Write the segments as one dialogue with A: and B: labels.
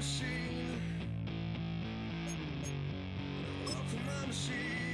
A: machine. Walk with my machine.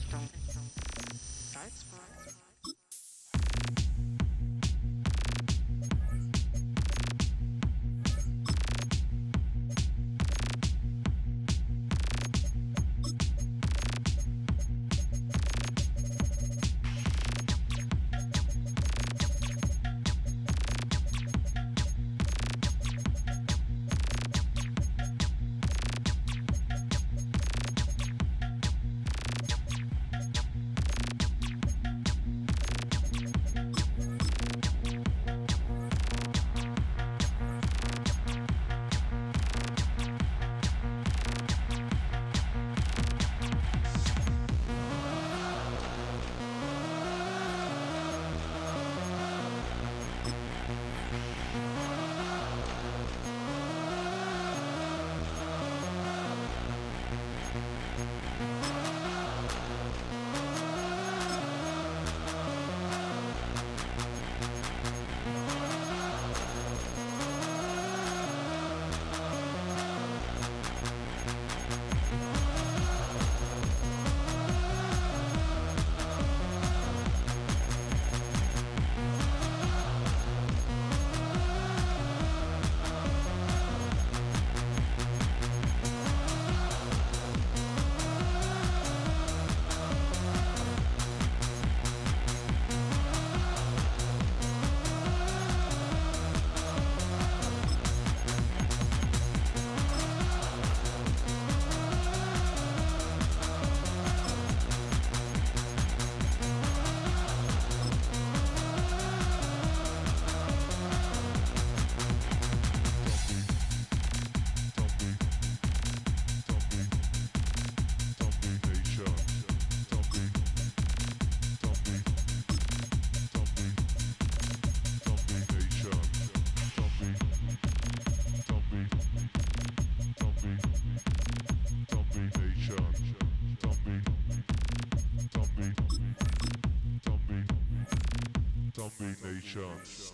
B: Richtung Salzburg.
C: Nations.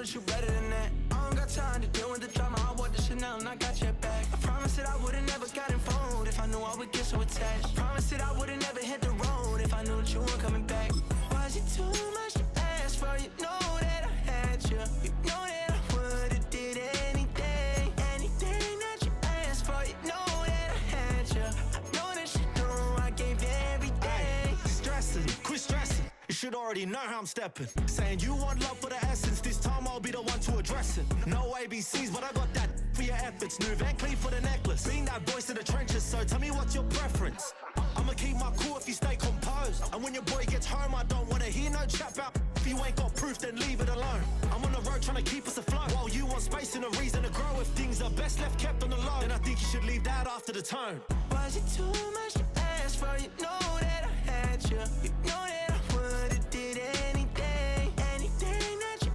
A: that you better than that. I don't got time to deal with the drama. I bought the Chanel and I got your back. I promise that I would've never gotten phoned if I knew I would get so attached. Promise that I would've never hit the road if I knew that you weren't coming back. Was it too much to ask for? You know that I had you. You know that I would've did anything, anything that you asked for. You know that I had you. I know that you know I gave you everything.
B: Stressing, quit stressing. You should already know how I'm stepping. Saying you want love for the essence. This time I'll be the one to address it. No ABCs, but I got that for your efforts. New Van Cleef for the necklace. Being that voice in the trenches, so tell me what's your preference. I'ma keep my cool if you stay composed. And when your boy gets home, I don't wanna hear no chat about. If you ain't got proof, then leave it alone. I'm on the road trying to keep us afloat. While you want space and a reason to grow. If things are best left kept on the low, then I think you should leave that after the tone.
A: Was it too much to ask for? You know that I had you. You know that I would've did anything, anything that you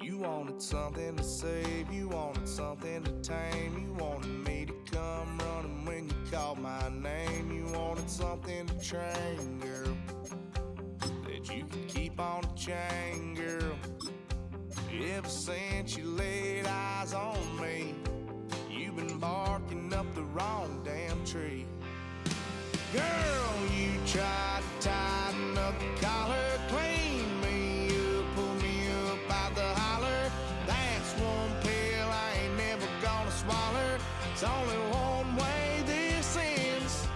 D: You wanted something to save, you wanted something to tame. You wanted me to come running when you called my name. You wanted something to train, girl, that you could keep on the chain, girl. Ever since you laid eyes on me, you've been barking up the wrong damn tree. Girl, you tried to tighten up the collar, clean me up, pull me up out the holler. That's one pill I ain't never gonna swallow. It's only one way this ends.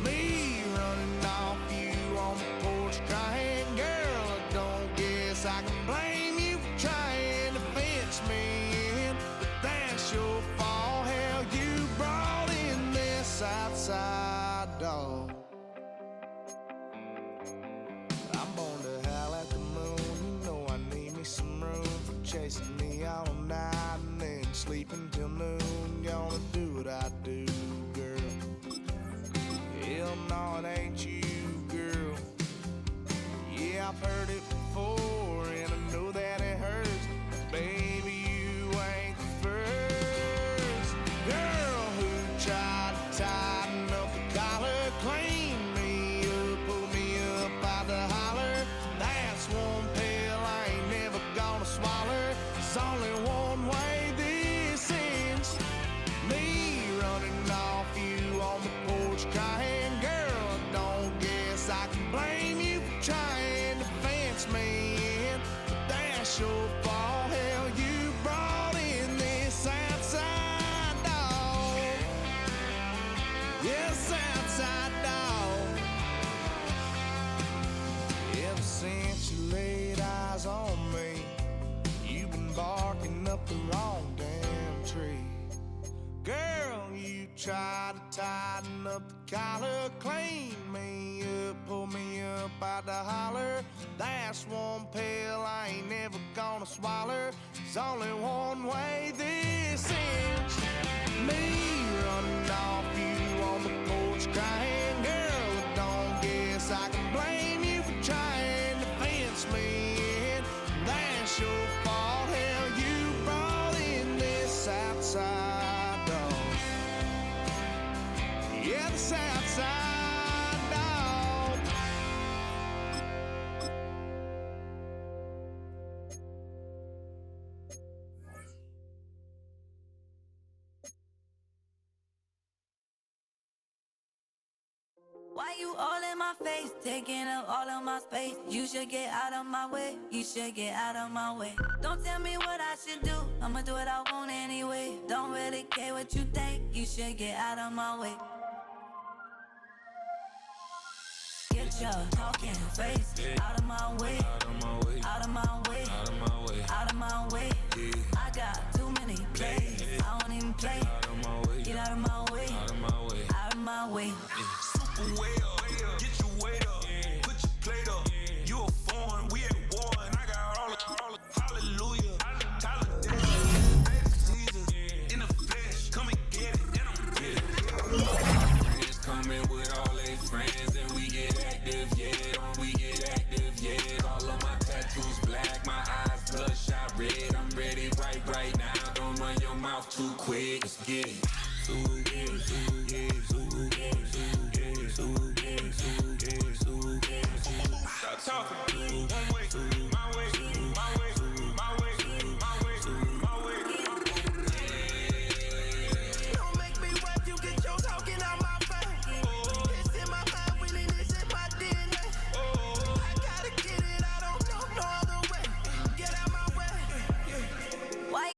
D: Me running off you on the porch crying. Girl, I don't guess I can blame you for trying to fence me in, but that's your fault. Hell, you brought in this outside dog. I'm born to howl at the moon. You know I need me some room for chasing me all night and then sleeping till noon. Gonna do what I do, girl. Hell no, it ain't you, girl. Yeah, I've heard it before and I know that it hurts. Baby, you ain't the first girl who tried to tighten up the collar, clean me up, pull me up out the holler. That's one pill I ain't never gonna swallow. There's only one way this ends. Me running off you on the porch crying. Girl, I don't guess I can blame you for trying to fence me in, but that's your fault. Hell, you brought in this outside dog. Yes, outside dog. Ever since you laid eyes on me, you've been barking up the wrong damn tree. Girl, you tried to tighten up the collar, clean me up, pull me up out the holler. That's one pill I ain't never gonna swallow. There's only one way this ends. Me running off you on the porch crying. Girl, I don't guess I can blame you for trying to fence me in. That's your fault. Hell, you brought in this outside dog. Yeah, this outside dog.
E: Why you all in my face, taking up all of my space? You should get out of my way, you should get out of my way. Don't tell me what I should do, I'ma do what I want anyway. Don't really care what you think, you should get out of my way. Get your talking face out of my way, out of my way, out of my way, out of my way, out of my way. I got too many plays, I don't even play. Out of my way, get out of my way, out of my way, out of my way.
F: Super way up, get your weight up, put your plate up. You a foreign, we at war, and I got all the hallelujah. Jesus in the flesh, come and get it, and I'm with it. Friends coming with all they friends, and we get active, yeah. Don't we get active, yeah. All of my tattoos black, my eyes bloodshot red. I'm ready right now. Don't run your mouth too quick. Let's get it. Stop talking. One way, my way, my way, my way, my way, my way.
A: Don't make me wipe you, get your talking out my face. It's in my mind, really, this in my DNA. I gotta get it, I don't know no other way. Get out my way.
E: Why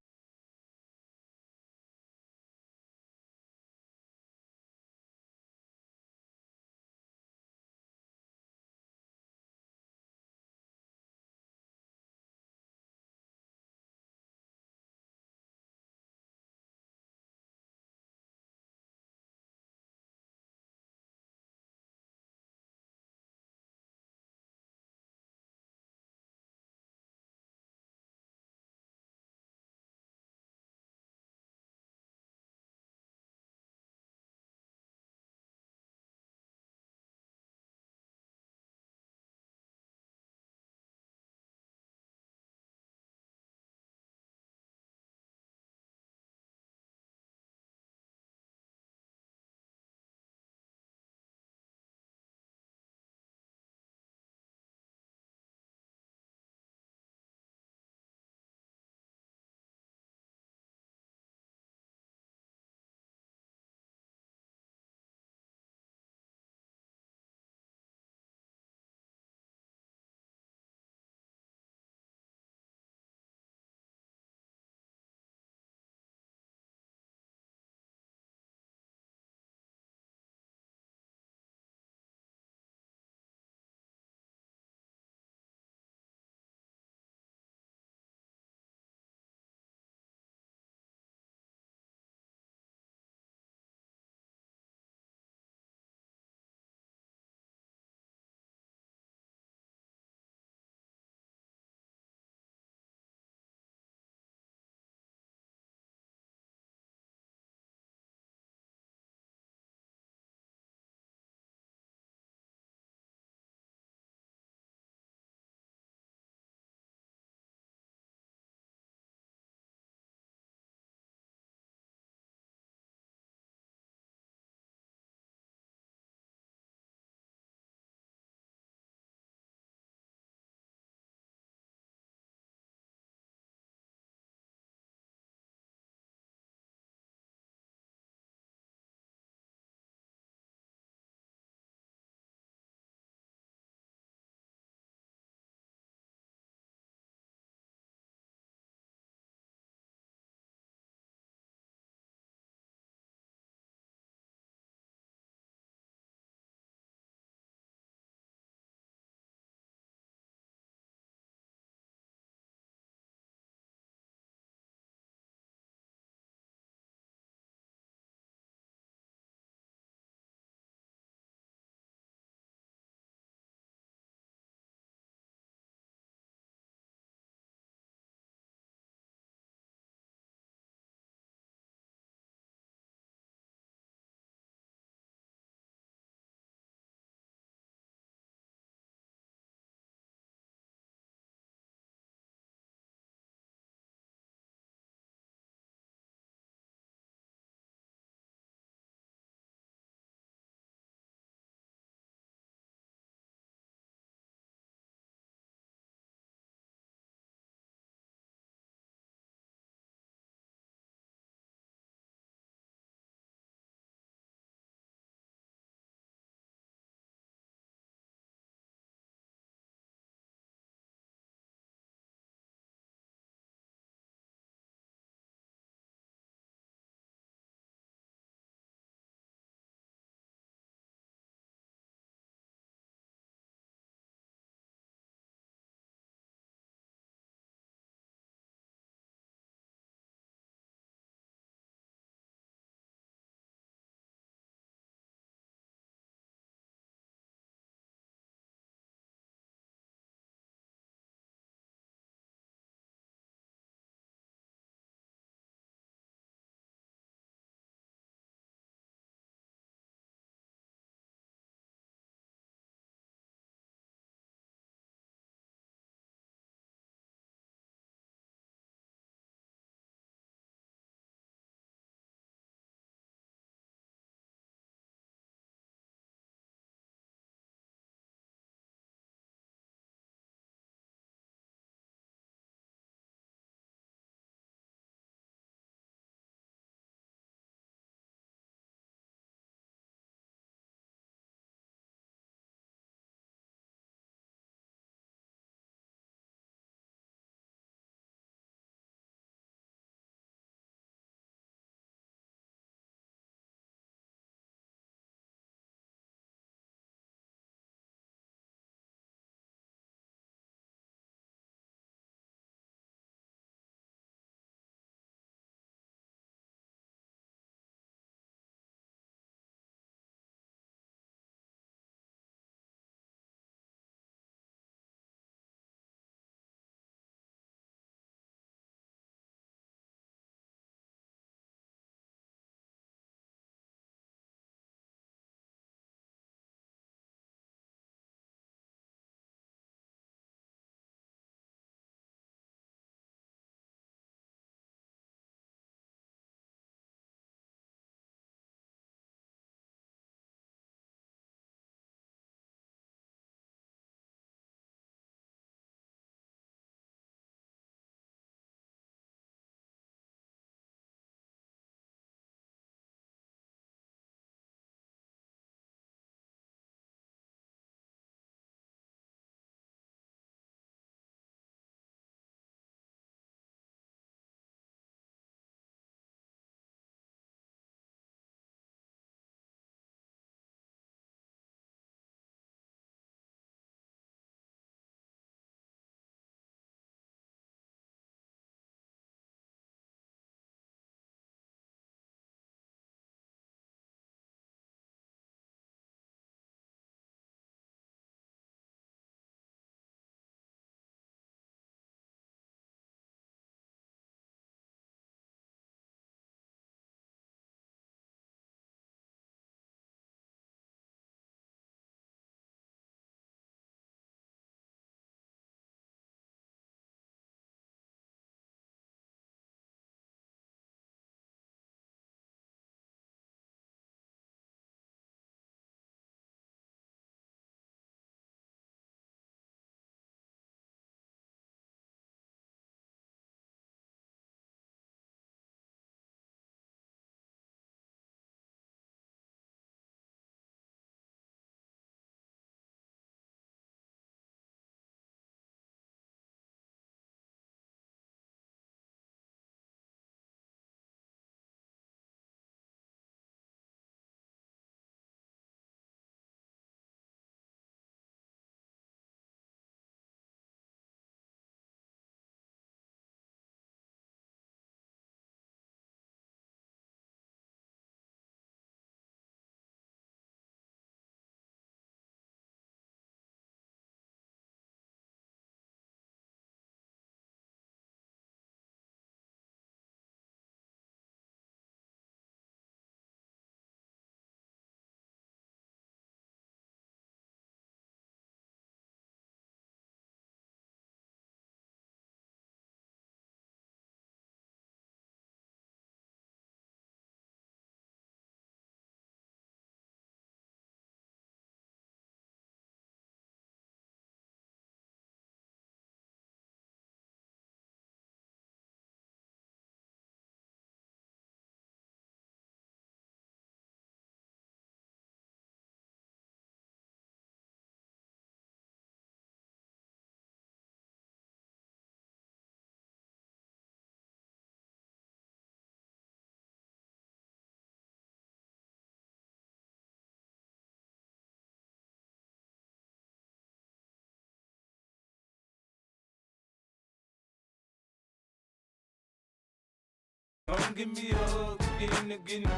F: Come give me a hug again.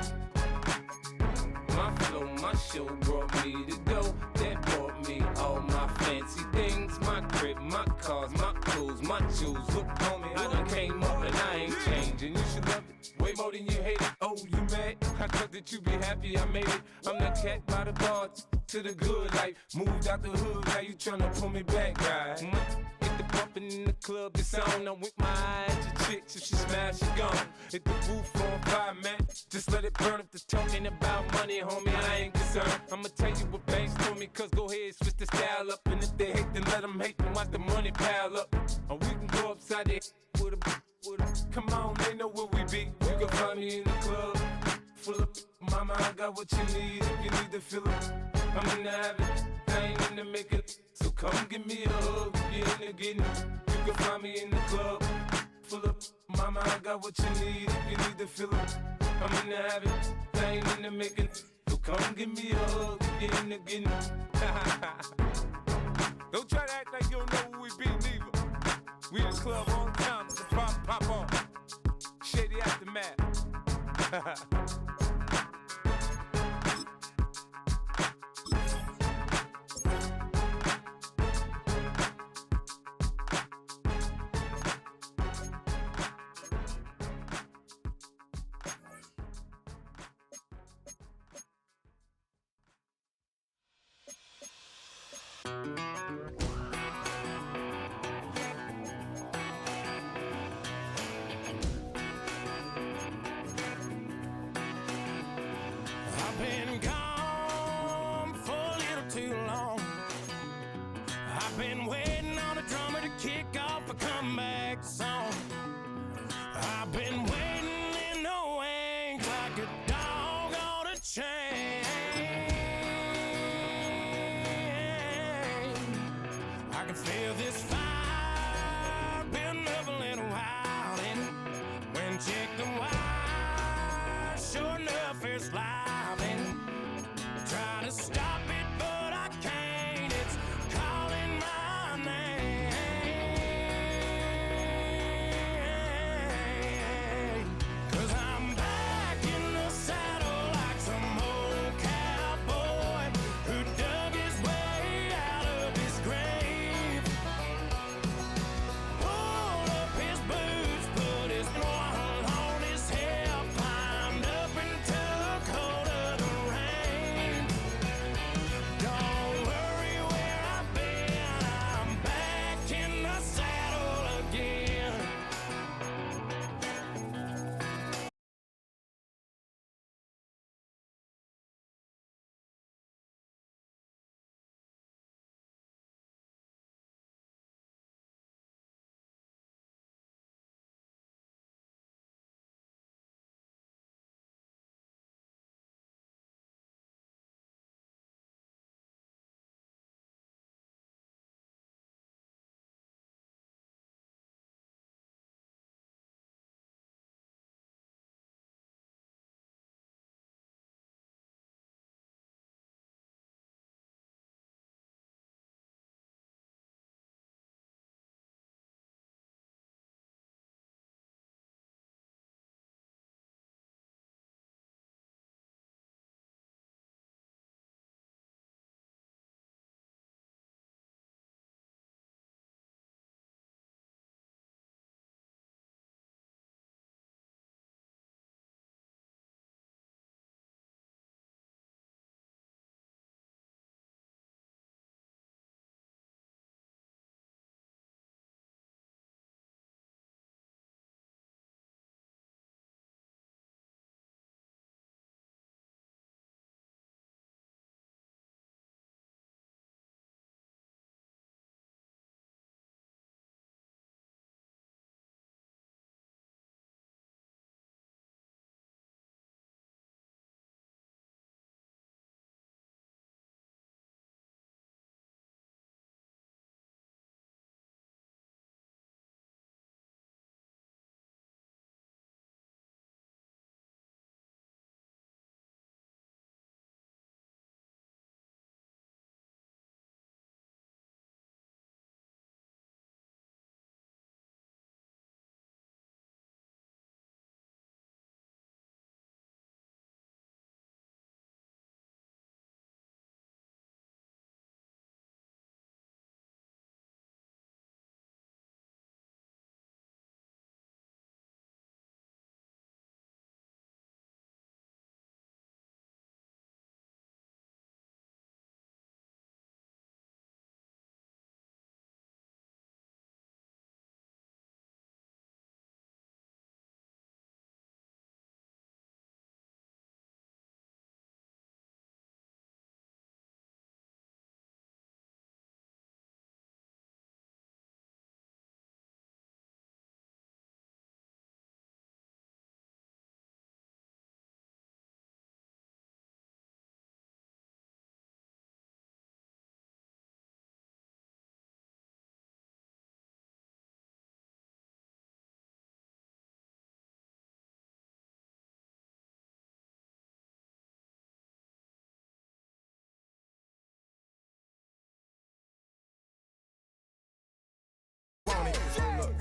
F: My flow, my show brought me to go. That brought me all my fancy things. My crib, my cars, my clothes, my shoes. Look, homie, I done came up and I ain't changing. You should love it way more than you hate it. Oh, you mad? I thought that you be happy I made it. I'm the cat by the bar to the good life. Moved out the hood, now you tryna pull me back, right? Hit the bumpin' in the club, it's on. I'm with my eyes to chicks, if she smash, she gone. Hit the roof on fire, man. Just let it burn if they're talking about money, homie, I ain't concerned. I'ma tell you what banks told me, cause go ahead, switch the style up. And if they hate, then let them hate, then watch the money pile up. Or we can go upside the with a. Come on, they know where we be. You can find me in the club, full of mama, I got what you need. If you need to fill it, I'm in the habit, I ain't in the make it. So come give me a hug, if you're in the getting it. You can find me in the club, full of mama, I got what you need. If you need to fill it, I'm in the habit, I ain't in the making. So come give me a hug, if you're in the getting it. Don't try to act like you don't know who we be, neither. We in the club all the time, so pop on. Shady Aftermath.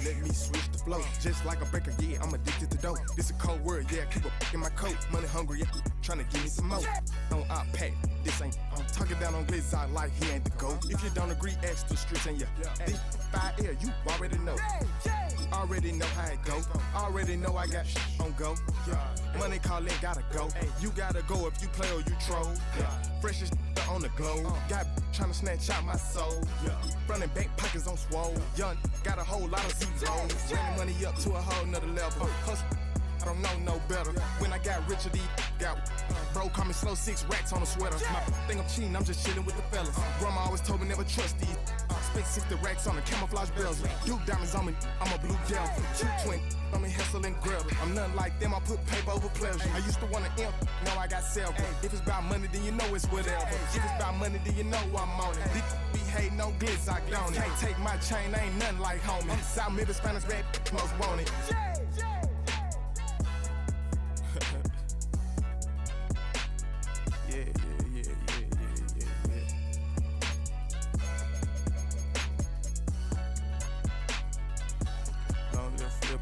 G: let me switch the flow. Just like a breaker, yeah, I'm addicted to dope. This a cold word, yeah, keep a in my coat. Money hungry, yeah, tryna give me some more. On our pack, this ain't. I'm talking down on Glitz out like he ain't the GOAT. If you don't agree, ask the streets and this 5L, you already know. Already know how it go. Already know I got on go. Money calling, gotta go. You gotta go if you play or you troll. Fresh as on the globe. Got tryna snatch out my soul. Running back pockets on swole. Young, got a whole lot of zeros. Running money up to a whole nother level. Hustle, I don't know no better. When I got rich, these got bro call me slow 6 racks on a sweater. My think I'm cheating, I'm just chilling with the fellas. Grandma always told me never trust these. Spent 60 racks on the camouflage bells. Duke diamonds on me, I'm a blue gel. 220 on me, Hessel and Grub. I'm nothing like them, I put paper over pleasure. I used to want to imp, now I got self. If it's about money, then you know it's whatever. If it's about money, then you know I'm on it. These be hating, no glitz, I don't. Can't take my chain, ain't nothing like homie. South Middle Spanish bad, most want it. Yeah. Long live flip.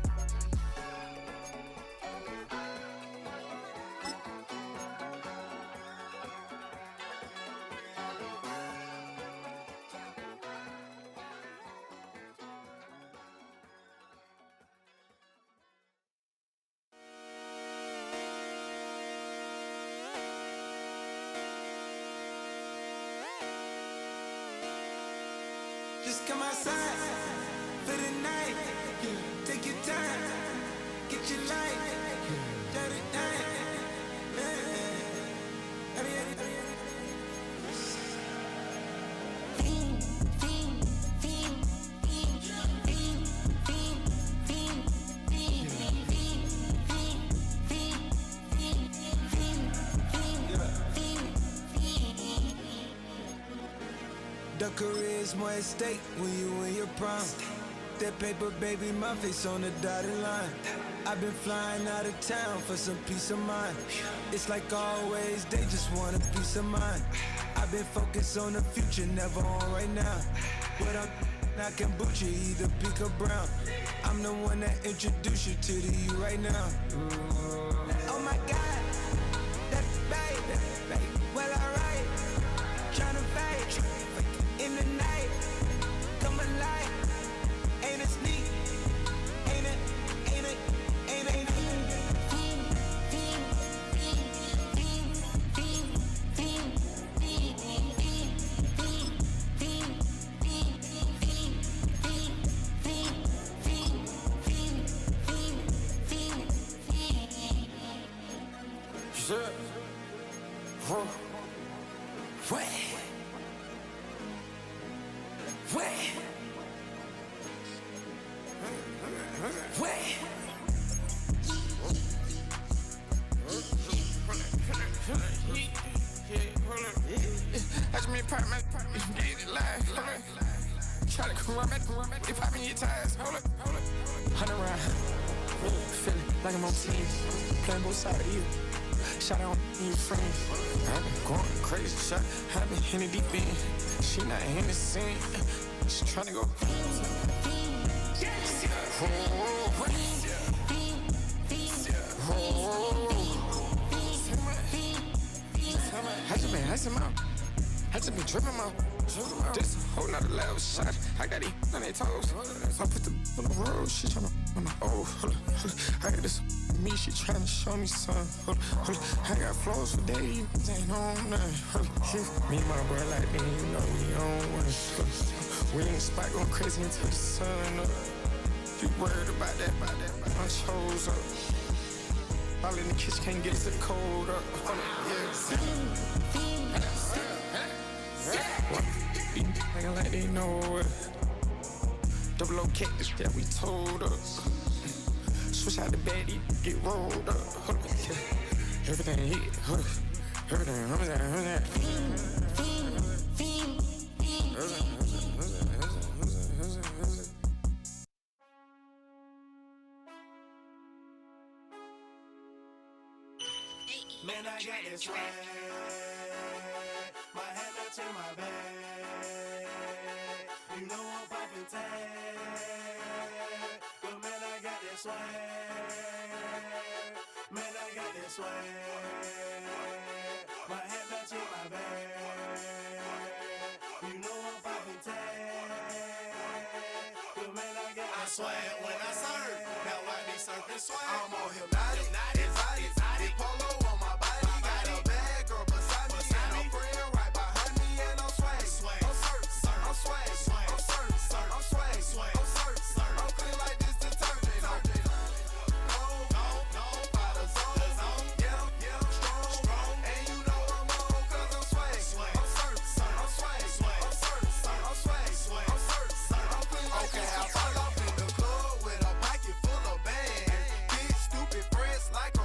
A: Just come outside for the night. Take your time, get your light. Dirty The career's more at stake when you in your prime. That paper, baby, my face on the dotted line. I've been flying out of town for some peace of mind. It's like always, they just want a peace of mind. I've been focused on the future, never on right now. What I'm not kombucha, either pink or brown. I'm the one that introduced you to the you right now. Oh my God, that baby, well alright. Tryna fade in the night, come alive. Ain't it sneak? Ain't it?
H: I just made part of my get it live. Try to come back, they popping your tires. Hold up. 100 round, feeling like I'm on team, playing both sides of you. Shout out to your friends. I've been going crazy, shot. I've been hitting deep in. She not in the scene. She tryna go. I just been dripping out. This whole nother level shot. I got these on their toes. I put the on the road. She tryna. Oh, hold up. I got this me. She tryna show me something. Hold up. I got flows for days. Ain't on nothing. Me and my bro like me. You know we on one. We ain't spot going crazy until the sun up. You worried about that? My shows up. All in the kitchen can't get the cold up. Nigga like they know it. Double O cactus, yeah, we told up. Switch out the baddie, get rolled up. Everything hit, everything,
A: Man, I got this swag. My hand up to my bag. You know I'm poppin' tag.
D: swag. Man, I got that swag. My hat matching my bag. You know I'm poppin' tag. Yo, man, I got that swag. When I surf, now I be surfing swag. I'm on hypnotic, exotic, polo on my body. Got a bad girl beside me, and a friend right behind me, and I'm swag. I'm surf, I'm swag, I'm surf, I'm swag, I'm surf, I'm clean like this detergent. No, out of zone, yeah, strong, and you know I'm on 'cause I'm swag. I'm surf, I'm swag, I'm surf, I'm swag, I'm surf, I'm clean like this. Okay, I fall off in the club with a pocket full of bands. Big stupid friends like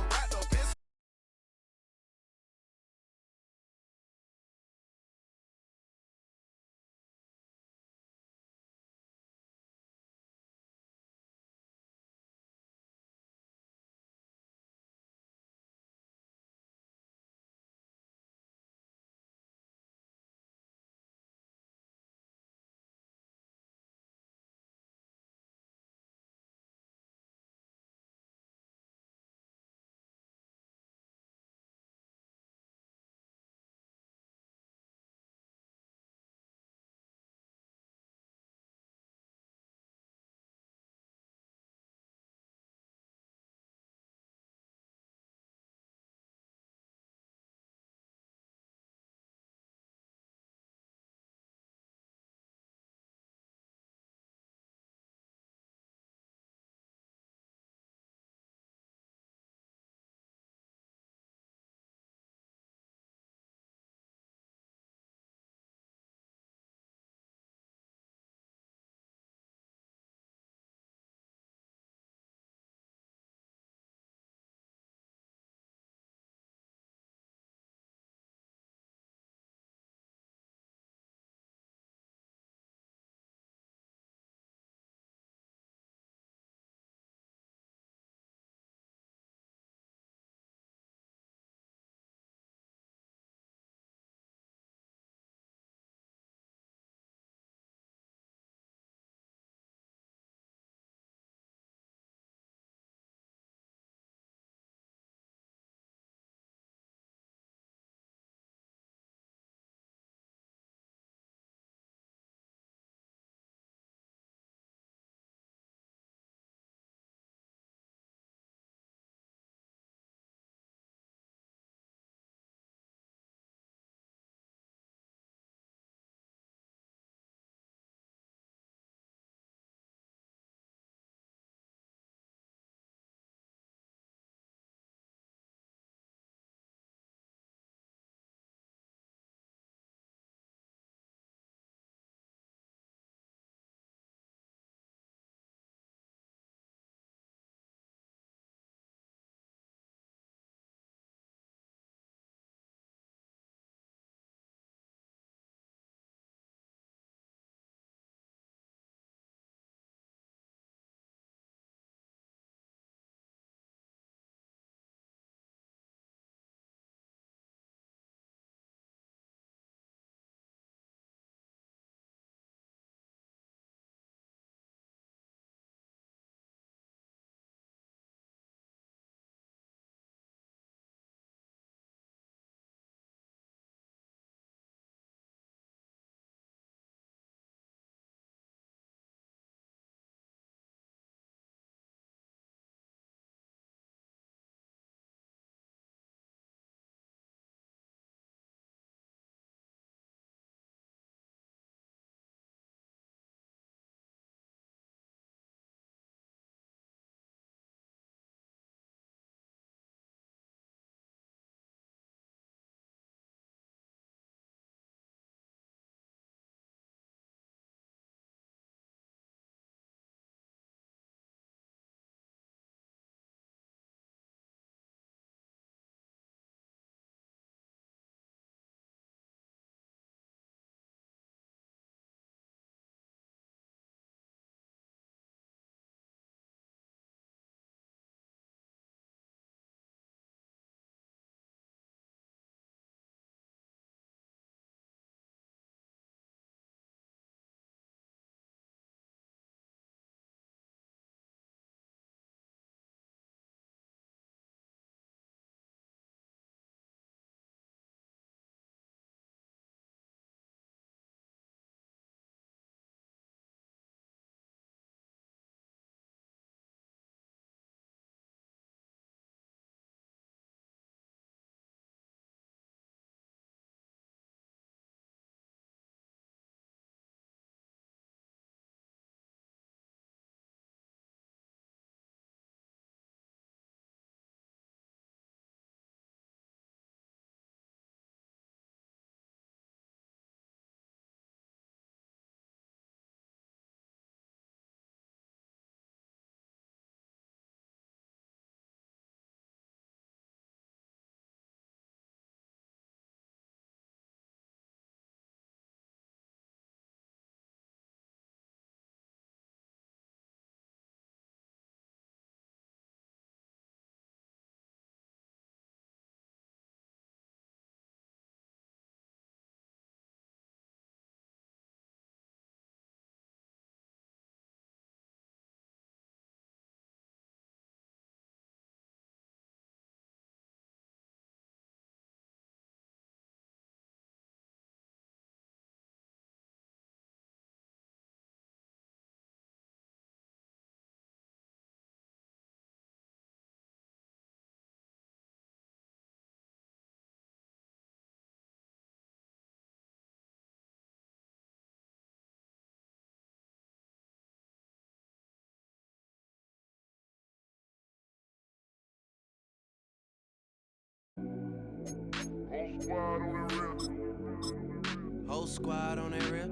I: Whole squad on that rip.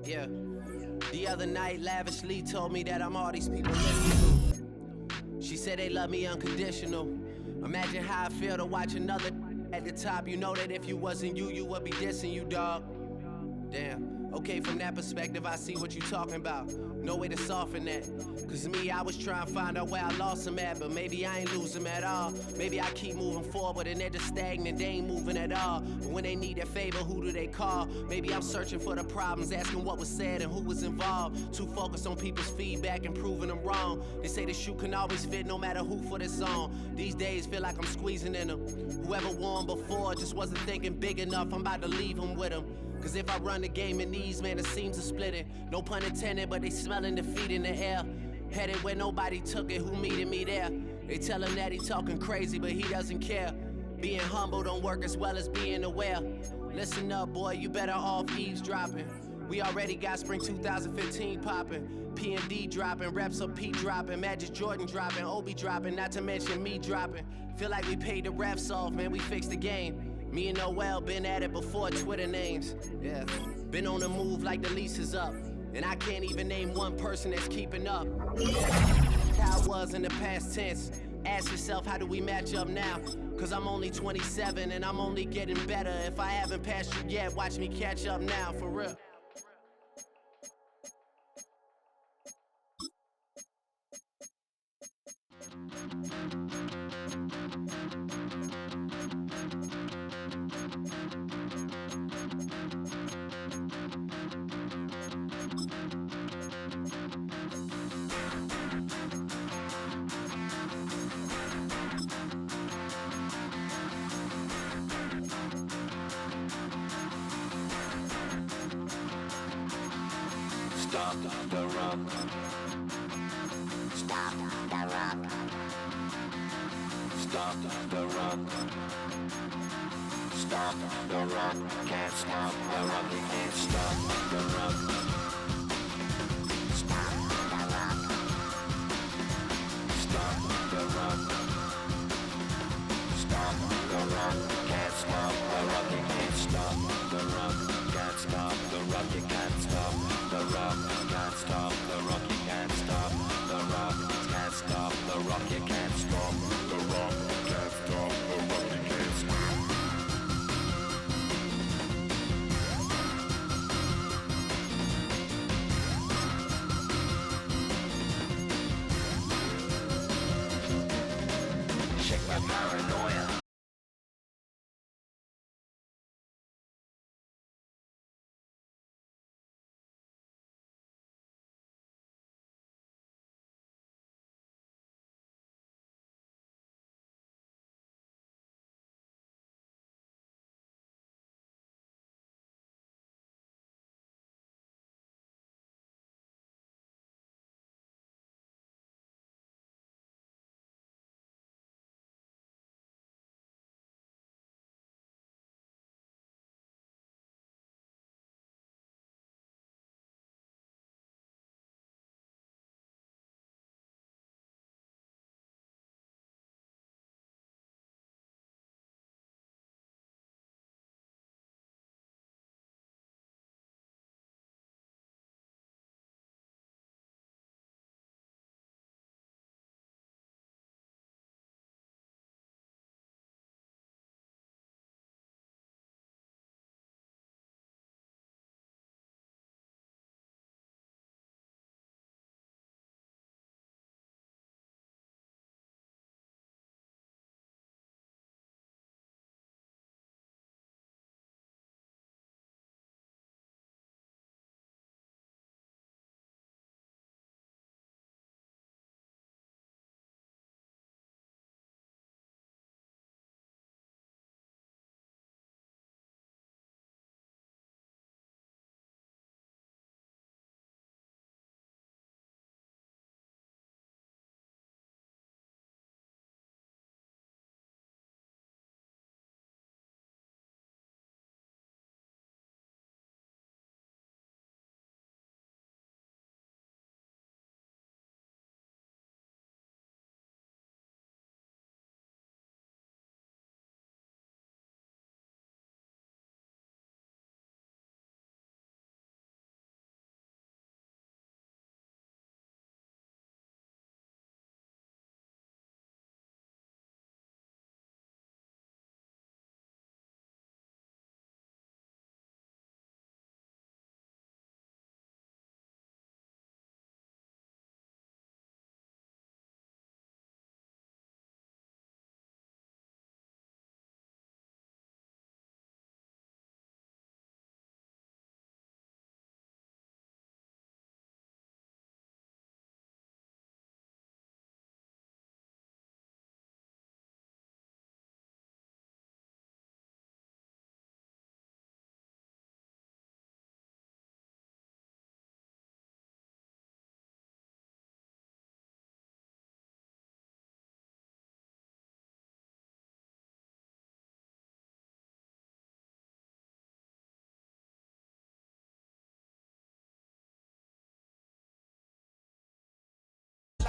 I: Yeah. The other night, lavishly told me that I'm all these people listen to. She said they love me unconditional. Imagine how I feel to watch another at the top. You know that if you wasn't you, you would be dissing you, dog. Damn. Okay, from that perspective, I see what you talking about. No way to soften that. Cause me, I was trying to find out where I lost him at, but maybe I ain't lose him at all. Maybe I keep moving forward and they're just stagnant, they ain't moving at all. But when they need a favor, who do they call? Maybe I'm searching for the problems, asking what was said and who was involved. Too focused on people's feedback and proving them wrong. They say the shoe can always fit no matter who for the song. These days feel like I'm squeezing in them. Whoever won before just wasn't thinking big enough, I'm about to leave them with them. Cause if I run the game in these, man, the seams are splitting. No pun intended, but they smelling defeat in the air. Headed where nobody took it, who meeted me there? They tell him that he talking crazy, but he doesn't care. Being humble don't work as well as being aware. Listen up, boy, you better off eavesdropping. We already got spring 2015 popping. P&D dropping, reps up P dropping, Magic Jordan dropping, Obi dropping, not to mention me dropping. Feel like we paid the refs off, man, we fixed the game. Me and Noel been at it before Twitter names. Yeah, been on the move like the lease is up. And I can't even name one person that's keeping up. How I was in the past tense. Ask yourself, how do we match up now? Cause I'm only 27 and I'm only getting better. If I haven't passed you yet, watch me catch up now, for real.
F: Stop the rock. Stop the rock. Stop the rock. Stop the rock. Can't stop the rock. You can't stop the rock. Stop the rock. Stop the rock. Stop the rock. Can't stop the rock. You can't stop the rock. Can't stop the rock. You can't stop the rock. Can't stop the rock. You can't stop the rock. Can't stop the rock. You can't stop the rock. Can't stop the rock. You can't stop. Shake my paranoia.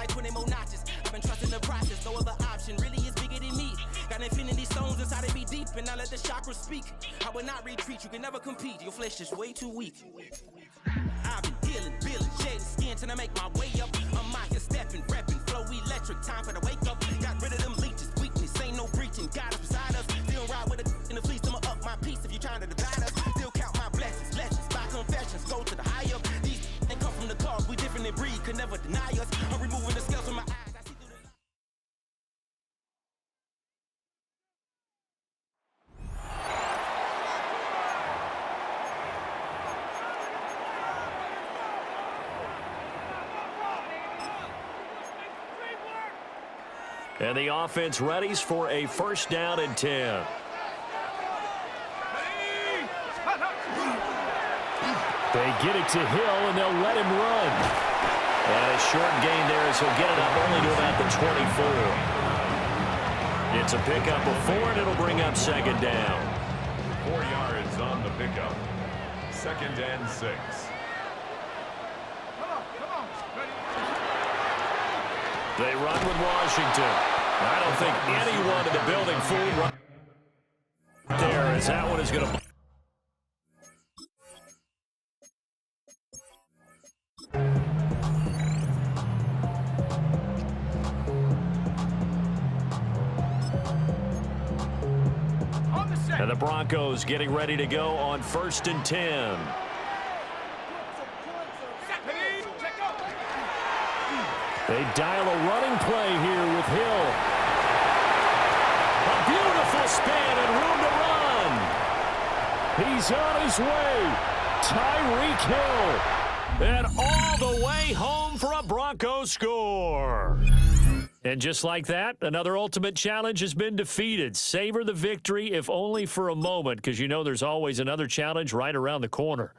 J: like 20 more notches. I've been trusting the process, no other option really is bigger than me. Got infinity stones inside of me deep, and I let the chakras speak. I will not retreat, you can never compete. Your flesh is way too weak. I've been healing, building, shedding skin till I make my way up. I'm out here stepping, repping, flow electric, time for the wake up. Got rid of them leeches, weakness, ain't no breaching. God is beside us, still ride with a in the fleece. I'ma up my piece if you're trying to divide us. Still count my blessings, legends, by confessions, go to the high up. These ain't come from the cause, we different in breed, could never deny us. I'm removing the scales from my eyes. I see through the
K: And the offense readies for a first down and 10. They get it to Hill, and they'll let him run. And a short gain there as he'll get it up only to about the 24. It's a pickup of 4, and it'll bring up second down.
C: 4 yards on the pickup. Second and 6.
K: They run with Washington. I don't think anyone in the building fooled right there, as that one is going to... And the Broncos getting ready to go on 1st and 10. They dial a running play here with Hill. A beautiful spin and room to run. He's on his way. Tyreek Hill. And all the way home for a Broncos score. And just like that, another ultimate challenge has been defeated. Savor the victory, if only for a moment, because you know there's always another challenge right around the corner.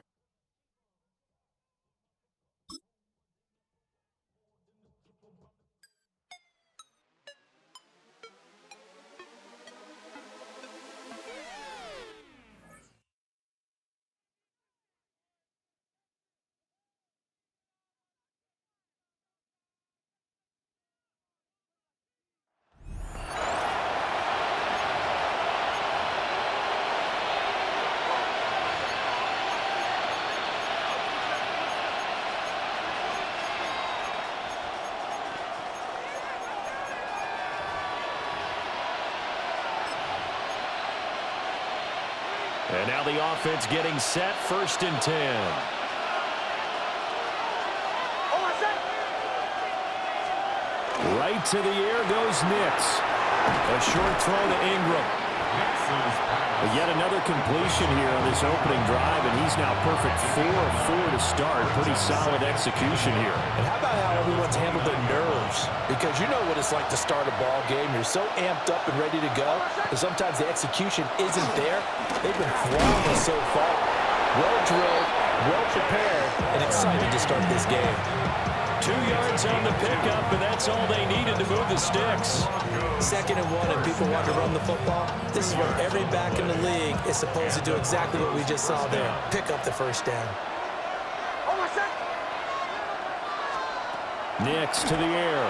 K: And now the offense getting set, 1st and 10. Right to the air goes Nix. A short throw to Ingram. Yet another completion here on this opening drive, and he's now perfect 4 of 4 to start. Pretty solid execution here.
L: And how about how everyone's handled their nerves? Because you know what it's like to start a ball game. You're so amped up and ready to go, and sometimes the execution isn't there. They've been flawless so far. Well drilled, well prepared, and excited to start this game.
K: 2 yards on the pickup, and that's all they needed to move the sticks.
L: 2nd and 1, and people want to run the football. This is where every back in the league is supposed to do exactly what we just saw there. Pick up the first down.
K: Nix to the air.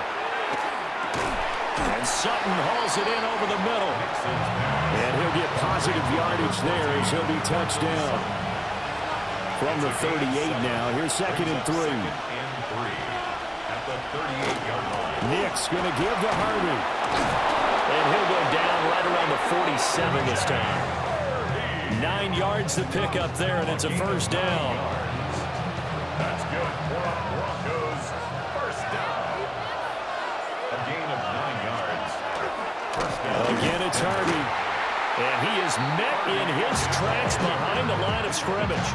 K: And Sutton hauls it in over the middle. And he'll get positive yardage there as he'll be touched down. From the 38 now, here's 2nd and 3.
C: At the 38-yard line.
K: Nix going to give to Harvey. And he'll go down right around the 47 this time. 9 yards to pick up there, and it's a first down.
C: That's good for a Broncos first down. A gain of 9 yards. First down.
K: Again, it's Harvey. And he is met in his tracks behind the line of scrimmage.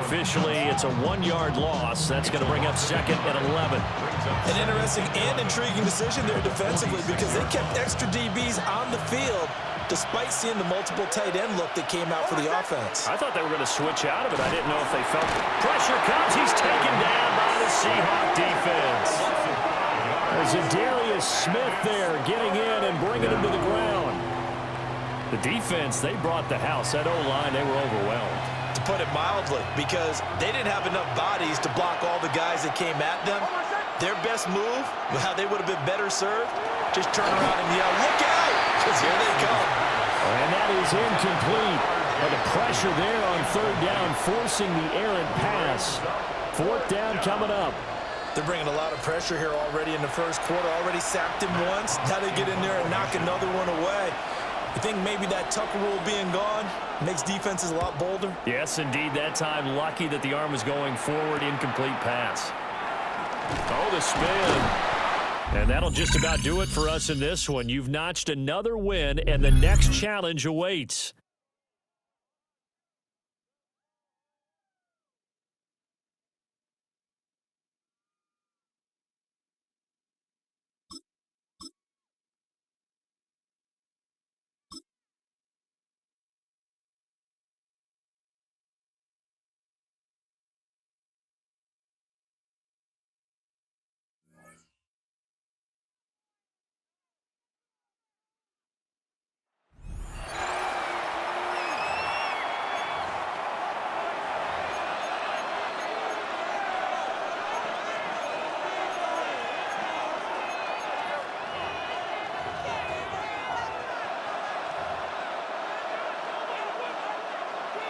K: Officially, it's a 1-yard loss. That's going to bring up 2nd and 11.
L: An interesting and intriguing decision there defensively, because they kept extra DBs on the field despite seeing the multiple tight end look that came out for the offense.
K: I thought they were going to switch out of it. I didn't know if they felt it. Pressure comes. He's taken down by the Seahawk defense. There's a Darius Smith there getting in and bringing him to the ground. The defense, they brought the house. That O-line, they were overwhelmed.
L: To put it mildly, because they didn't have enough bodies to block all the guys that came at them. Their best move, well, they would have been better served. Just turn around and yell, look out, because here they come.
K: And that is incomplete. But the pressure there on third down, forcing the errant pass. Fourth down coming up.
L: They're bringing a lot of pressure here already in the first quarter. Already sacked him once. Now they get in there and knock another one away. You think maybe that Tucker rule being gone makes defenses a lot bolder?
K: Yes, indeed. That time, lucky that the arm was going forward. Incomplete pass. Oh, the spin. And that'll just about do it for us in this one. You've notched another win, and the next challenge awaits.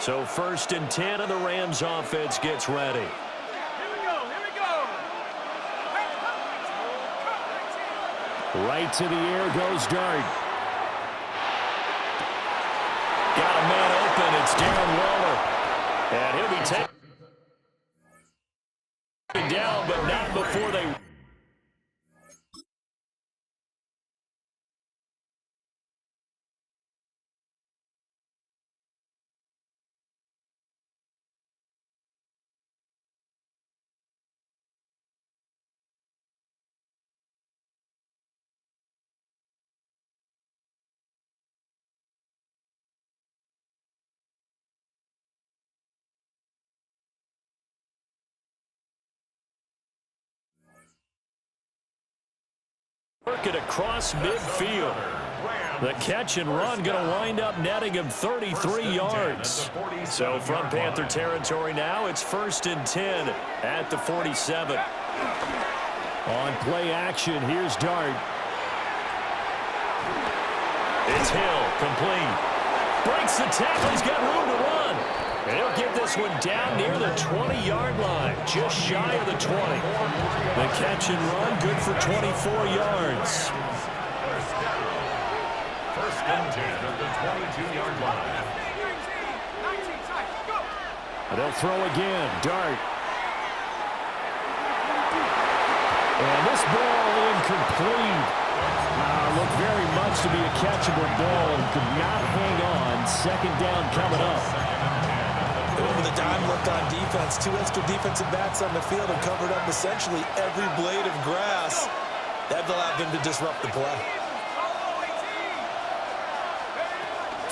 K: So 1st and 10, and the Rams offense gets ready. Right to the air goes Dart. Got a man open. It's Darren Waller. And he'll be taken down, but not before they... Working across midfield. The catch and run going to wind up netting him 33 yards. So from Panther territory now, it's 1st and 10 at the 47. On play action, here's Dart. It's Hill, complete. Breaks the tackle, he's got room to run. And he'll get this one down near the 20-yard line, just shy of the 20. The catch and run, good for 24 yards.
C: First and 10 at the 22-yard line.
K: They'll throw again. Dart. And this ball incomplete. Looked very much to be a catchable ball and could not hang on. 2nd down coming up.
L: With a dime left on defense, 2 extra defensive backs on the field and covered up essentially every blade of grass. That allowed them to disrupt the play.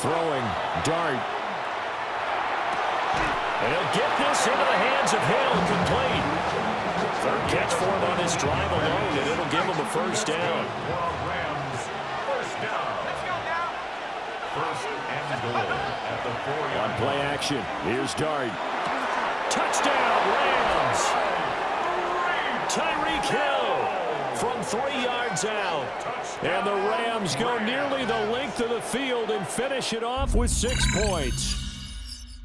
K: Throwing, Dart. And he'll get this into the hands of Hill, complete. 3rd catch for him on his drive alone, and it'll give him a 1st down.
C: Rams, 1st down. First and goal at the 4-yard
K: On play action, here's Dart. Touchdown, Rams! Tyreek Hill from 3 yards out. And the Rams go nearly the length of the field and finish it off with 6 points.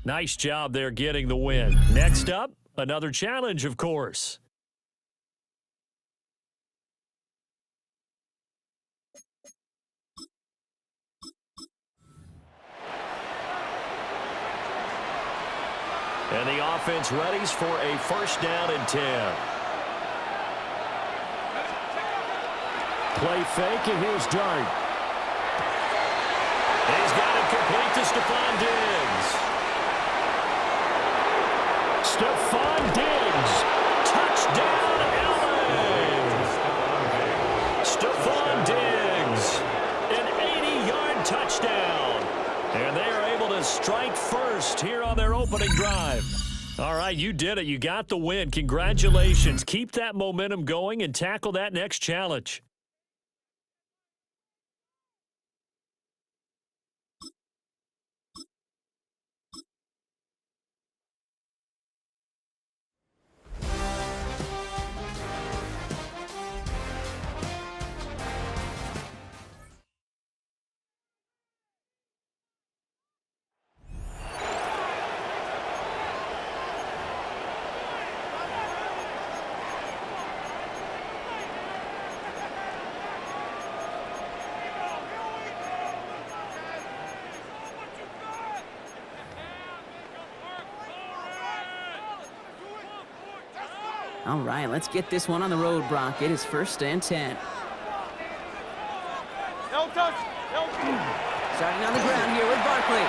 K: Nice job there getting the win. Next up, another challenge, of course. And the offense readies for a 1st down and 10. Play fake, and here's Dart. He's got it complete to Stephon Diggs. Stephon Diggs. Touchdown, LA. Stephon Diggs. An 80-yard touchdown. And they are able to strike first here on their opening drive. All right, you did it. You got the win. Congratulations. Keep that momentum going and tackle that next challenge.
M: All right, let's get this one on the road, Brock. It is 1st and 10. Starting on the ground here with Barkley.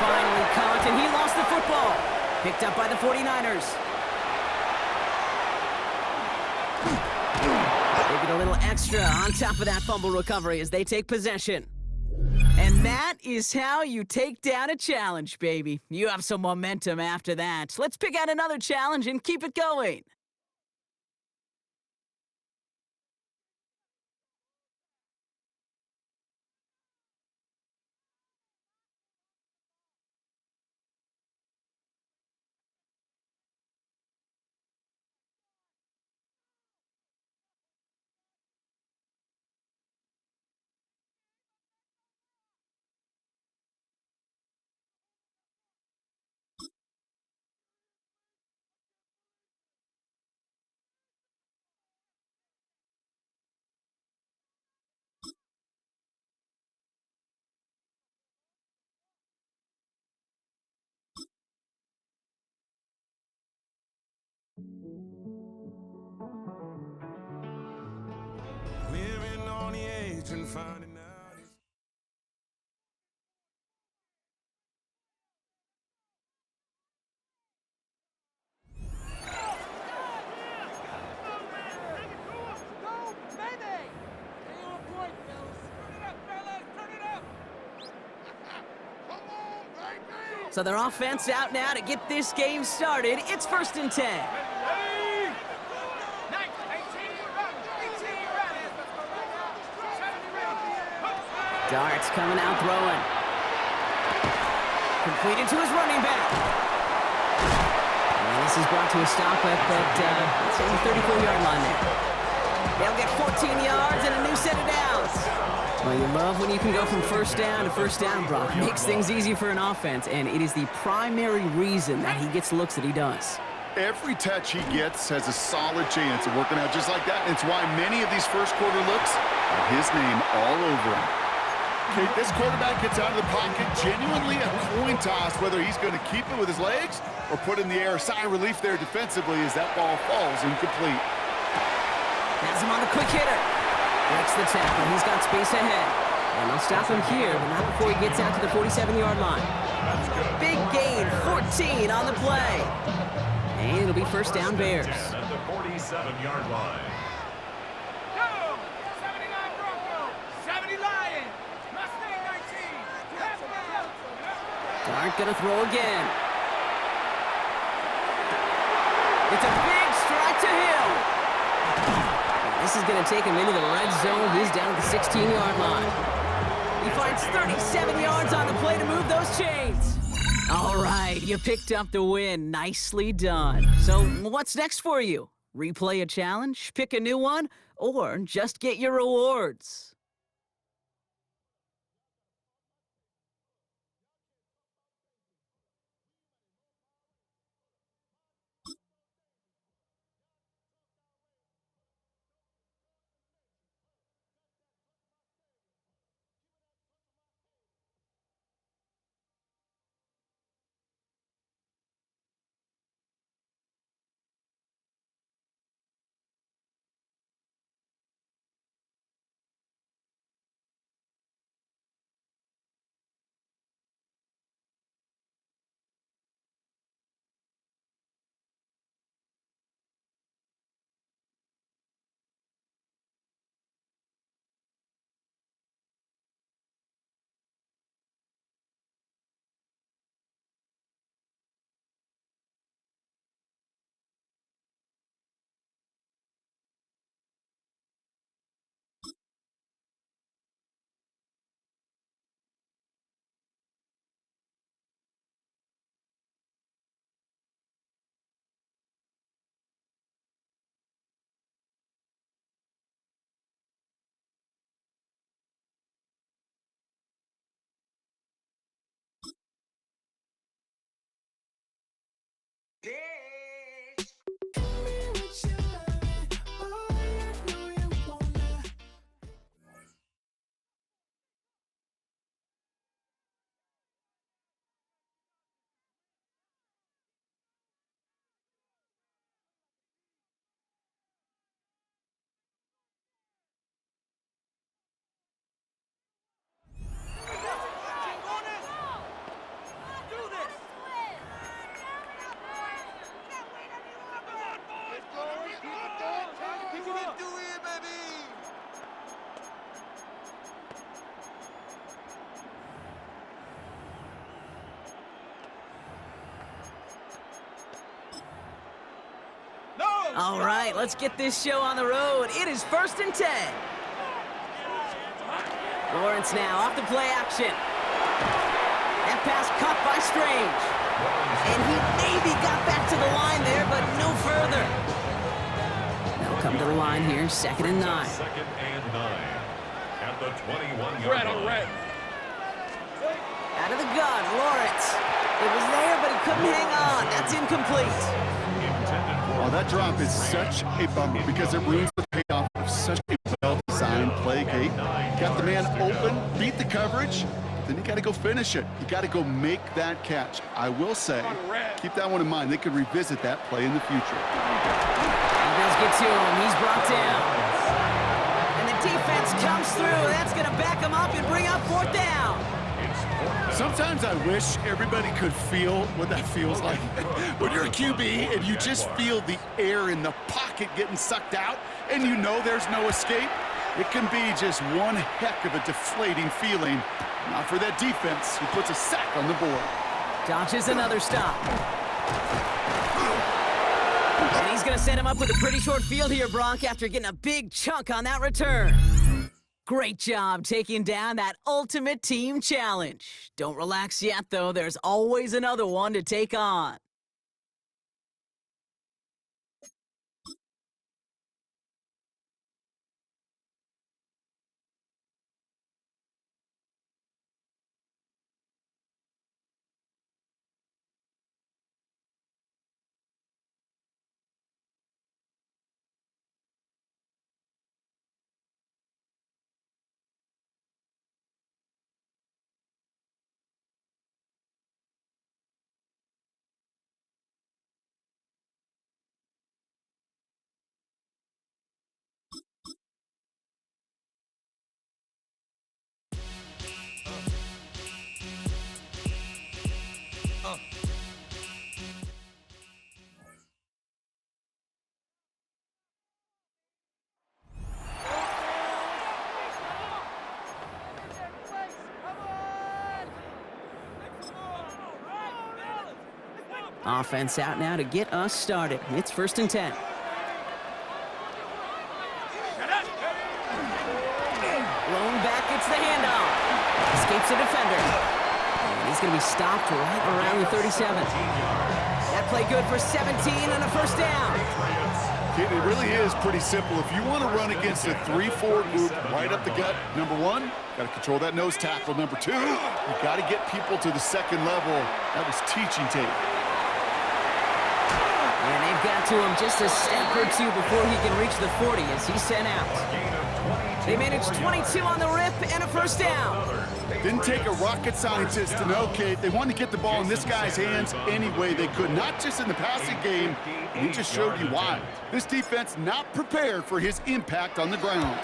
M: Finally caught, and he lost the football. Picked up by the 49ers. They get a little extra on top of that fumble recovery as they take possession. And that is how you take down a challenge, baby. You have some momentum after that. Let's pick out another challenge and keep it going.
F: Living on the edge and finding out.
M: So their offense out now to get this game started. It's 1st and 10. Darts coming out throwing. Completed to his running back. And this is brought to a stop at that, let's say, the 34-yard line there. They'll get 14 yards and a new set of downs. Well, you love when you can go from 1st down to 1st down, Brock. Makes things easy for an offense, and it is the primary reason that he gets looks that he does.
N: Every touch he gets has a solid chance of working out just like that. It's why many of these first-quarter looks have his name all over them. Okay, this quarterback gets out of the pocket, genuinely a coin toss whether he's going to keep it with his legs or put in the air. Sigh of relief there defensively as that ball falls incomplete.
M: Has him on the quick hitter. Breaks the tackle. He's got space ahead. And they'll stop him here, but not before he gets out to the 47-yard line. Big gain, 14 on the play. And it'll be 1st down Bears.
C: At the 47-yard line.
M: Dart gonna throw again. It's a big strike to him. This is gonna take him into the red zone. He's down at the 16-yard line. He finds 37 yards on the play to move those chains. All right, you picked up the win. Nicely done. So what's next for you? Replay a challenge, pick a new one, or just get your rewards? All right, let's get this show on the road. It is 1st and 10. Lawrence now off the play action. That pass caught by Strange. And he maybe got back to the line there, but no further. They'll come to the line here, 2nd and 9.
C: 2nd and 9 at the 21-yard line.
M: Out of the gun, Lawrence. It was there, but he couldn't hang on. That's incomplete.
N: Oh, that drop is such a bummer because it ruins the payoff of such a well-designed play, Kate. Got the man open, beat the coverage, then you got to go finish it. You got to go make that catch. I will say, keep that one in mind. They could revisit that play in the future.
M: He does get to him. He's brought down. And the defense comes through. That's going to back him up and bring up 4th down.
N: Sometimes I wish everybody could feel what that feels like. When you're a QB and you just feel the air in the pocket getting sucked out and you know there's no escape, it can be just one heck of a deflating feeling. Not for that defense who puts a sack on the board.
M: Dodges another stop. And he's going to set him up with a pretty short field here, Bronk, after getting a big chunk on that return. Great job taking down that ultimate team challenge. Don't relax yet, though. There's always another one to take on. Offense out now to get us started. It's 1st and 10. Blown back, gets the handoff. Escapes the defender. And he's going to be stopped right around the 37. That play good for 17 and a 1st down.
N: It really is pretty simple. If you want to run against a 3-4 group right up the gut, number one, got to control that nose tackle. Number two, you got to get people to the 2nd level. That was teaching tape.
M: And they've got to him just a step or two before he can reach the 40 as he's sent out. They managed 22 on the rip and a 1st down.
N: Didn't take a rocket scientist to know, Kate. They wanted to get the ball in this guy's hands any way they could, not just in the passing game. And he just showed you why. This defense not prepared for his impact on the ground.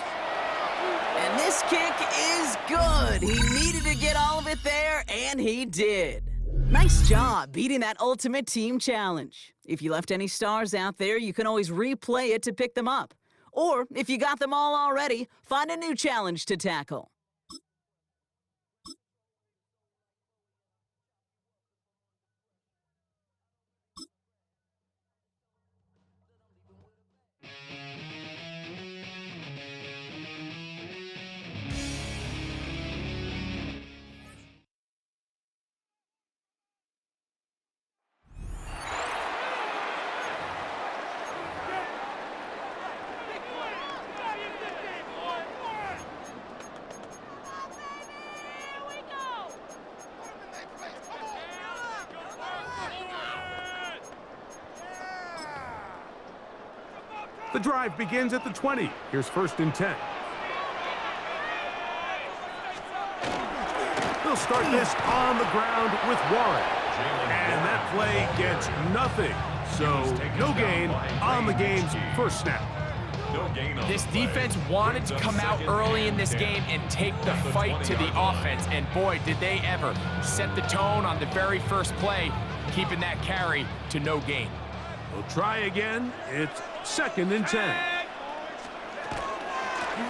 M: And this kick is good. He needed to get all of it there, and he did. Nice job beating that ultimate team challenge. If you left any stars out there, you can always replay it to pick them up. Or, if you got them all already, find a new challenge to tackle.
O: The drive begins at the 20. Here's 1st and 10. They'll start this on the ground with Warren. And that play gets nothing. So, no gain on the game's 1st snap.
P: This defense wanted to come out early in this game and take the fight to the offense. And boy, did they ever set the tone on the very first play, keeping that carry to no gain.
O: We'll try again. It's 2nd and 10.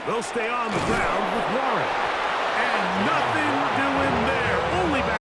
O: They'll stay on the ground with Warren. And nothing doing there. Only back.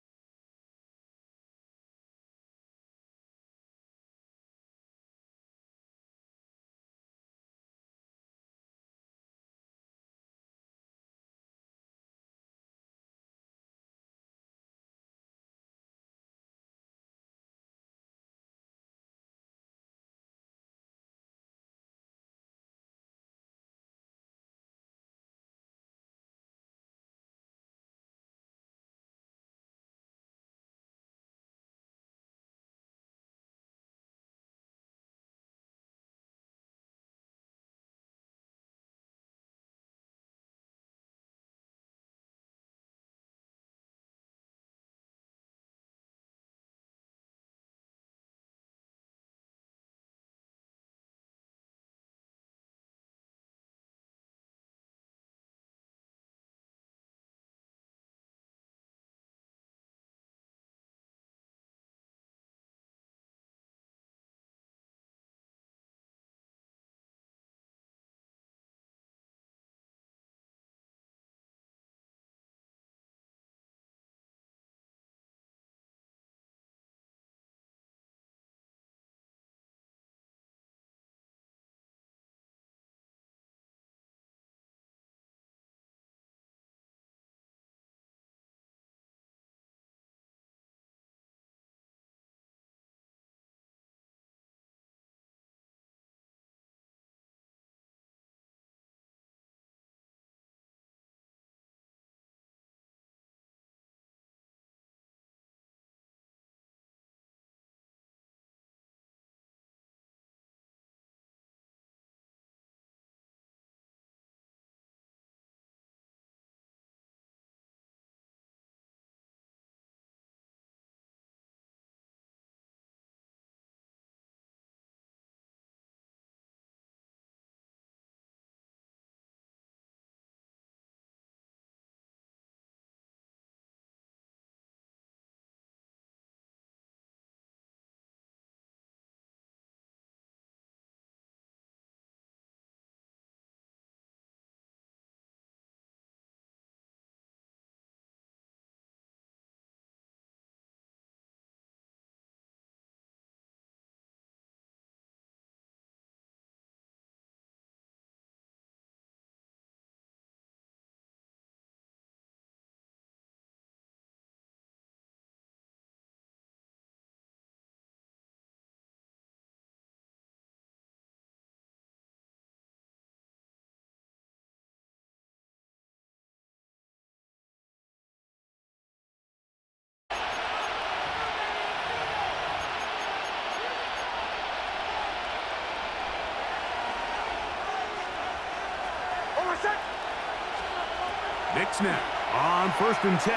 O: Knicks now on 1st and 10.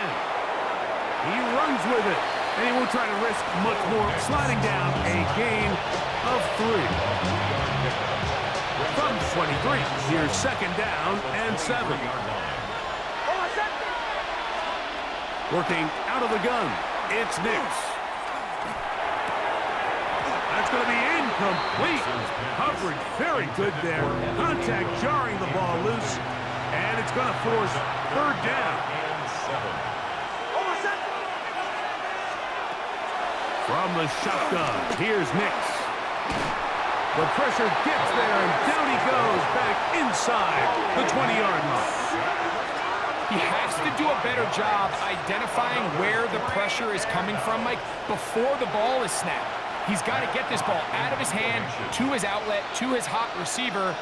O: He runs with it, and he won't try to risk much more, sliding down a gain of 3. From 23, here's 2nd down and 7. Working out of the gun, it's Knicks. That's going to be incomplete. Coverage very good there. Contact jarring the ball loose, and it's going to force 3rd down. From the shotgun, here's Knicks. The pressure gets there, and down he goes back inside the 20-yard line.
P: He has to do a better job identifying where the pressure is coming from, Mike, before the ball is snapped. He's got to get this ball out of his hand, to his outlet, to his hot receiver.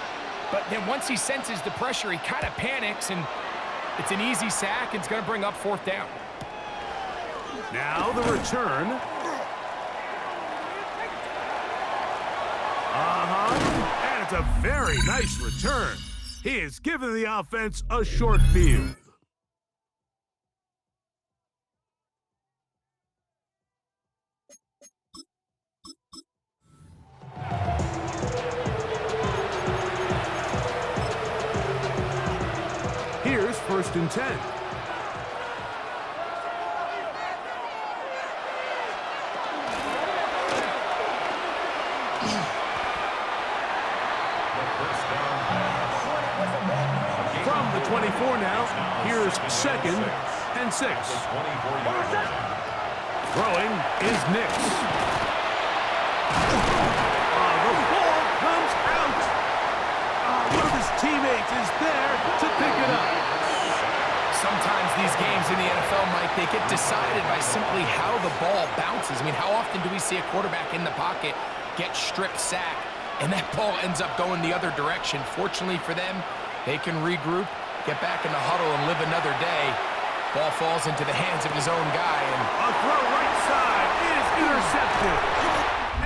P: But then once he senses the pressure, he kind of panics, and it's an easy sack, and it's going to bring up 4th down.
O: Now the return. And it's a very nice return. He has given the offense a short field. Here's 1st and 10. From the 24 now, here's 2nd and 6. Throwing is Knicks. The ball comes out. One of his teammates is there to pick it up.
P: Sometimes these games in the NFL, Mike, they get decided by simply how the ball bounces. I mean, how often do we see a quarterback in the pocket get strip sacked, and that ball ends up going the other direction? Fortunately for them, they can regroup, get back in the huddle, and live another day. Ball falls into the hands of his own guy. And
O: a throw right side is intercepted.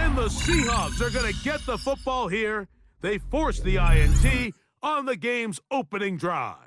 O: And the Seahawks are going to get the football here. They force the INT on the game's opening drive.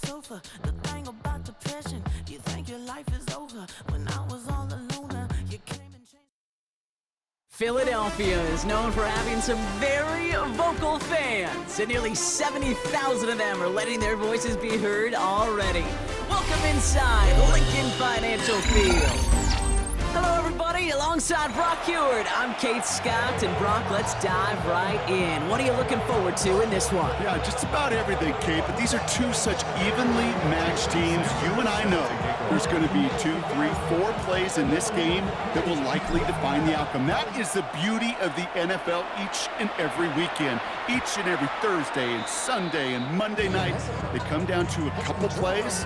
A: sofa. The thing about depression, you think your life is over. When I was all alone, you came and changed.
M: Philadelphia is known for having some very vocal fans, and nearly 70,000 of them are letting their voices be heard already. Welcome inside Lincoln Financial Field. Hello, everybody. Alongside Brock Heward, I'm Kate Scott, and Brock, let's dive right in. What are you looking forward to in this one?
N: Yeah, just about everything, Kate, but these are two such evenly matched teams. You and I know there's going to be 2, 3, 4 plays in this game that will likely define the outcome. That is the beauty of the NFL each and every weekend. Each and every Thursday and Sunday and Monday night, they come down to a couple plays.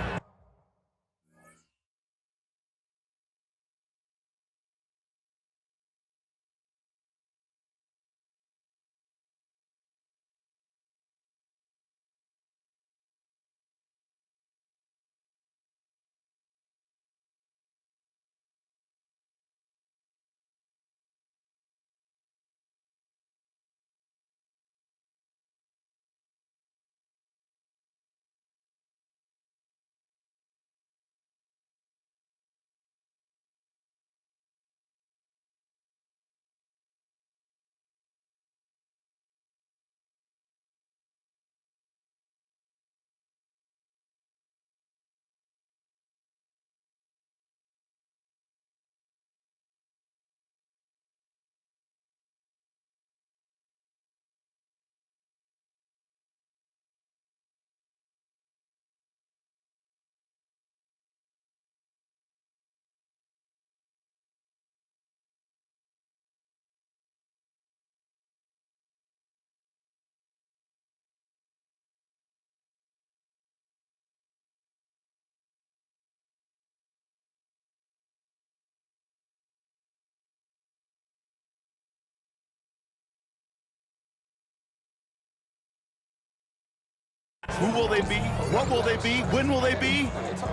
N: Who will they be? What will they be? When will they be?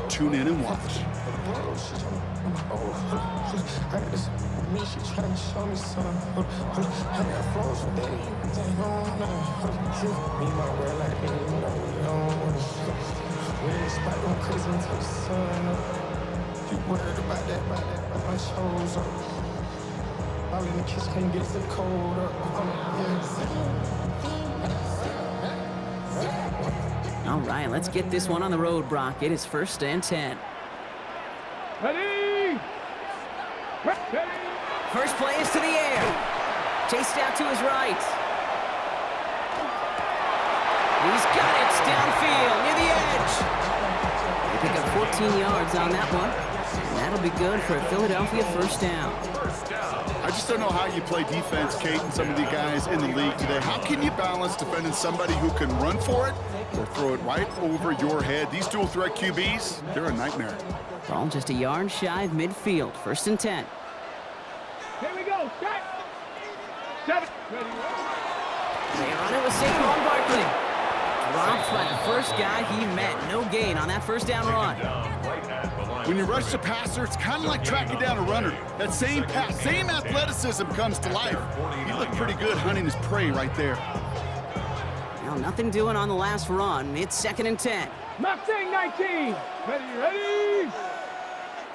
N: Tune in and watch.
H: Me, she tryna show me some. I got flows for days, they don't know. Me, my world like me, you know we don't. We in the spot going crazy until the sun up. You worried about that, but my show's up. All in the kitchen can't get the cold up.
M: All right, let's get this one on the road, Brock. It is 1st and 10.
O: Ready? Ready?
M: First play is to the air. Chased out to his right. He's got it downfield near the edge. They pick up 14 yards on that one. And that'll be good for a Philadelphia first down.
N: I just don't know how you play defense, Kate, and some of the guys in the league today. How can you balance defending somebody who can run for it or throw it right over your head? These dual threat QBs, they're a nightmare.
M: Ball just a yard shy of midfield. 1st and 10.
O: Here we go. Set. 7. Ready.
M: They run it with Saquon Barkley. Dropped by the first guy he met. No gain on that first down run.
N: When you rush the passer, it's kind of like tracking down a runner. That same pass, same athleticism comes to life. He looked pretty good hunting his prey right there.
M: Well, nothing doing on the last run. It's 2nd and 10.
O: Mustang 19. Ready?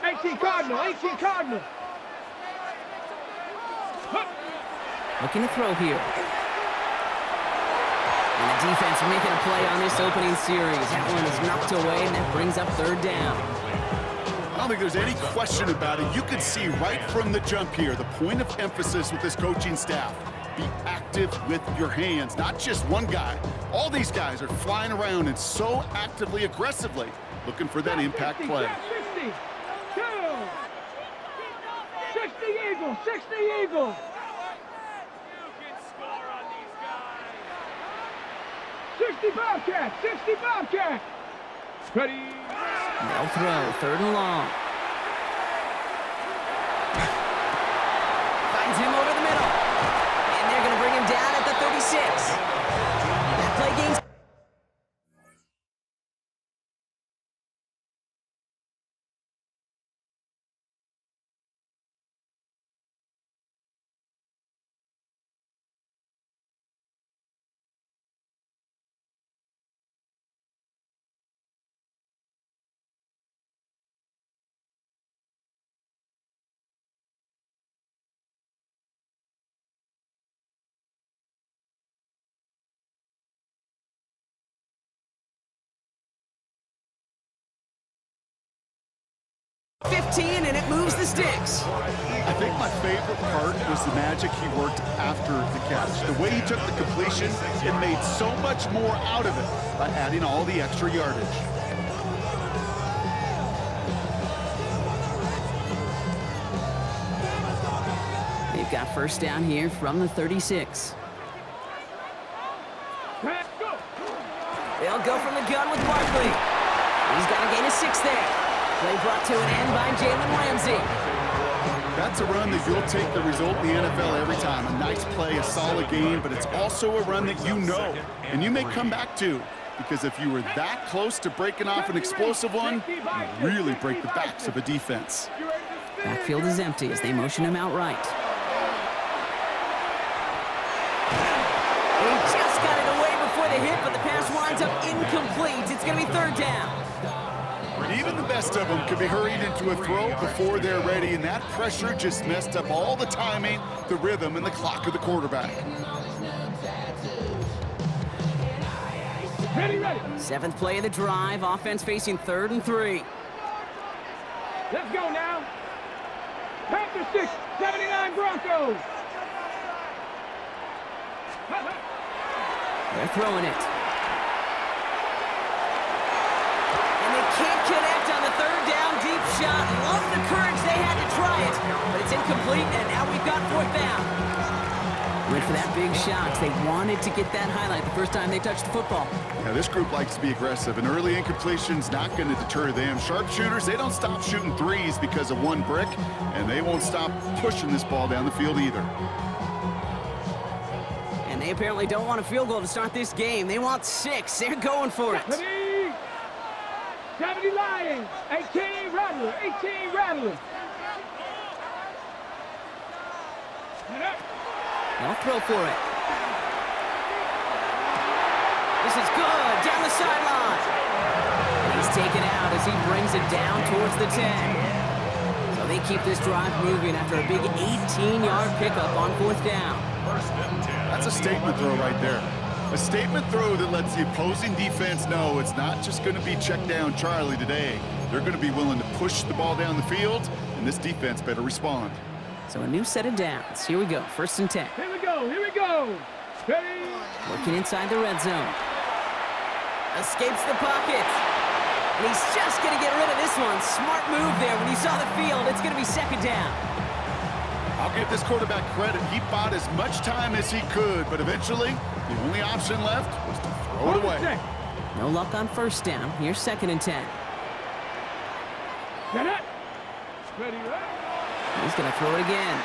O: 18 Cardinal. 18 Cardinal.
M: Looking to throw here. And the defense making a play on this opening series. That one is knocked away, and that brings up 3rd down.
N: I don't think there's any question about it. You can see right from the jump here, the point of emphasis with this coaching staff. Be active with your hands, not just one guy. All these guys are flying around and so actively, aggressively looking for that impact play.
O: 60, 2, 60 Eagles, 60 Eagles. You can score on these guys. 60 Bobcats, 60 Bobcats. Ready?
M: They'll throw, 3rd and long. Finds him over the middle. And they're going to bring him down at the 36. That play gains 15, and it moves the sticks.
N: I think my favorite part was the magic he worked after the catch. The way he took the completion and made so much more out of it by adding all the extra yardage.
M: They've got first down here from the 36. They'll go from the gun with Barkley. He's got a gain of 6 there. Play brought to an end by Jalen Ramsey.
N: That's a run that you'll take the result in the NFL every time. A nice play, a solid game, but it's also a run that you know, and you may come back to, because if you were that close to breaking off an explosive one, you really break the backs of a defense.
M: Backfield is empty as they motion him out right. He just got it away before the hit, but the pass winds up incomplete. It's going to be third down.
N: Even the best of them could be hurried into a throw before they're ready, and that pressure just messed up all the timing, the rhythm, and the clock of the quarterback.
O: Ready.
M: 7th play of the drive, offense facing 3rd and 3.
O: Let's go now. Panther 6, 79 Broncos.
M: They're throwing it. Can't connect on the 3rd down deep shot. Love the courage they had to try it, but it's incomplete, and now we've got 4th down. Went for that big shot. They wanted to get that highlight the first time they touched the football.
N: Yeah, this group likes to be aggressive, and early incompletion's not going to deter them. Sharpshooters, they don't stop shooting threes because of one brick, and they won't stop pushing this ball down the field either.
M: And they apparently don't want a field goal to start this game. They want 6. They're going for it.
O: 70 Lions, 18 Rattler, 18 Rattler.
M: They'll throw for it. This is good, down the sideline. He's taken out as he brings it down towards the 10. So they keep this drive moving after a big 18-yard pickup on 4th down.
N: That's a statement throw right there. A statement throw that lets the opposing defense know it's not just going to be check down Charlie today. They're going to be willing to push the ball down the field, and this defense better respond.
M: So a new set of downs. Here we go, 1st and 10.
O: Here we go. Ready?
M: Working inside the red zone. Escapes the pocket. And he's just going to get rid of this one. Smart move there when he saw the field. It's going to be 2nd down.
N: I'll give this quarterback credit. He bought as much time as he could, but eventually the only option left was to throw it away.
M: No luck on 1st down. Here's 2nd and 10.
O: Ready.
M: He's going to throw it again.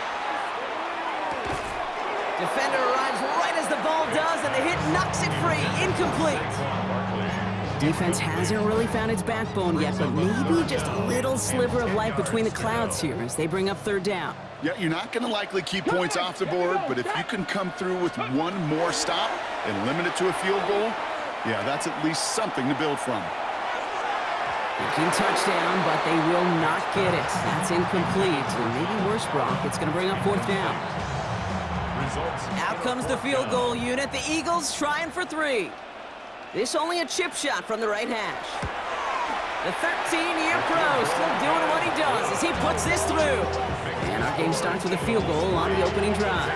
M: Defender arrives right as the ball does, and the hit knocks it free. Incomplete. Defense hasn't really found its backbone yet, but maybe just a little sliver of light between the clouds here as they bring up 3rd down.
N: Yeah, you're not going to likely keep points off the board, but if you can come through with one more stop and limit it to a field goal, yeah, that's at least something to build from.
M: Thinking touchdown, but they will not get it. That's incomplete. And maybe worse, Brock. It's going to bring up 4th down. Out comes the field goal unit. The Eagles trying for 3. This only a chip shot from the right hash. The 13-year pro still doing what he does as he puts this through. And our game starts with a field goal on the opening drive.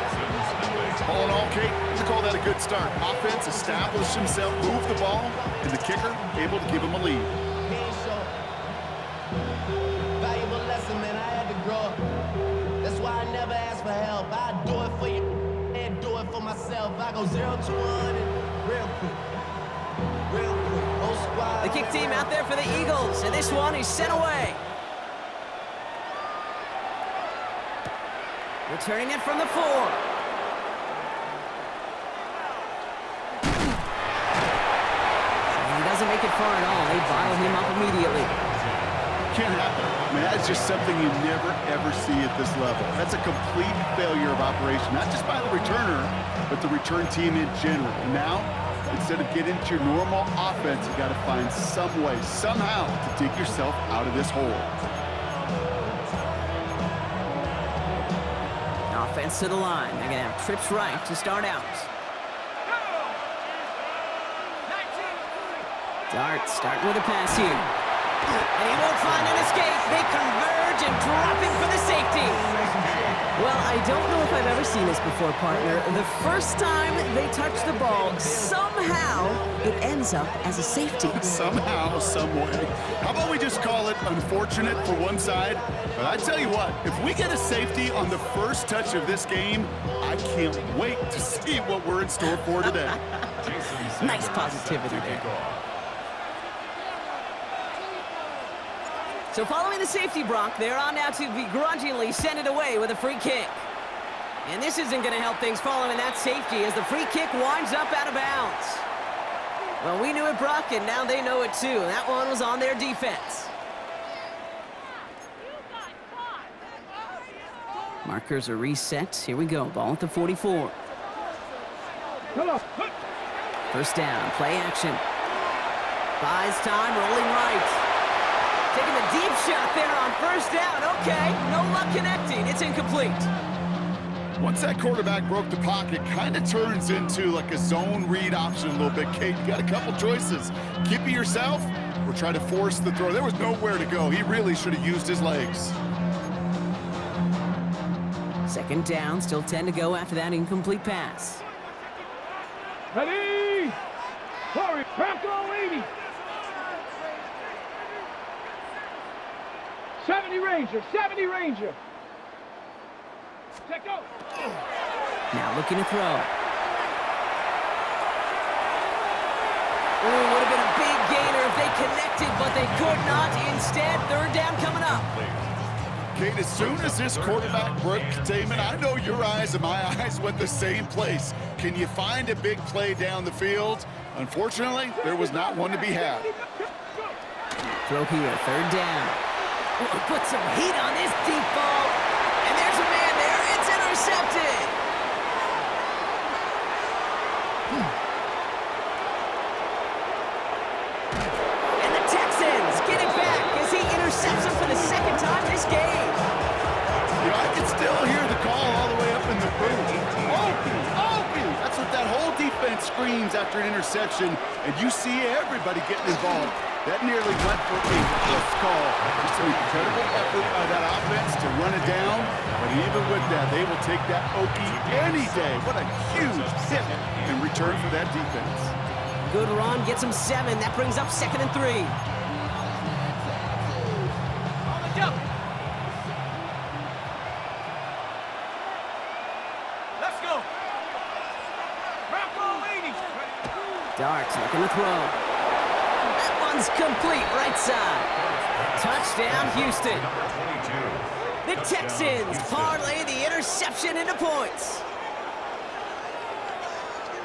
N: All in all, Kate, to call that a good start. Offense established himself, moved the ball, and the kicker able to give him a lead.
Q: Valuable lesson, man, I had to grow up. That's why I never ask for help. I do it for you and do it for myself. I go 0 to 1 and real quick.
M: The kick team out there for the Eagles, and this one is sent away. Returning it from the 4. And he doesn't make it far at all. They bottle him up immediately.
N: Can't happen. I mean, that's just something you never, ever see at this level. That's a complete failure of operation, not just by the returner, but the return team in general. And now, instead of getting into your normal offense, you got to find some way, somehow, to dig yourself out of this hole.
M: Offense to the line. They're going to have trips right to start out. Dart starting with a pass here. And he won't find an escape. They converge and drop him for the safety. Well, I don't know if I've ever seen this before, partner. The first time they touch the ball, somehow it ends up as a safety.
N: Somehow, some way. How about we just call it unfortunate for one side? But I tell you what, if we get a safety on the first touch of this game, I can't wait to see what we're in store for today.
M: Nice positivity there. So following the safety, Brock, they're on now to begrudgingly send it away with a free kick. And this isn't going to help things following that safety as the free kick winds up out of bounds. Well, we knew it, Brock, and now they know it too. That one was on their defense. Markers are reset. Here we go. Ball at the 44. First down. Play action. Buys time. Rolling right. Taking a deep shot there on first down. Okay, no luck connecting. It's incomplete.
N: Once that quarterback broke the pocket, kind of turns into like a zone read option a little bit. Kate, you got a couple choices. Keep it yourself or try to force the throw. There was nowhere to go. He really should have used his legs.
M: Second down, still 10 to go after that incomplete pass.
O: Ready? Hurry, Franco 80. 70 Ranger, 70 Ranger. Check go.
M: Now looking to throw. Ooh, would have been a big gainer if they connected, but they could not. Instead, third down coming up.
N: Kate, as soon as this quarterback broke containment, I know your eyes and my eyes went the same place. Can you find a big play down the field? Unfortunately, there was not one to be had.
M: Throw here, third down. Ooh, put some heat on this deep ball. And there's a man there. It's intercepted. And the Texans get it back as he intercepts him for the second time this game.
N: You know, I can still hear the call all the way up in the booth. Opie, Opie! That's what that whole defense screams after an interception, and you see everybody getting involved. That nearly went for a close call. Just an incredible effort by that offense to run it down, but even with that, they will take that Okie any day. What a huge hit in return for that defense.
M: Good run, gets him 7. That brings up 2nd and 3.
O: Let's go. Franco 80.
M: Darks looking to throw. That one's complete, right side. Touchdown, Houston. The Texans parlay the interception into points.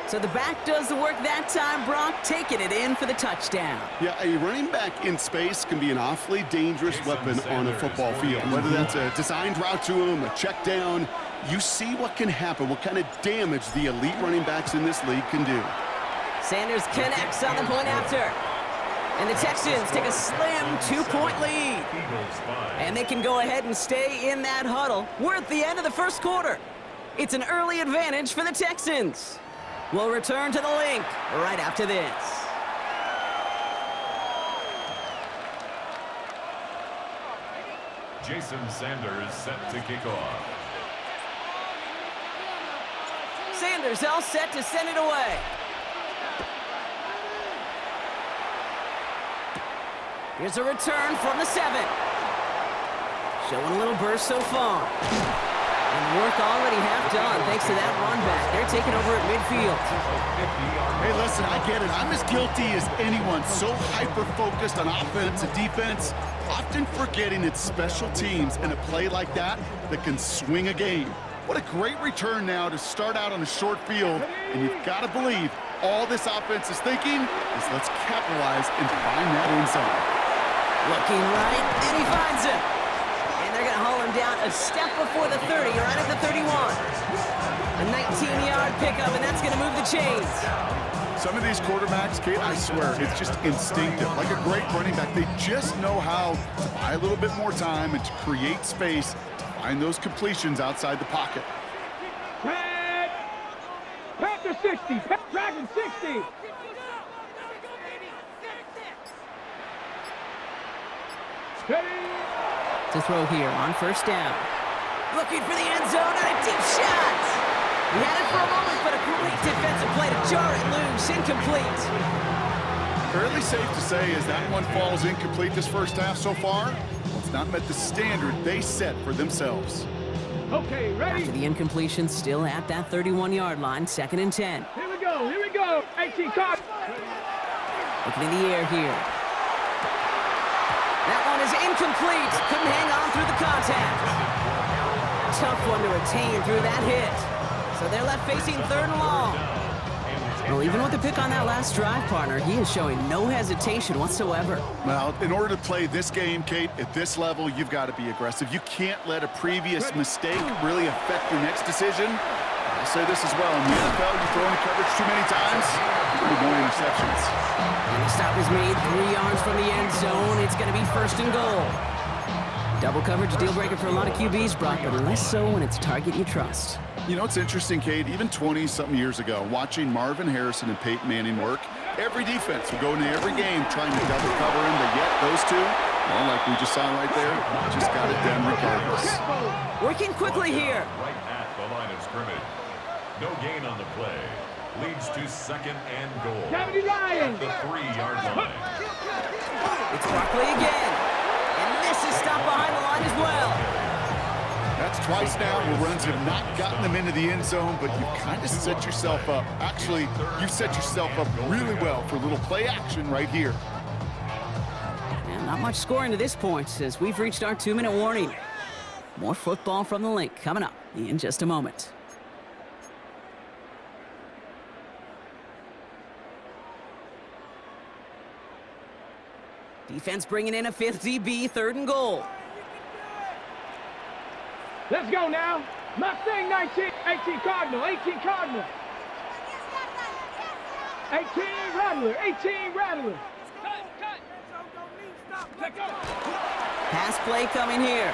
M: So the back does the work that time, Brock, taking it in for the touchdown.
N: Yeah, a running back in space can be an awfully dangerous weapon on a football field. Whether that's a designed route to him, a check down, you see what can happen, what kind of damage the elite running backs in this league can do.
M: Sanders connects on the point after. And the Texans take a slim 2-point lead. And they can go ahead and stay in that huddle. We're at the end of the first quarter. It's an early advantage for the Texans. We'll return to the link right after this.
C: Jason Sanders set to kick off.
M: Sanders all set to send it away. Here's a return from the 7. Showing a little burst so far. And work already half done thanks to that run back. They're taking over at midfield.
N: Hey, listen, I get it. I'm as guilty as anyone. So hyper-focused on offense and defense, often forgetting it's special teams in a play like that that can swing a game. What a great return now to start out on a short field. And you've got to believe all this offense is thinking is let's capitalize and find that end zone.
M: Looking right, and he finds it. And they're going to haul him down a step before the 30, right at the 31. A 19-yard pickup, and that's going to move the chains.
N: Some of these quarterbacks, Kate, I swear, it's just instinctive. Like a great running back, they just know how to buy a little bit more time and to create space to find those completions outside the pocket.
O: Panther 60, Dragon 60.
M: To throw here on first down. Looking for the end zone and a deep shot. He had it for a moment, but a great defensive play to jar it loose. Incomplete.
N: Fairly safe to say as that one falls incomplete this first half so far. Well, it's not met the standard they set for themselves.
O: Okay, ready?
M: After the incompletion, still at that 31-yard line, 2nd and 10.
O: Here we go. 18 caught.
M: Looking in the air here. That one is incomplete. Couldn't hang on through the contact. Tough one to retain through that hit. So they're left facing 3rd and long. Well, even with the pick on that last drive, partner, he is showing no hesitation whatsoever.
N: Well, in order to play this game, Kate, at this level, you've got to be aggressive. You can't let a previous mistake really affect your next decision. I'll say this as well. In the NFL, you throw into coverage too many times, you're more interceptions.
M: And the stop is made 3 yards from the end zone. It's going to be 1st and goal. Double coverage, deal breaker for a lot of QBs, Brock, but less so when it's a target you trust.
N: You know, it's interesting, Kate, even 20-something years ago, watching Marvin Harrison and Peyton Manning work, every defense would go into every game trying to double cover him, but yet those two, well, like we just saw right there, just got it done regardless.
M: Working quickly here.
C: Right at the line of scrimmage. No gain on the play. Leads to 2nd and goal. At the 3-yard line.
M: It's Barkley again. And this is stopped behind the line as well.
N: That's twice now where runs have not gotten them into the end zone, but you kind of set yourself up. Actually, you set yourself up really well for a little play action right here.
M: And not much scoring to this point as we've reached our 2-minute warning. More football from the link coming up in just a moment. Defense bringing in a 5th DB, 3rd and goal.
O: Let's go now. Mustang 19, 18 Cardinal, 18 Cardinal. 18 Rattler, 18 Rattler.
M: Pass play coming here.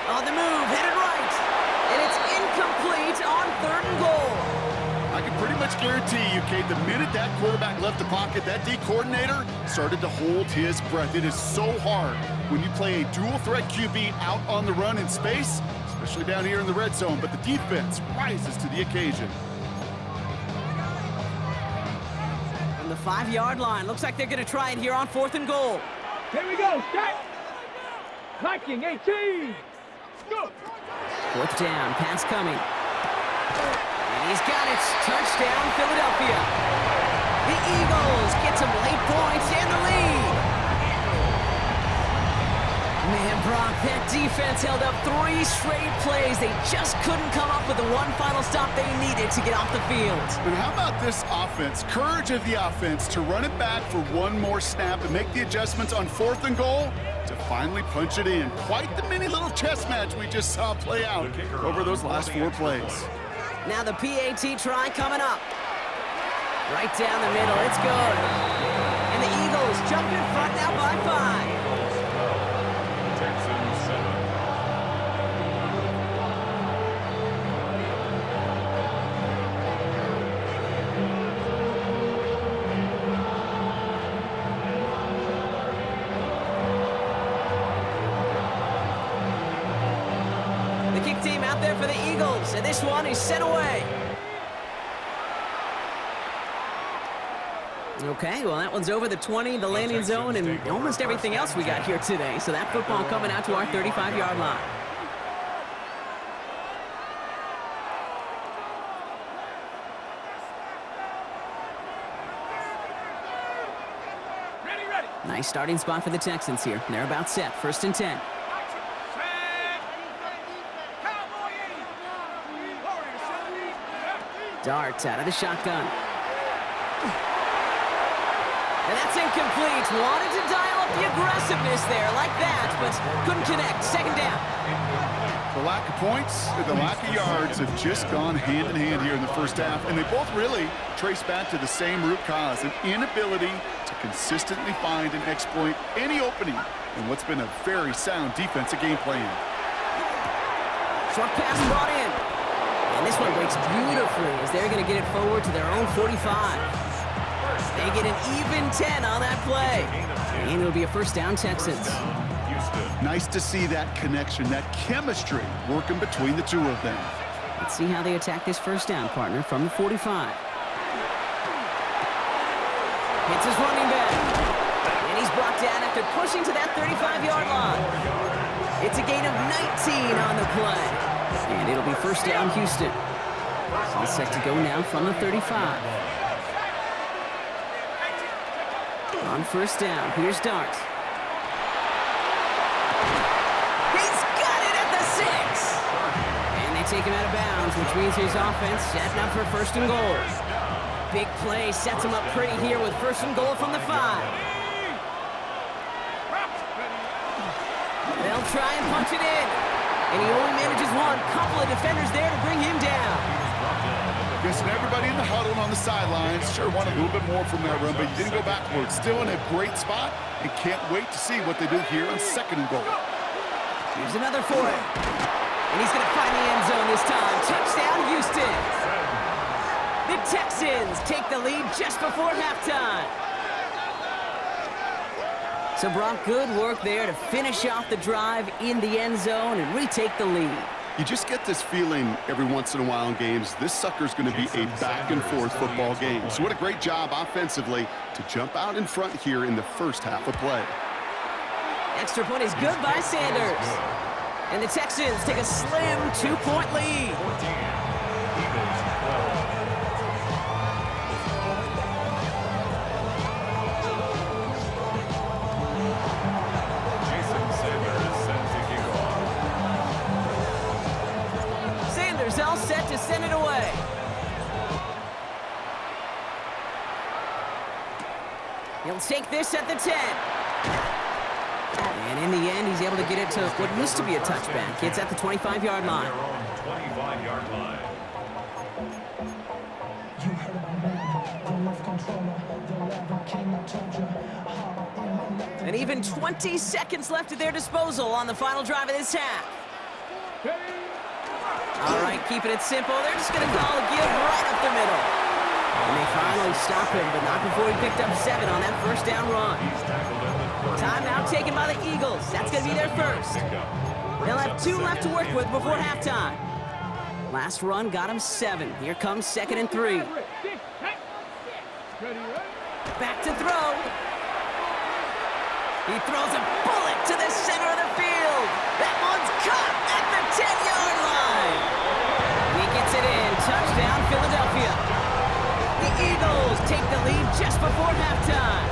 M: On the move, headed right. And it's incomplete on 3rd and goal.
N: I can pretty much guarantee you, Kate, the minute that quarterback left the pocket, that D coordinator started to hold his breath. It is so hard when you play a dual threat QB out on the run in space, especially down here in the red zone, but the defense rises to the occasion.
M: From the 5-yard line, looks like they're going to try it here on 4th and goal.
O: Here we go, set. Viking 18. Go.
M: 4th down, pass coming. And he's got it. Touchdown, Philadelphia. The Eagles get some late points and the lead. Man, Brock, that defense held up 3 straight plays. They just couldn't come up with the one final stop they needed to get off the field.
N: But how about this offense? Courage of the offense to run it back for one more snap and make the adjustments on 4th and goal to finally punch it in. Quite the mini little chess match we just saw play out over those last 4 plays.
M: Now the PAT try coming up. Right down the middle, it's good. And the Eagles jump in front now by 5.
C: Texans 7.
M: The kick team out there for the Eagles, and this one is sent away. Okay, well, that one's over the 20, the landing zone, and almost everything else we got here today. So that football coming out to our 35-yard line. Nice starting spot for the Texans here. They're about set. 1st and 10. Darts out of the shotgun. And that's incomplete. Wanted to dial up the aggressiveness there like that, but couldn't connect. 2nd down.
N: The lack of points and the lack of yards have just gone hand in hand here in the first half, and they both really trace back to the same root cause, an inability to consistently find and exploit any opening in what's been a very sound defensive game plan.
M: Short pass brought in. And this one breaks beautifully as they're going to get it forward to their own 45. They get an even 10 on that play. And it'll be a 1st down, Texans.
C: Houston.
N: Nice to see that connection, that chemistry working between the two of them.
M: Let's see how they attack this first down, partner, from the 45. Hits his running back. And he's brought down after pushing to that 35-yard line. It's a gain of 19 on the play. And it'll be first down, Houston. All set to go now from the 35. On first down, here's Dart. He's got it at the 6. And they take him out of bounds, which means his offense setting up for first and goal. Big play sets him up pretty here with first and goal from the 5. They'll try and punch it in. And he only manages one. Couple of defenders there to bring him down.
N: Guessing everybody in the huddle on the sidelines sure wanted a little bit more from that run, but he didn't go backwards. Still in a great spot, and can't wait to see what they do here on second and goal.
M: Here's another for him. And he's going to find the end zone this time. Touchdown, Houston. The Texans take the lead just before halftime. So, Brock, good work there to finish off the drive in the end zone and retake the lead.
N: You just get this feeling every once in a while in games, this sucker's going to be a back-and-forth football game. So what a great job offensively to jump out in front here in the first half of play.
M: Extra point is good by Sanders. And the Texans take a slim 2-point lead. All set to send it away. He'll take this at the 10. And in the end, he's able to get it to what used to be a touchback. It's at the 25-yard line.
C: 25-yard line.
M: And even 20 seconds left at their disposal on the final drive of this half. All right, keeping it simple. They're just going to call a give right up the middle. And they finally stop him, but not before he picked up 7 on that first down run. Timeout taken by the Eagles. That's going to be their first. They'll have 2 left to work with before halftime. Last run got him 7. Here comes second and 3. Back to throw. He throws a bullet to the center of the field. That one's caught at the 10-yard line. He gets it in. Touchdown, Philadelphia. The Eagles take the lead just before halftime.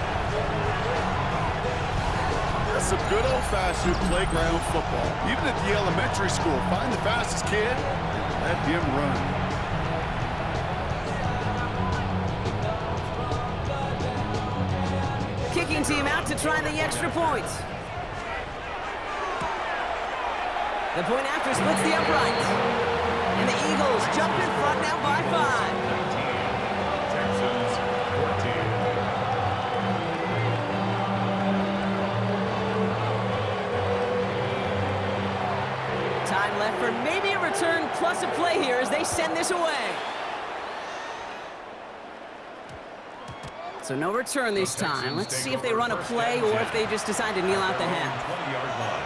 N: That's some good old-fashioned playground football. Even at the elementary school, find the fastest kid and let him run.
M: Kicking team out to try the extra points. The point after splits the uprights. And the Eagles jump in front now by 5.
C: Texans 14.
M: Time left for maybe a return plus a play here as they send this away. So no return this time. Let's see if they run a play or if they just decide to kneel out the half.
C: 20-yard line.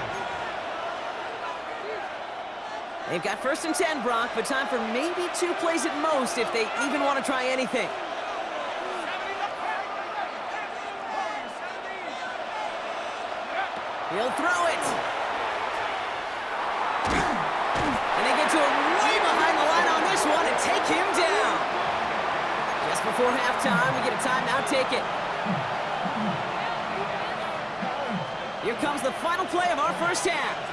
M: They've got first and 10, Brock, but time for maybe 2 plays at most if they even want to try anything. He'll throw it. And they get to him way behind the line on this one and take him down. Just before halftime, we get a timeout ticket. Here comes the final play of our first half.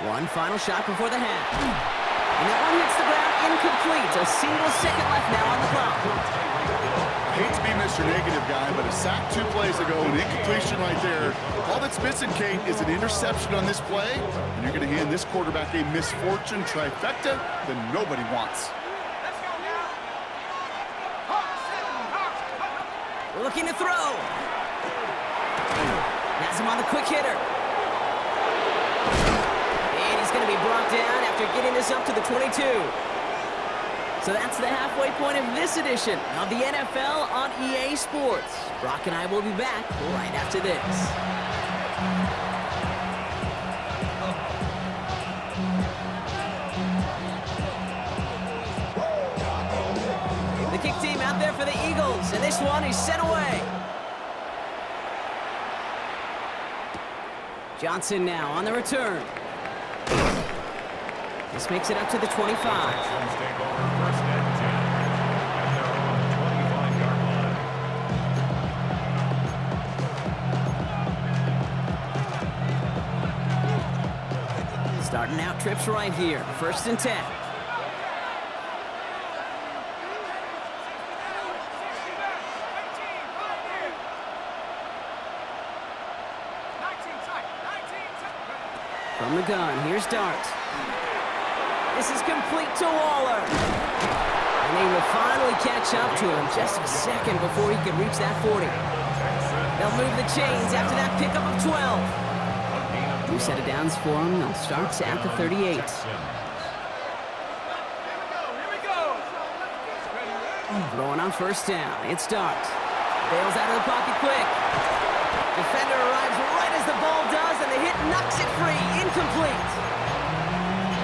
M: One final shot before the half. And that one hits the ground incomplete. A single second left now on the clock.
N: I hate to be Mr. Negative guy, but a sack 2 plays ago, an incompletion right there. All that's missing, Kate, is an interception on this play, and you're going to hand this quarterback a misfortune trifecta that nobody wants.
M: Looking to throw. Has him on the quick hitter. And he's going to be brought down after getting this up to the 22. So that's the halfway point of this edition of the NFL on EA Sports. Brock and I will be back right after this. The kick team out there for the Eagles, and this one is sent away. Johnson now on the return. This makes it up to the 25. Starting out trips right here, 1st and 10. From the gun, here's Dart. This is complete to Waller. And they will finally catch up to him just a second before he can reach that 40. They'll move the chains after that pickup of 12. New set of downs for him. They'll start at the 38. Throwing on 1st down. It's Dart. Bails out of the pocket quick. Defender arrives right as the ball does, and the hit knocks it free. Incomplete.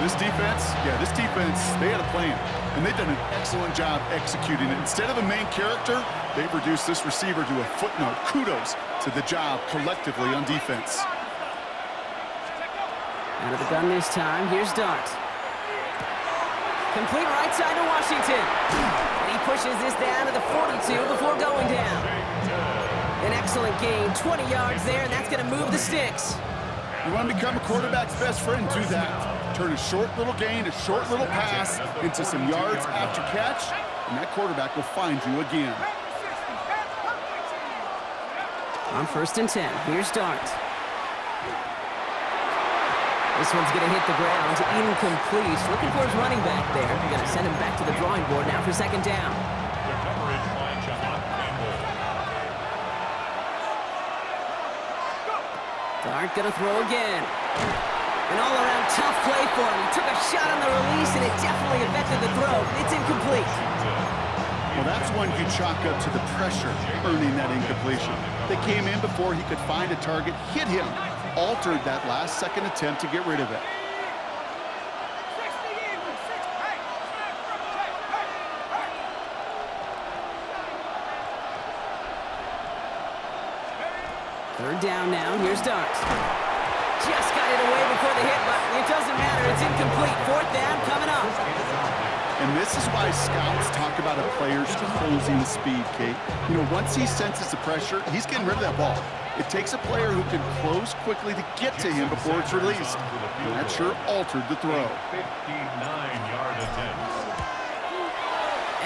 N: This defense, they had a plan, and they've done an excellent job executing it. Instead of a main character, they've reduced this receiver to a footnote. Kudos to the job collectively on defense.
M: Out of the gun this time, here's Dart. Complete right side to Washington. And he pushes this down to the 42 before going down. An excellent gain, 20 yards there, and that's going to move the sticks.
N: You want to become a quarterback's best friend, do that. Turn a short little gain, a short little pass into some yards after catch, and that quarterback will find you again.
M: On 1st and 10, here's Dart. This one's going to hit the ground, incomplete. Looking for his running back there. They're going to send him back to the drawing board now for 2nd down. Dart going to throw again. An all-around tough play for him. He took a shot on the release, and it definitely affected the throw. It's incomplete.
N: Well, that's one you chalk up to the pressure earning that incompletion. They came in before he could find a target, hit him, altered that last-second attempt to get rid of it.
M: Third down now, here's Dart. Just got it away before the hit, but it doesn't matter, it's incomplete. 4th down coming up.
N: And this is why scouts talk about a player's closing speed, Kate. You know, once he senses the pressure, he's getting rid of that ball. It takes a player who can close quickly to get to him before it's released. And that sure altered the throw.
C: 59-yard attempt.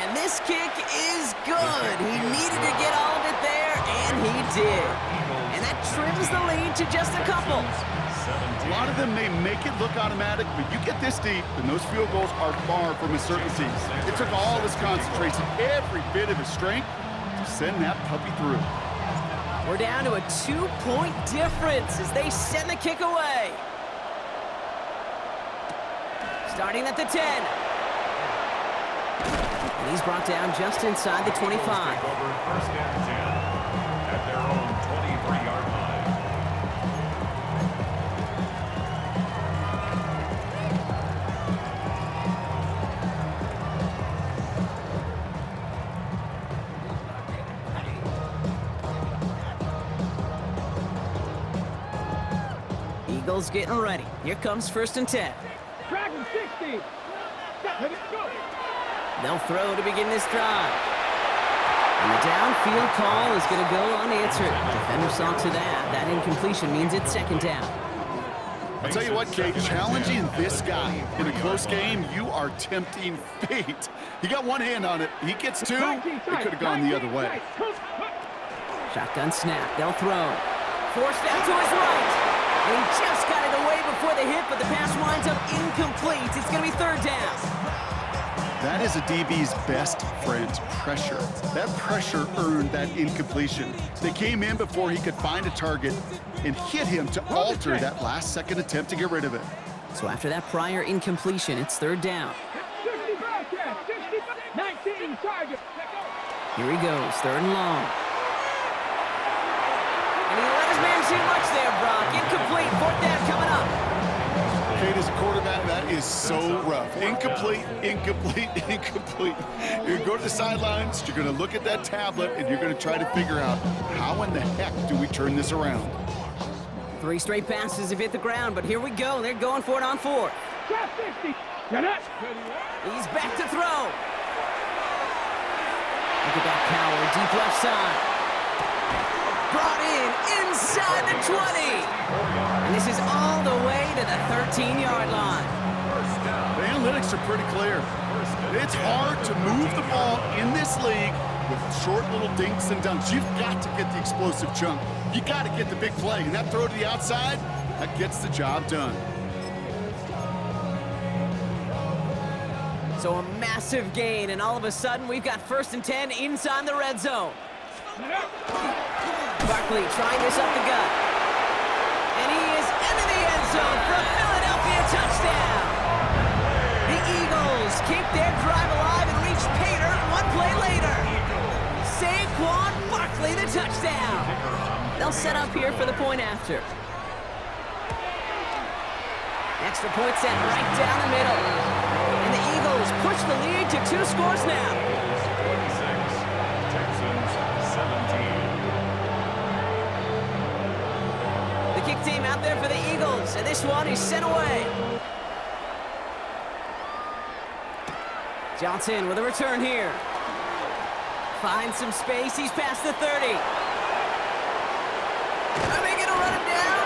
M: And this kick is good. He needed to get all of it there, and he did. And that trims the lead to just a couple.
N: A lot of them may make it look automatic, but you get this deep, and those field goals are far from a certainty. It took all his concentration, every bit of his strength, to send that puppy through.
M: We're down to a 2-point difference as they send the kick away. Starting at the 10. And he's brought down just inside the 25.
C: 1st and 10 at their own 23-yard line.
M: Eagles getting ready. Here comes 1st and 10.
R: Dragon 60.
M: They'll throw to begin this drive. And the downfield call is going to go unanswered. Defender saw to that. That incompletion means it's 2nd down.
N: I'll tell you what, Kate, challenging this guy in a close game, you are tempting fate. He got one hand on it. He gets 2. It could have gone the other way.
M: Shotgun snap. They'll throw. Forced out to his right. And he just got it away before the hit, but the pass winds up incomplete. It's going to be 3rd down.
N: That is a DB's best friend, pressure. That pressure earned that incompletion. They came in before he could find a target and hit him to alter that last-second attempt to get rid of it.
M: So after that prior incompletion, it's 3rd down.
R: 65,
M: Here he goes, 3rd and long. And he let his man too much there, Brock. Incomplete, 4th down coming up.
N: Kate, as a quarterback, that is so rough. Incomplete, incomplete, incomplete. You're going to go to the sidelines, you're going to look at that tablet, and you're going to try to figure out how in the heck do we turn this around.
M: 3 straight passes have hit the ground, but here we go. They're going for it on 4th. He's back to throw. Look at that power, deep left side. Brought in inside the 20. And this is all the way to the 13-yard line.
N: The analytics are pretty clear. It's hard to move the ball in this league with short little dinks and dunks. You've got to get the explosive chunk. You got to get the big play. And that throw to the outside, that gets the job done.
M: So a massive gain, and all of a sudden, we've got 1st and 10 inside the red zone. Barkley trying this up the gut. And he is into the end zone for a Philadelphia touchdown. The Eagles keep their drive alive and reach Pater 1 play later. Saquon Barkley, the touchdown. They'll set up here for the point after. Extra point set right down the middle. And the Eagles push the lead to 2 scores now.
C: 26, Texans 17.
M: The kick team out there for the Eagles, and this one is sent away. Johnson with a return here. Finds some space, he's past the 30. Are they gonna run him down?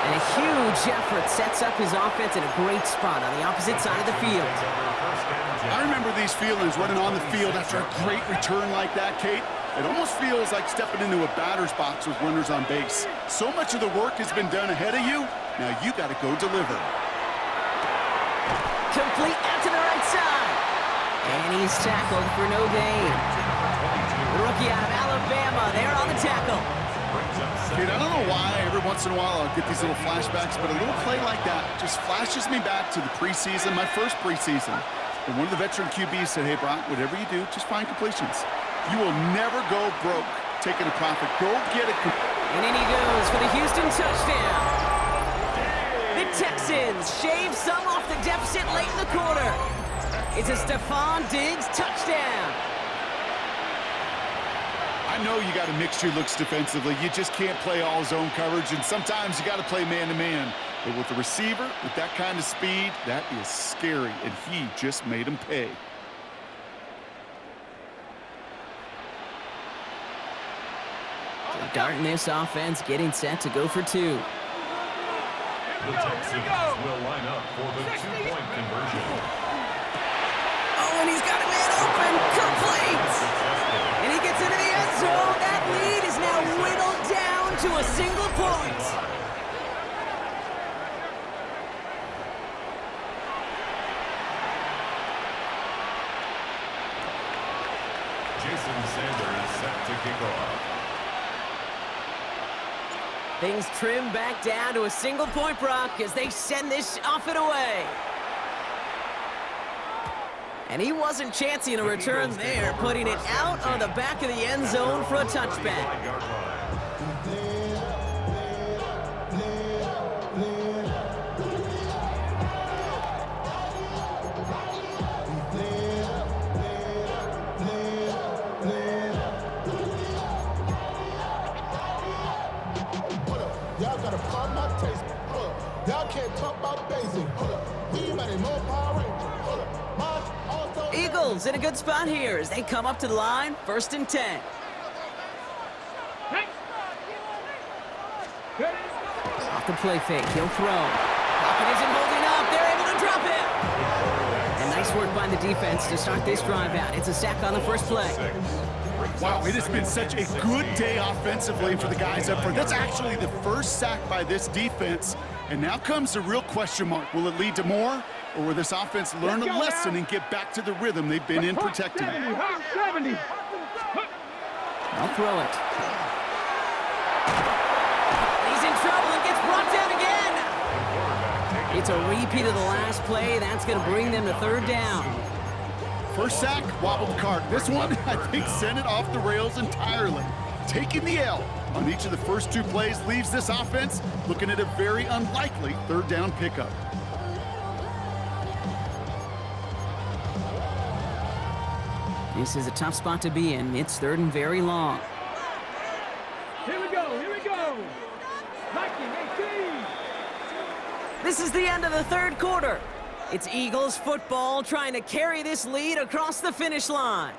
M: And a huge effort sets up his offense in a great spot on the opposite side of the field.
N: I remember these feelings running on the field after a great return like that, Kate. It almost feels like stepping into a batter's box with runners on base. So much of the work has been done ahead of you, now you got to go deliver.
M: Complete out to the right side. And he's tackled for no gain. The rookie out of Alabama, there on the tackle.
N: Kate, I don't know why every once in a while I'll get these little flashbacks, but a little play like that just flashes me back to the preseason, my first preseason. And one of the veteran QBs said, hey, Brock, whatever you do, just find completions. You will never go broke taking a profit. Go get it.
M: And in he goes for the Houston touchdown. The Texans shave some off the deficit late in the quarter. It's a Stephon Diggs touchdown.
N: I know you got to mix your looks defensively. You just can't play all zone coverage, and sometimes you got to play man-to-man. But with the receiver, with that kind of speed, that is scary, and he just made him pay.
M: So darting this offense, getting set to go for 2.
C: The Texans will line up for the 2-point conversion.
M: Oh, and he's got a man open, complete! And he gets into the end zone. That lead is now whittled down to a single point.
C: Jason Sanders set to kick off.
M: Things trim back down to a single point, Brock, as they send this off and away. And he wasn't chancing a return there, putting it out on the back of the end zone for a touchback.
R: Y'all gotta find my taste. Y'all can't talk about basic. We made more Power Rangers.
M: Eagles in a good spot here as they come up to the line, 1st and 10. Off the play fake, he'll throw. Pocket isn't holding up, they're able to drop it. And nice work by the defense to start this drive out. It's a sack on the first play.
N: Wow, it has been such a good day offensively for the guys up front. That's actually the first sack by this defense. And now comes the real question mark. Will it lead to more? Or will this offense learn a lesson and get back to the rhythm they've been in protecting?
R: 70.
M: I'll throw it. He's in trouble and gets brought down again. It's a repeat of the last play. That's going to bring them to 3rd down.
N: First sack, wobbled the cart. This one, I think, sent it off the rails entirely. Taking the L on each of the first 2 plays leaves this offense looking at a very unlikely 3rd down pickup.
M: This is a tough spot to be in. It's 3rd and very long.
S: Here we go.
M: This is the end of the 3rd quarter. It's Eagles football trying to carry this lead across the finish line.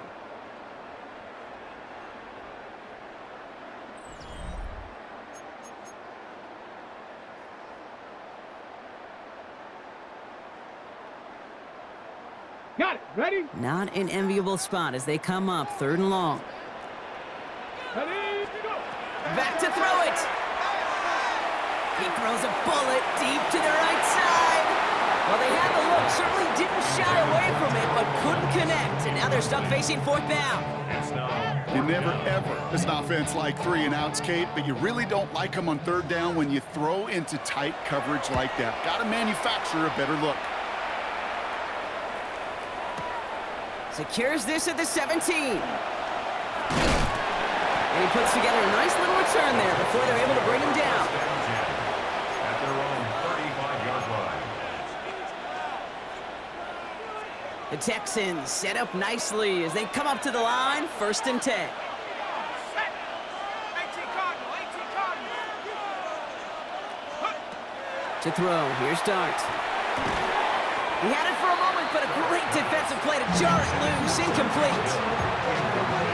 S: Got it. Ready?
M: Not an enviable spot as they come up 3rd and long.
S: Ready? Go.
M: Back to throw it. He throws a bullet deep to the right side. Well, they had the look, certainly didn't shy away from it, but couldn't connect. And now they're stuck facing 4th down.
N: You never, ever, as an offense, like 3 and outs, Kate, but you really don't like them on 3rd down when you throw into tight coverage like that. Got to manufacture a better look.
M: Secures this at the 17. And he puts together a nice little return there before they're able to bring him down.
C: At their own 35-yard line.
M: The Texans set up nicely as they come up to the line, 1st and 10. To throw, here's Dart. He had it for a moment, but a great defensive play to jar it loose, incomplete.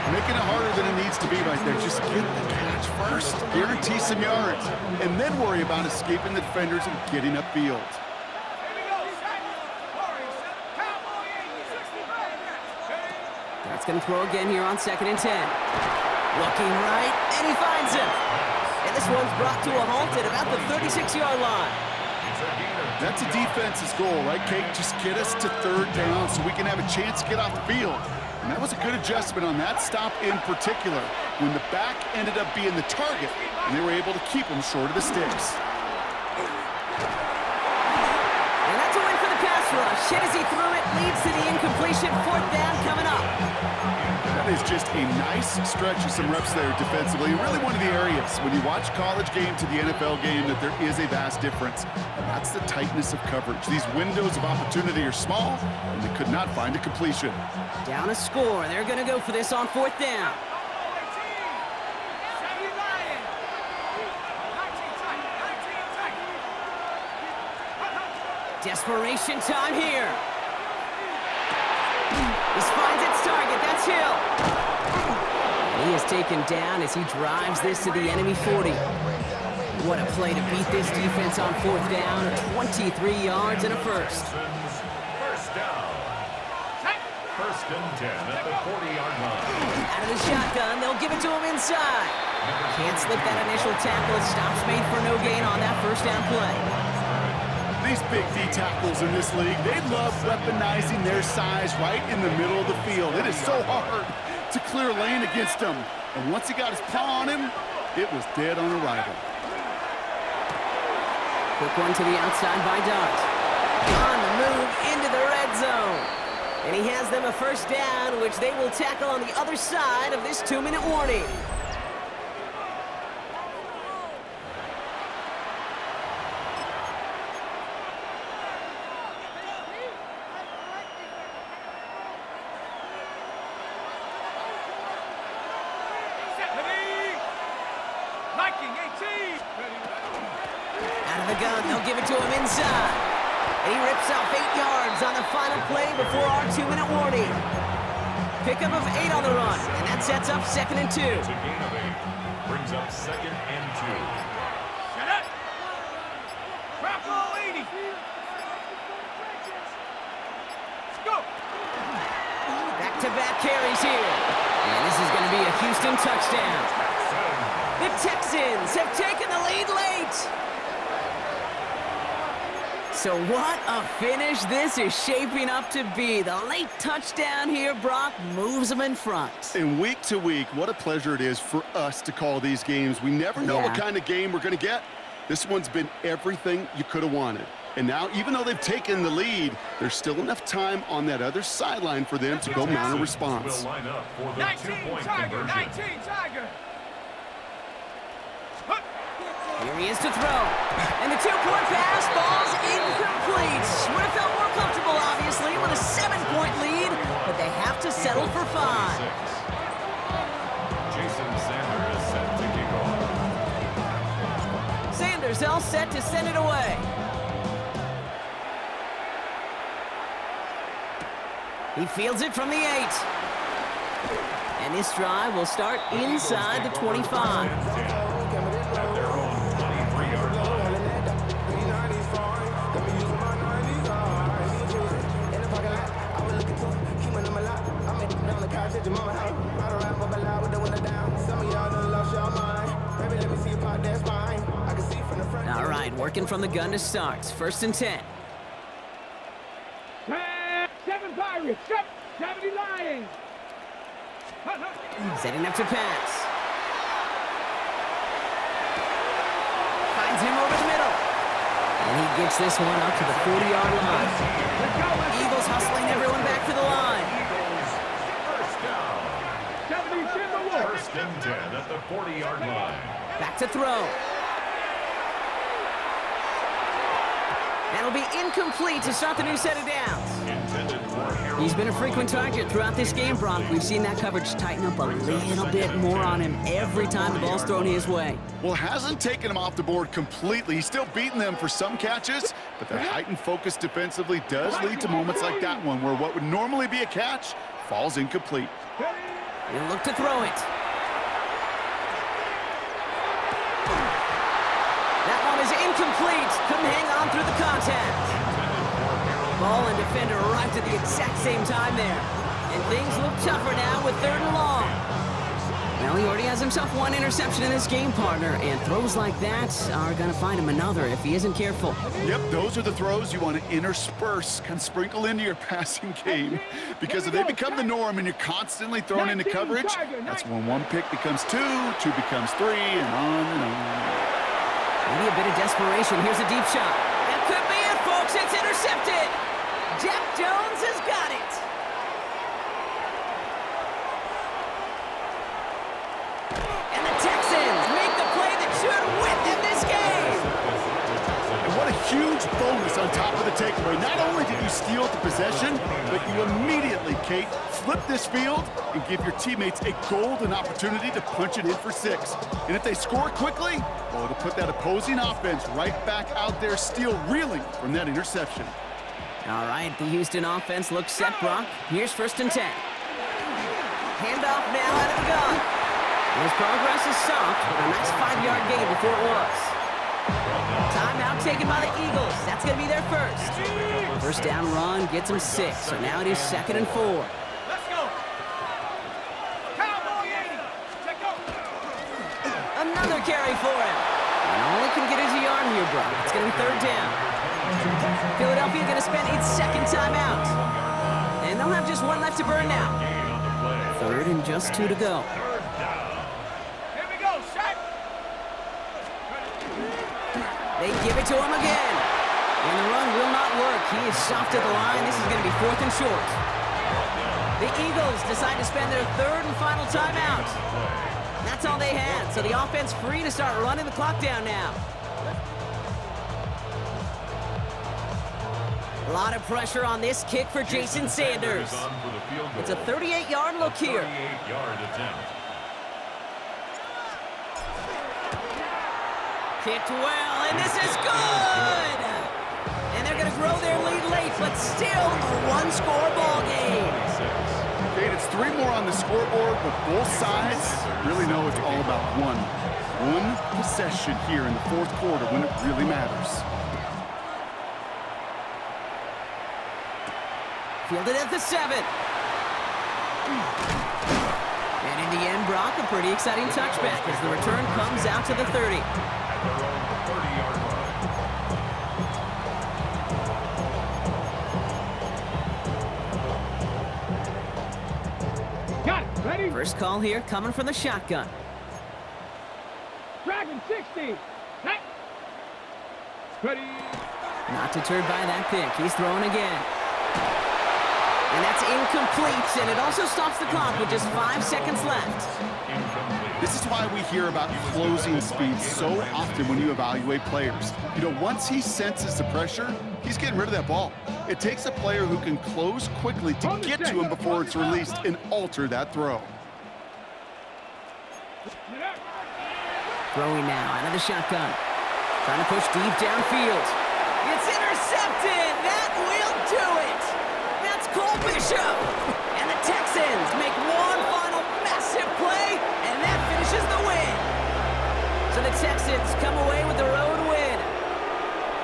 N: Making it harder than it needs to be right there. Just get the catch first, guarantee some yards, and then worry about escaping the defenders and getting upfield.
M: Dart's going to throw again here on 2nd and 10. Looking right, and he finds him. And this one's brought to a halt at about the 36-yard line.
N: That's a defense's goal, right, Kate? Just get us to 3rd down so we can have a chance to get off the field. And that was a good adjustment on that stop in particular, when the back ended up being the target, and they were able to keep him short of the sticks.
M: And that's a win for the pass rush. Hit as he threw it, leads to the incompletion. 4th down coming up.
N: That is just a nice stretch of some reps there defensively. And really one of the areas, when you watch college game to the NFL game, that there is a vast difference. And that's the tightness of coverage. These windows of opportunity are small, and they could not find a completion.
M: Down a score. They're going to go for this on 4th down. Desperation time here. He finds its target. That's Hill. And he is taken down as he drives this to the enemy 40. What a play to beat this defense on 4th down. 23 yards and a first.
C: First down. 1st and 10 at the 40-yard line.
M: Out of the shotgun, they'll give it to him inside. Can't slip that initial tackle. Stops made for no gain on that 1st down play.
N: These big D tackles in this league, they love weaponizing their size right in the middle of the field. It is so hard to clear lane against them. And once he got his paw on him, it was dead on arrival.
M: Quick one to the outside by Dart. On the move into the red zone. And he has them a 1st down, which they will tackle on the other side of this 2-minute warning. Out of the gun, they'll give it to him inside. And he rips off 8 yards on the final play before our 2-minute warning. Pickup of 8 on the run, and that sets up 2nd and 2.
C: It's a gain of 8. Brings up 2nd and 2.
S: Shut up! Drop all 80. Let's go!
M: Back-to-back carries here. And this is going to be a Houston touchdown. The Texans have taken the lead late. So what a finish this is shaping up to be. The late touchdown here, Brock, moves them in front.
N: And week to week, what a pleasure it is for us to call these games. We never know what kind of game we're going to get. This one's been everything you could have wanted. And now, even though they've taken the lead, there's still enough time on that other sideline for them to go mount a response.
C: Will line up for the
S: 19
C: two-point
S: Tiger,
C: conversion.
S: 19 Tiger.
M: Here he is to throw. And the two-point pass falls incomplete. Would have felt more comfortable, obviously, with a 7-point lead, but they have to settle for 5.
C: Jason Sanders is set to kick off.
M: Sanders all set to send it away. He fields it from the 8. And this drive will start inside the 25.
C: At their own 23-yard line.
M: All right, working from the gun to start. 1st and 10.
S: 7 Pirates, 70 Lions.
M: Setting up to pass. Finds him over the middle. And he gets this one up to the 40-yard line. Eagles hustling everyone back to the line.
C: First and 10 at the 40-yard line.
M: Back to throw. That'll be incomplete to start the new set of downs. He's been a frequent target throughout this game, Brock. We've seen that coverage tighten up a little bit more on him every time the ball's thrown his way.
N: Well, hasn't taken him off the board completely. He's still beating them for some catches, but that heightened focus defensively does lead to moments like that one where what would normally be a catch falls incomplete.
M: He'll look to throw it. That one is incomplete. Couldn't hang on through the contact. Ball and defender arrived at the exact same time there. And things look tougher now with 3rd and long. Well, he already has himself 1 interception in this game, partner, and throws like that are going to find him another if he isn't careful.
N: Yep, those are the throws you want to intersperse, kind of sprinkle into your passing game. Because if they become the norm and you're constantly thrown into coverage, that's when 1 pick becomes 2, 2 becomes 3, and on and on.
M: Maybe a bit of desperation. Here's a deep shot. That could be it, folks. It's intercepted. Jack Jones has got it. And the Texans make the play that should win them this game.
N: And what a huge bonus on top of the takeaway. Not only did you steal the possession, but you immediately, Kate, flip this field and give your teammates a golden opportunity to punch it in for 6. And if they score quickly, well, it'll put that opposing offense right back out there, still reeling from that interception.
M: All right, the Houston offense looks set, Brock. Here's 1st and 10. Handoff now out of the gun. His progress is soft, but a nice 5-yard gain before it was. Timeout taken by the Eagles. That's going to be their first. First down run gets him 6, so now it is 2nd and 4.
S: Let's go. Cowboy 80. Check out.
M: Another carry for him. And all he can get is a yard here, Brock. It's going to be 3rd down. Philadelphia going to spend its 2nd timeout. And they'll have just 1 left to burn now. 3rd and just 2 to go.
S: Here we go, Shaq.
M: They give it to him again. And the run will not work. He is soft at the line. This is going to be 4th and short. The Eagles decide to spend their 3rd and final timeout. That's all they had. So the offense free to start running the clock down now. A lot of pressure on this kick for Jason Sanders. It's a 38-yard look here.
C: 38-yard attempt.
M: Kicked well, and this is good! And they're going to grow their lead late, but still a 1-score ball game.
N: Kate, it's 3 more on the scoreboard, but both sides really know it's all about one possession here in the 4th quarter when it really matters.
M: Fielded at the 7. And in the end, Brock, a pretty exciting touchback as the return comes out to the 30.
C: At their own 30-yard line.
S: Got it. Ready?
M: First call here coming from the shotgun.
S: Dragon 60. Hey. Ready.
M: Not deterred by that pick. He's throwing again. And that's incomplete, and it also stops the clock with just 5 seconds left.
N: This is why we hear about closing speed so often when you evaluate players. You know, once he senses the pressure, he's getting rid of that ball. It takes a player who can close quickly to get to him before it's released and alter that throw.
M: Throwing now out of the shotgun. Trying to push deep downfield. It's intercepted! That will do it! That's Cole Bishop! And the Texans make one final massive play, and that finishes the win. So the Texans come away with the road win.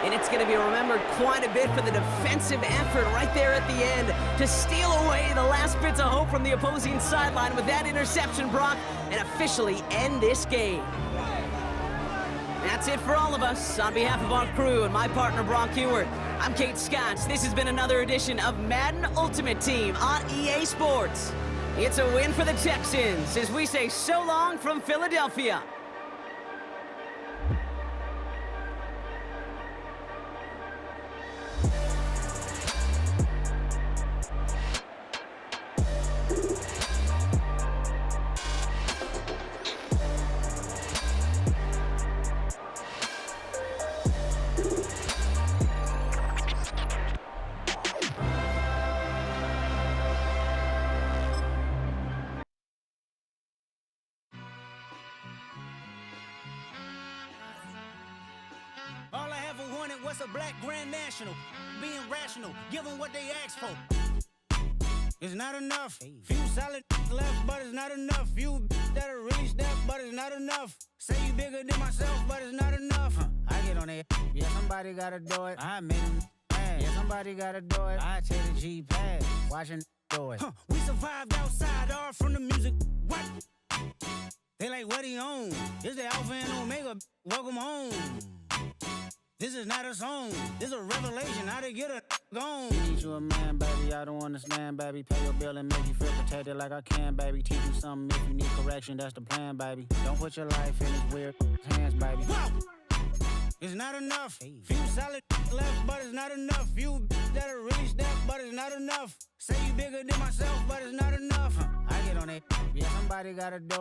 M: And it's going to be remembered quite a bit for the defensive effort right there at the end to steal away the last bits of hope from the opposing sideline with that interception, Brock, and officially end this game. That's it for all of us. On behalf of our crew and my partner, Brock Heward, I'm Kate Scotts. This has been another edition of Madden Ultimate Team on EA Sports. It's a win for the Texans as we say so long from Philadelphia.
T: All I ever wanted was a black Grand National. Being rational, give them what they ask for. It's not enough. Few solid left, but it's not enough. Few that are really step, but it's not enough. Say you bigger than myself, but it's not enough. I get on it. Yeah, somebody gotta do it. I made them mad. Yeah, somebody gotta do it. I take the G-pad, watching do it. We survived outside, all from the music. What? They like, what he on? This the Alpha and Omega. Welcome home. This is not a song. This a revelation. How to get a gone. Teach you a man, baby. I don't understand, baby. Pay your bill and make you feel protected like I can, baby. Teach you something if you need correction. That's the plan, baby. Don't put your life in his weird hands, baby. Whoa! It's not enough. Few solid left, but it's not enough. Few that are really step, but it's not enough. Say you bigger than myself, but it's not enough. I get on it. Yeah, somebody gotta do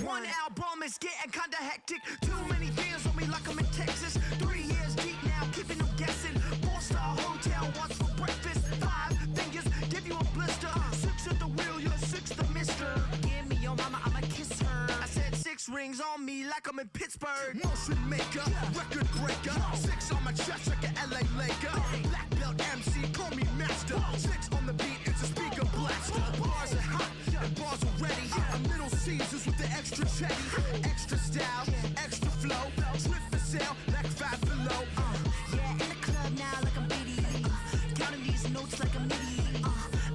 A: One album is getting kinda hectic. Too many fans on me like I'm in Texas. 3 years deep now, keeping them guessing. 4-star hotel, what's for breakfast? 5 fingers, give you a blister. 6 at the wheel, you're 6 the mister. Give me your mama, I'ma kiss her. I said 6 rings on me like I'm in Pittsburgh. Motion maker, record breaker. 6 on my chest like an LA Laker. Black belt MC, call me master. 6 on the beat, it's a speaker blaster. Bars are hot, and bars are ready. A middle Caesars with the extra chetty. Extra style, extra flow. Slip for sale, like 5 below. Yeah, in the club now like I'm BD. Counting these notes like a MIDI.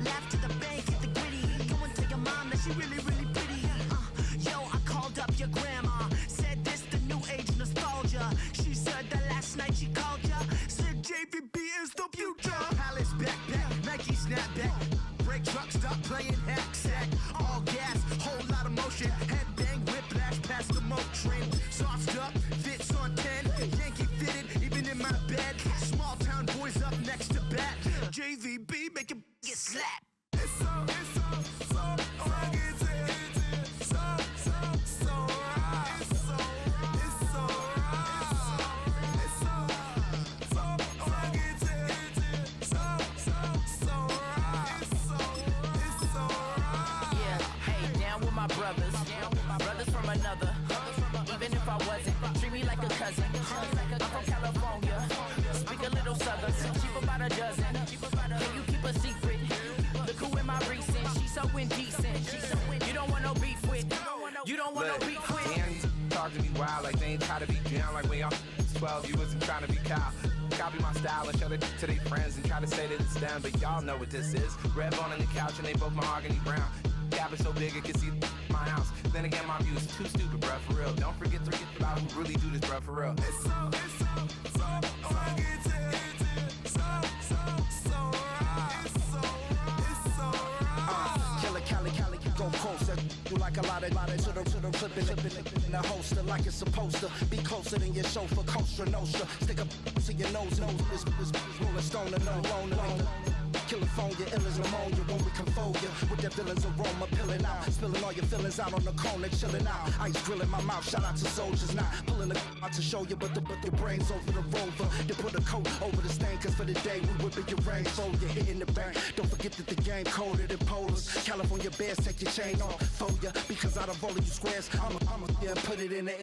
A: Laugh to the bank, hit the gritty. Go and tell your mom that she really, really pretty. Yo, I called up your grandma. Said this the new age nostalgia. She said that last night she called ya. Said JVB is the future. Palace backpack, Nike snapback. Break truck, stop playing hack sack. All gas, whole lot of motion. Headbang, whiplash past the moat train. Sauced up, fits on 10. Yankee fitted, even in my bed. Small town boys up next to bat. JVB, make it get slapped. It's so rugged. So right. It's so right. It's so rugged. It's so right.
J: Yeah, hey, down with my brothers. Brothers from another. Even if I wasn't, treat me like a cousin. I'm from California. Speak a little southern. Cheap about a dozen. Can you keep a secret? Look who in my recent. She's so indecent. You don't want no beef with. You don't want no beef with.
U: Damn, you talk to me wild like they ain't try to be down. Like when y'all 12, you wasn't trying to be Kyle. Copy my style and show it to their friends and try to say that it's them, but y'all know what this is. Red bone on the couch and they both mahogany brown. Gap is so big it can see my house. Then again, my view is too stupid, bruh, for real. Don't forget about who really do this, bruh, for real. It's so rugged.
V: Cali, go closer. You like a lot of to the clipping in the holster like it's supposed to be closer than your chauffeur, Costa Nostra. Stick up to your nose, it's rolling stone and no. California, ill as pneumonia when we confold you with the villain's aroma, pilling out, spilling all your feelings out on the corner, chilling out. Ice grilling my mouth, shout out to soldiers, not pulling the out to show you, but your brains over the rover. They put a coat over the stain, cause for the day we whipping your range, so you're hitting the bank. Don't forget that the game colder than polars. California bears, take your chain off for ya, because out of all of you squares, I'ma put it in the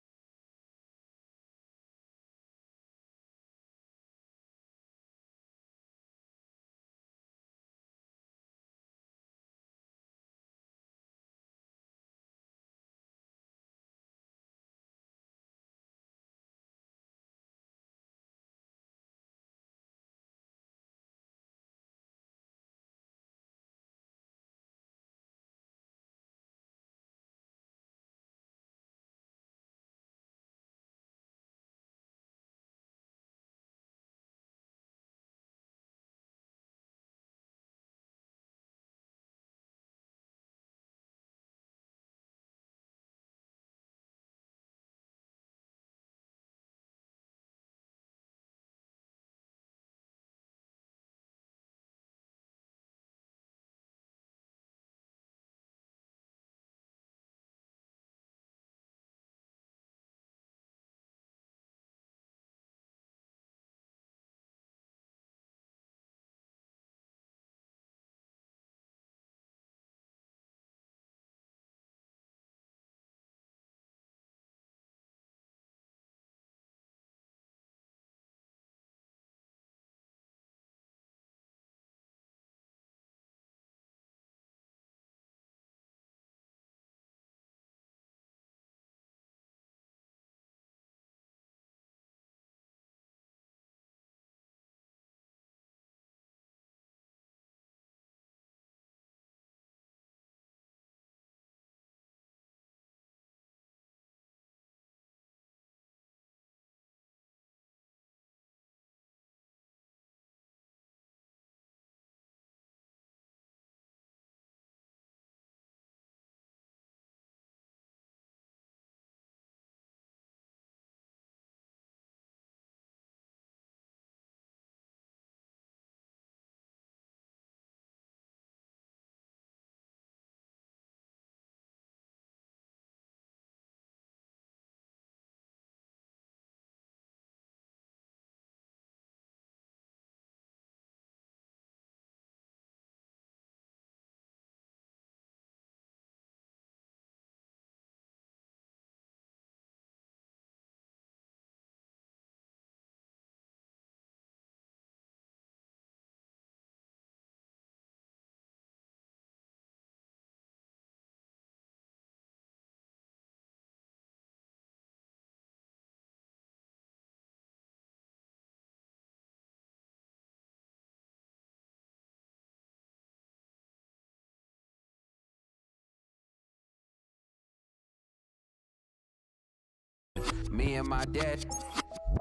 B: Me and my dad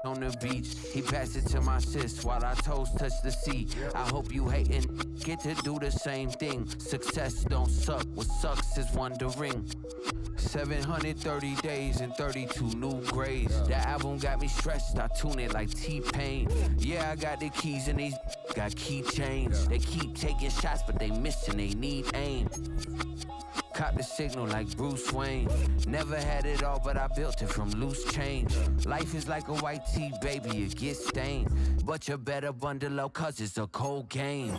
B: on the beach, he passed it to my sis while our toes touch the sea. I hope you hatin' get to do the same thing. Success don't suck, what sucks is wondering. 730 days and 32 new grades. That album got me stressed, I tune it like T-Pain. Yeah, I got the keys and these got keychains. They keep taking shots, but they missing, they need aim. Cop the signal like Bruce Wayne. Never had it all, but I built it from loose change. Life is like a white tee, baby, it gets stained. But you better bundle up, cause it's a cold game.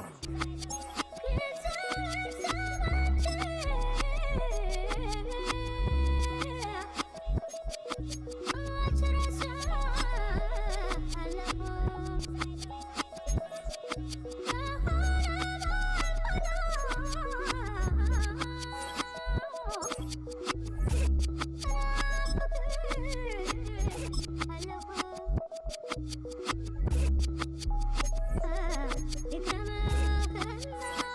E: It's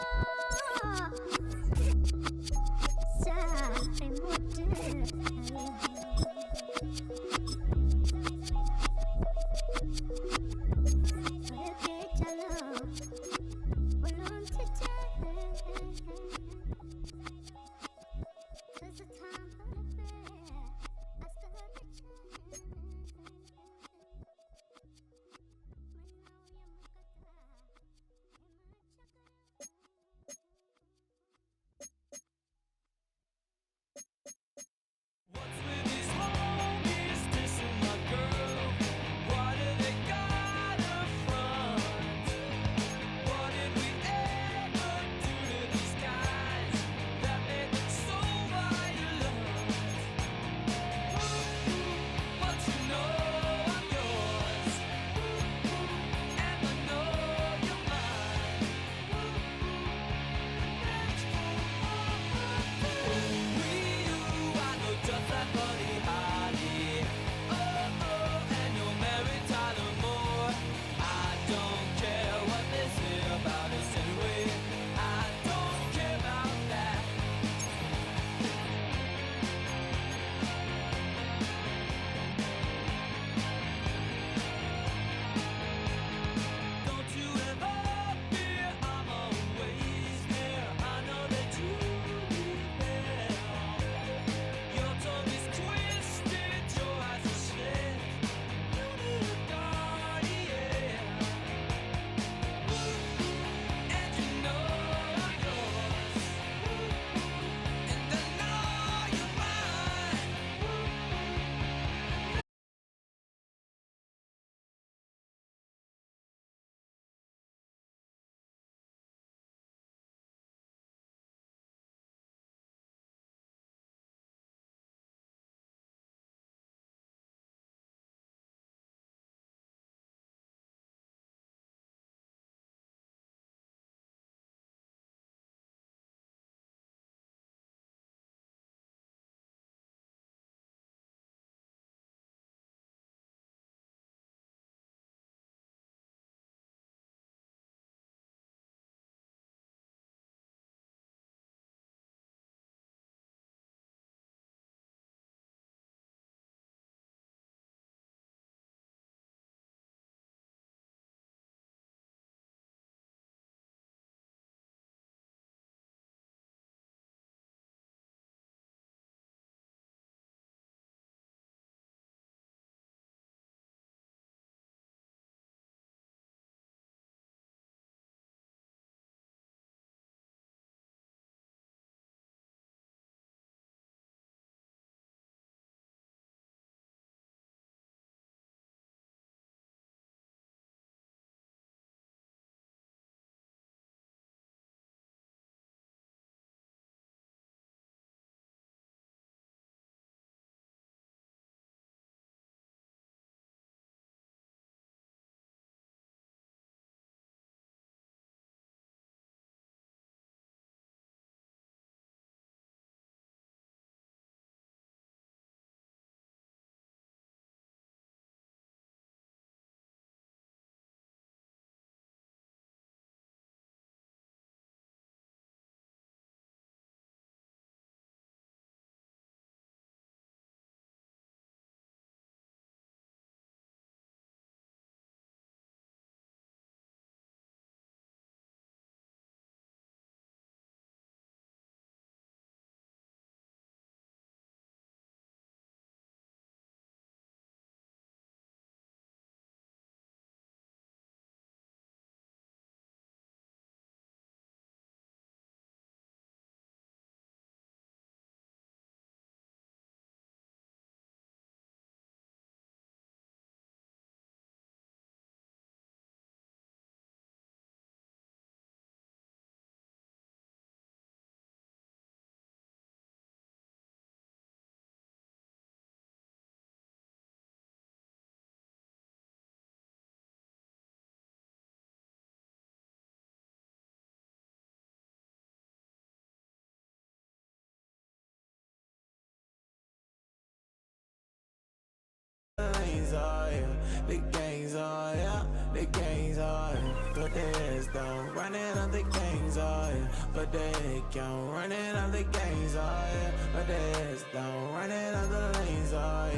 E: The gangs are, yeah, the gangs are, but they don't running up the gangs are, but they can't running up the gangs are, but they don't running up the lanes are,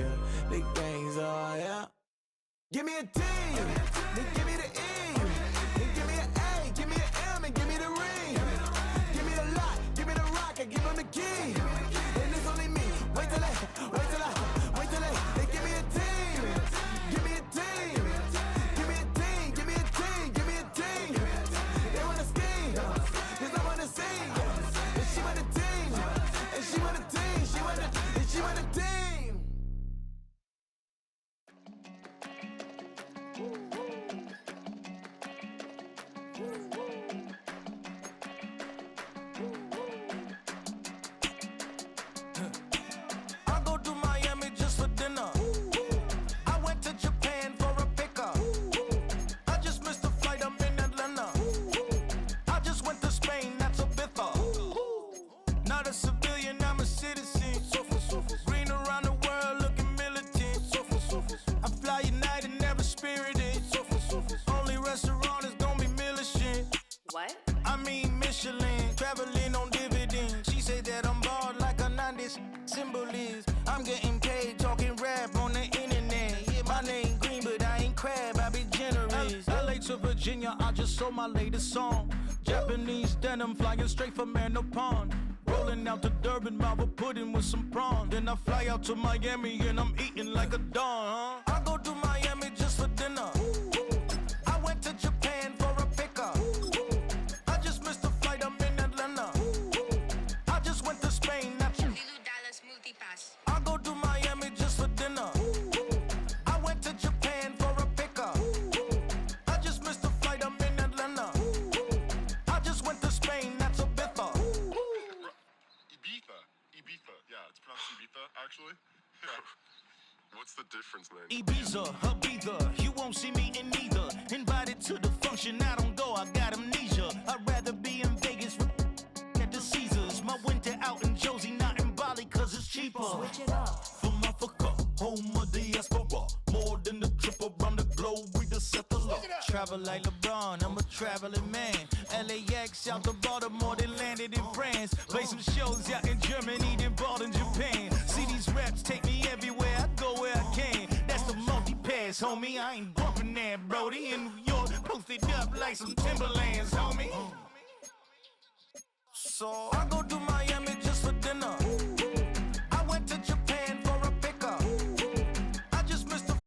E: the gangs are, yeah. Give me a T, then give me the E, then give me an A, give me an M, and give me the ring. Give me the lock, give me the rock, I give them the key. And it's only me. Wait till they give me a team. Give me a team. Give me a team. Give me a team. Give me a team. They wanna scheme, 'cause I wanna sing. And she want a team. And she want a team. She want a team.
G: I go to Miami just for dinner. I went to Japan for a pickup. I just missed the flight, I'm in Atlanta. I just went to Spain, that's a bither. Not a civilian, I'm a citizen. Green around the world, looking militant. I fly United, never spirited. Only restaurant is gonna be militant.
W: What?
G: I mean Michelin, traveling on dividends. She said that I'm bald like a 90s symbol is. I'm getting paid talking rap on the internet. Yeah, my name green, but I ain't crab, I be generous. LA to Virginia, I just sold my latest song. Japanese denim flying straight from Manopon. Rolling out to Durban, Marvel pudding with some prawn. Then I fly out to Miami and I'm eating like a don, huh? I go to Miami just for dinner. I went to Japan for a pickup. I just missed the flight, I'm in Atlanta. I just went to Spain, that's I go to Miami just for dinner. I went to Japan for a pickup. I just missed the flight, I'm in Atlanta. I just went to Spain, that's a bither.
X: Ibiza. Yeah, it's pronounced Ibiza, actually. What's the difference, man?
G: Ibiza, Ibiza, you won't see me in neither. Invited to the function, I don't go, I got amnesia. I'd rather be in Vegas at the Caesars. My winter out in Josie, not in Bali, cause it's cheaper. Switch it up. From Africa, home of the diaspora. More than the trip around the globe, we the settler. Travel like LeBron, I'm a traveling man. LAX out to Baltimore, then landed in France. Play some shows out in Germany, then bought in Japan. See these reps take me everywhere, I go where I can. That's the multi-pass, homie, I ain't bumping that, Brody. In New York, posted up like some Timberlands, homie. So I go to Miami just for dinner. I went to Japan for a pickup. I just missed the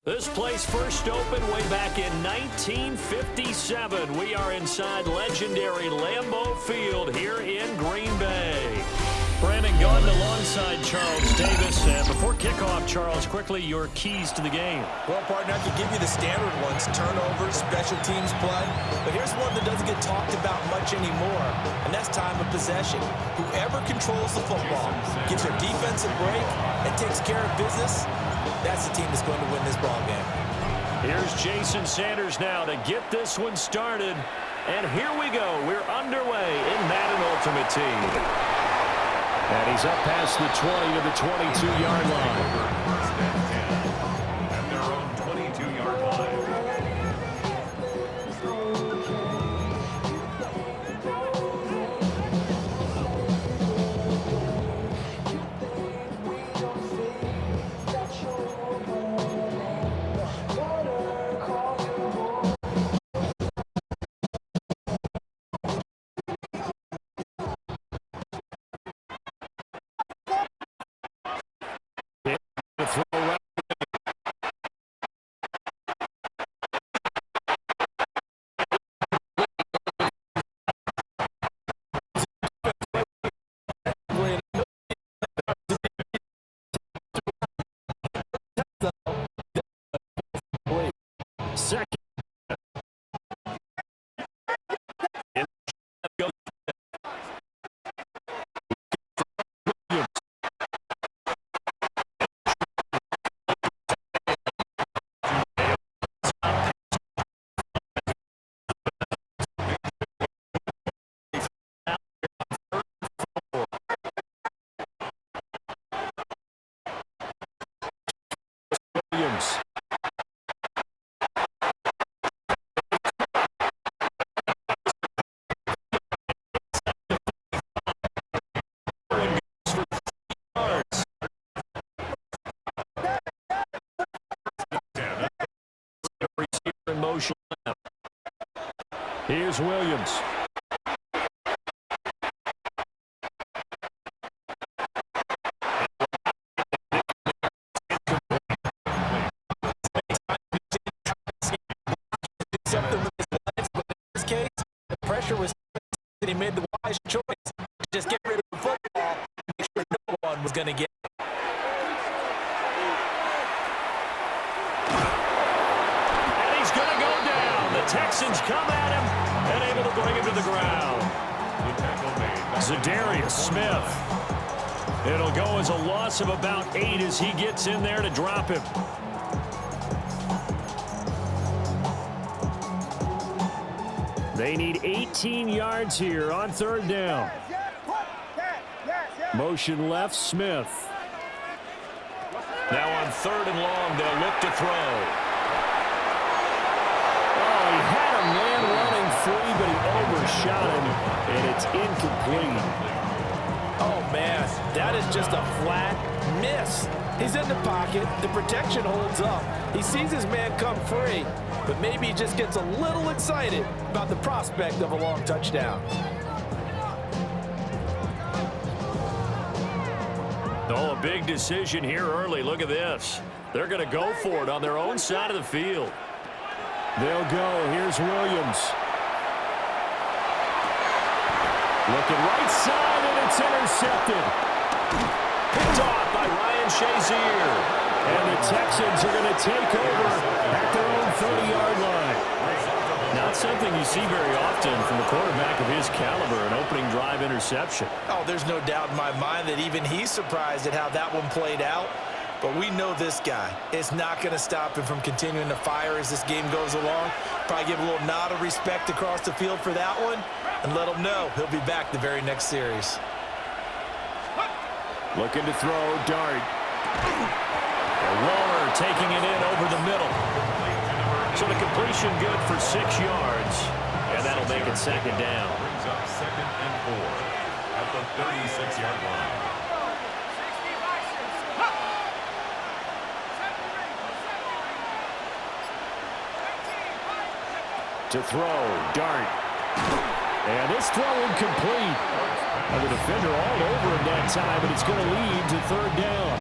K: This place first opened way back in 1957. We are inside legendary Lambeau Field here in Green Bay. Brandon Gaudin alongside Charles Davis. And before kickoff, Charles, quickly your keys to the game.
D: Well, partner, I could give you the standard ones, turnovers, special teams play. But here's one that doesn't get talked about much anymore, and that's time of possession. Whoever controls the football, gives their defense a break, and takes care of business, that's the team that's going to win this ball game.
K: Here's Jason Sanders now to get this one started. And here we go. We're underway in Madden Ultimate Team. And he's up past the 20 to the 22-yard line.
C: At their own 22-yard line.
K: Here's Williams.
D: Something with his legs, but in this case, the pressure was that he made the wise choice. Just get rid of the football, make sure no one was going to get it.
K: And he's going to go down. The Texans come at him and able to bring him to the ground. Zadarius Smith. It'll go as a loss of about 8 as he gets in there to drop him. They need 18 yards here on 3rd down. Motion left, Smith.
I: Now on 3rd and long, they'll look to throw.
K: Oh, he had a man running free, but he overshot him, and it's incomplete.
D: Oh, man, that is just a flat miss. He's in the pocket. The protection holds up. He sees his man come free, but maybe he just gets a little excited about the prospect of a long touchdown.
K: Oh, a big decision here early. Look at this. They're going to go for it on their own side of the field. They'll go. Here's Williams. Looking right side, and it's intercepted. Picked off by Ryan Shazier. And the Texans are going to take over at their own 30-yard line. Not something you see very often from a quarterback of his caliber, an opening drive interception.
D: Oh, there's no doubt in my mind that even he's surprised at how that one played out. But we know this guy. It's not going to stop him from continuing to fire as this game goes along. Probably give a little nod of respect across the field for that one and let him know he'll be back the very next series.
K: Looking to throw, Dart. Waller taking it in over the middle. So the completion good for 6 yards. And that'll make it 2nd down.
C: Brings up 2nd and 4 at the 36-yard line.
K: To throw, Dart. And this throw incomplete. And the defender all over him that time, but it's going to lead to 3rd down.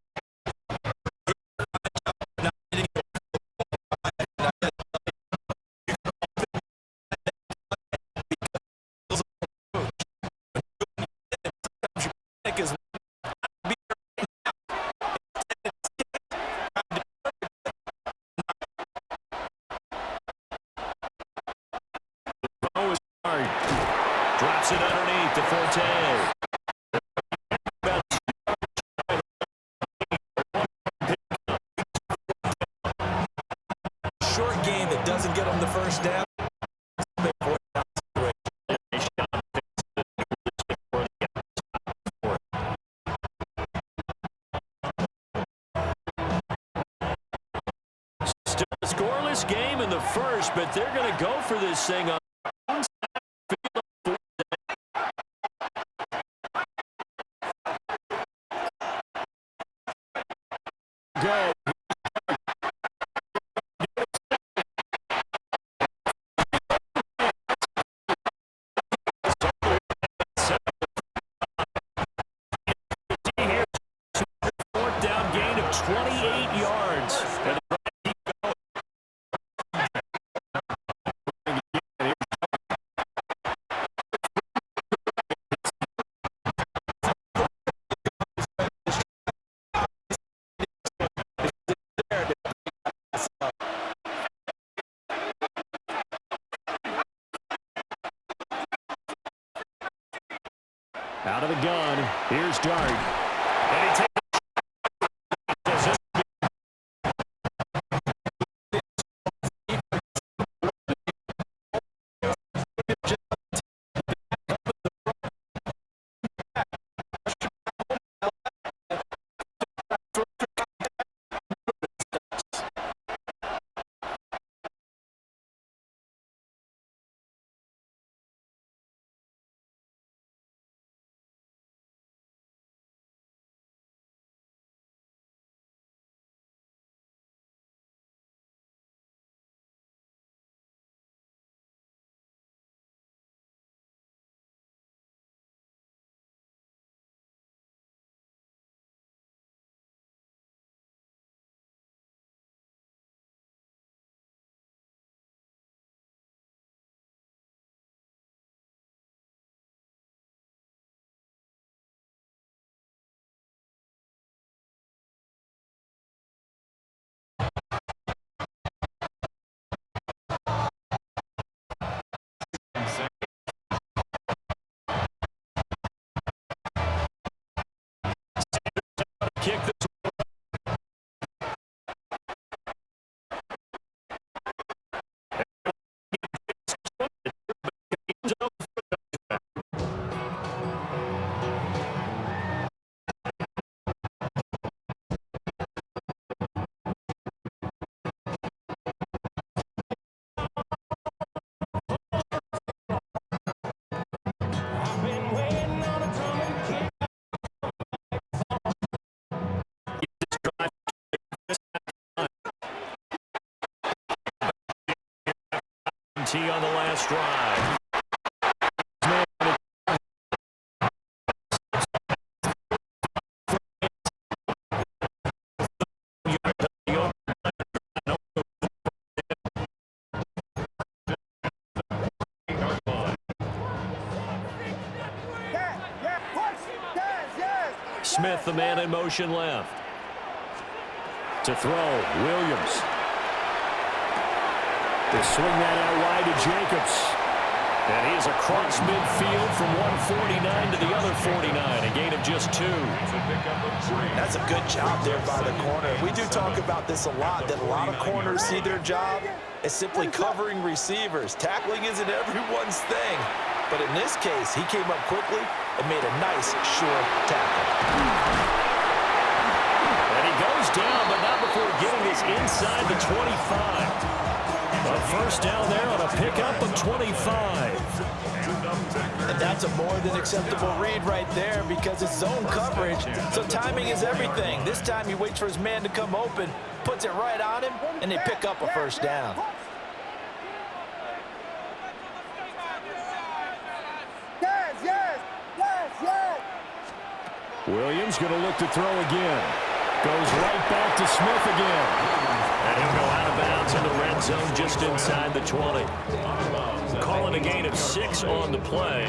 K: Gets it underneath to Forte.
D: Short game that doesn't get him the first down.
K: Still a scoreless game in the first, but they're going to go for this thing on. Go. Fourth down gain of 28 yards. Out of the gun, here's Dart. And he takes kick this. On the last drive. Smith, the man in motion left. To throw, Williams. They swing that out wide to Jacobs. And he is across midfield from 149 to the other 49, a gain of just 2.
D: That's a good job there by the corner. We do talk about this a lot, that a lot of corners see their job as simply covering receivers. Tackling isn't everyone's thing. But in this case, he came up quickly and made a nice, sure tackle.
K: And he goes down, but not before getting this inside the 25. A first down there on a pickup of 25.
D: And that's a more than acceptable read right there because it's zone coverage, so timing is everything. This time he waits for his man to come open, puts it right on him, and they pick up a first down.
K: Williams going to look to throw again. Goes right back to Smith again. And he'll go out of bounds in the red zone just inside the 20. Calling a gain of 6 on the play,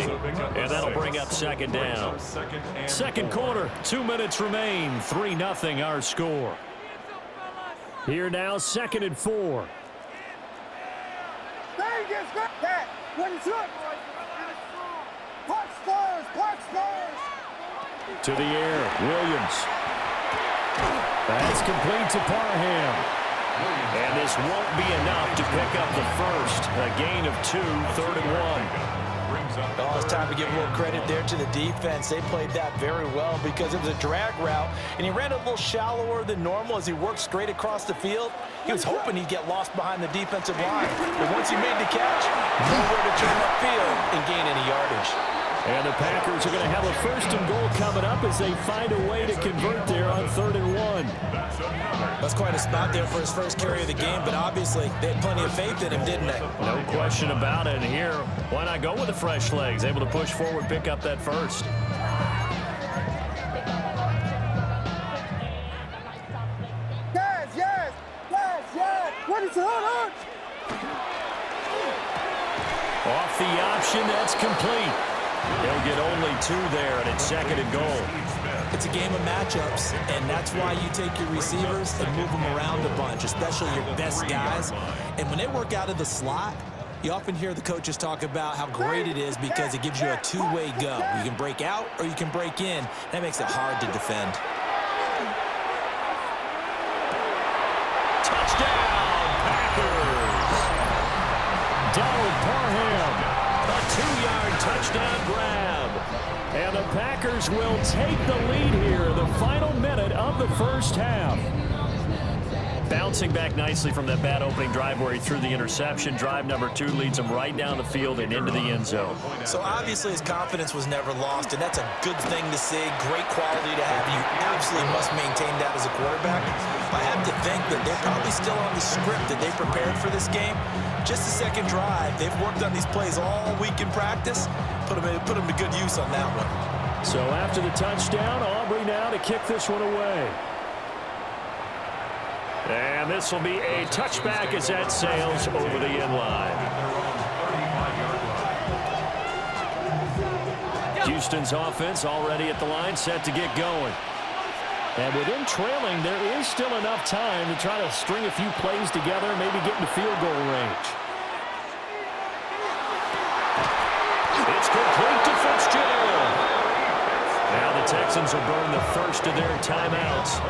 K: and that'll bring up second down. Second quarter, 2 minutes remain, 3-0 our score. Here now, 2nd and 4.
S: Push!
K: To the air, Williams. That's complete to Parham. And this won't be enough to pick up the first. A gain of 2, 3rd and 1.
D: Oh, it's time to give a little credit there to the defense. They played that very well because it was a drag route, and he ran a little shallower than normal as he worked straight across the field. He was hoping he'd get lost behind the defensive line. But once he made the catch, nowhere to turn upfield and gain any yardage.
K: And the Packers are going to have a 1st and goal coming up as they find a way to convert there on 3rd and 1.
D: That's quite a spot there for his first carry of the game, but obviously they had plenty of faith in him, didn't they?
K: No question about it. And here, why not go with the fresh legs? Able to push forward, pick up that first.
S: Yes. What is it? Hold on.
K: Off the option, that's complete. They'll get only 2 there, and it's 2nd and goal.
D: It's a game of matchups, and that's why you take your receivers and move them around a bunch, especially your best guys. And when they work out of the slot, you often hear the coaches talk about how great it is because it gives you a 2-way go. You can break out or you can break in. That makes it hard to defend.
K: Touchdown, Packers! Donald Parham. A 2-yard touchdown grab. And the Packers will take the lead here, the final minute of the first half. Bouncing back nicely from that bad opening drive where he threw the interception. Drive number 2 leads him right down the field and into the end zone.
D: So obviously his confidence was never lost, and that's a good thing to see. Great quality to have. You absolutely must maintain that as a quarterback. I have to think that they're probably still on the script that they prepared for this game. Just the second drive. They've worked on these plays all week in practice. Put them to good use on that one.
K: So after the touchdown, Aubrey now to kick this one away. And this will be a touchback as that sails over the end line. Houston's offense already at the line, set to get going. And with them trailing, there is still enough time to try to string a few plays together, maybe get into field goal range. It's complete to Fitzgerald. Now the Texans will burn the first of their timeouts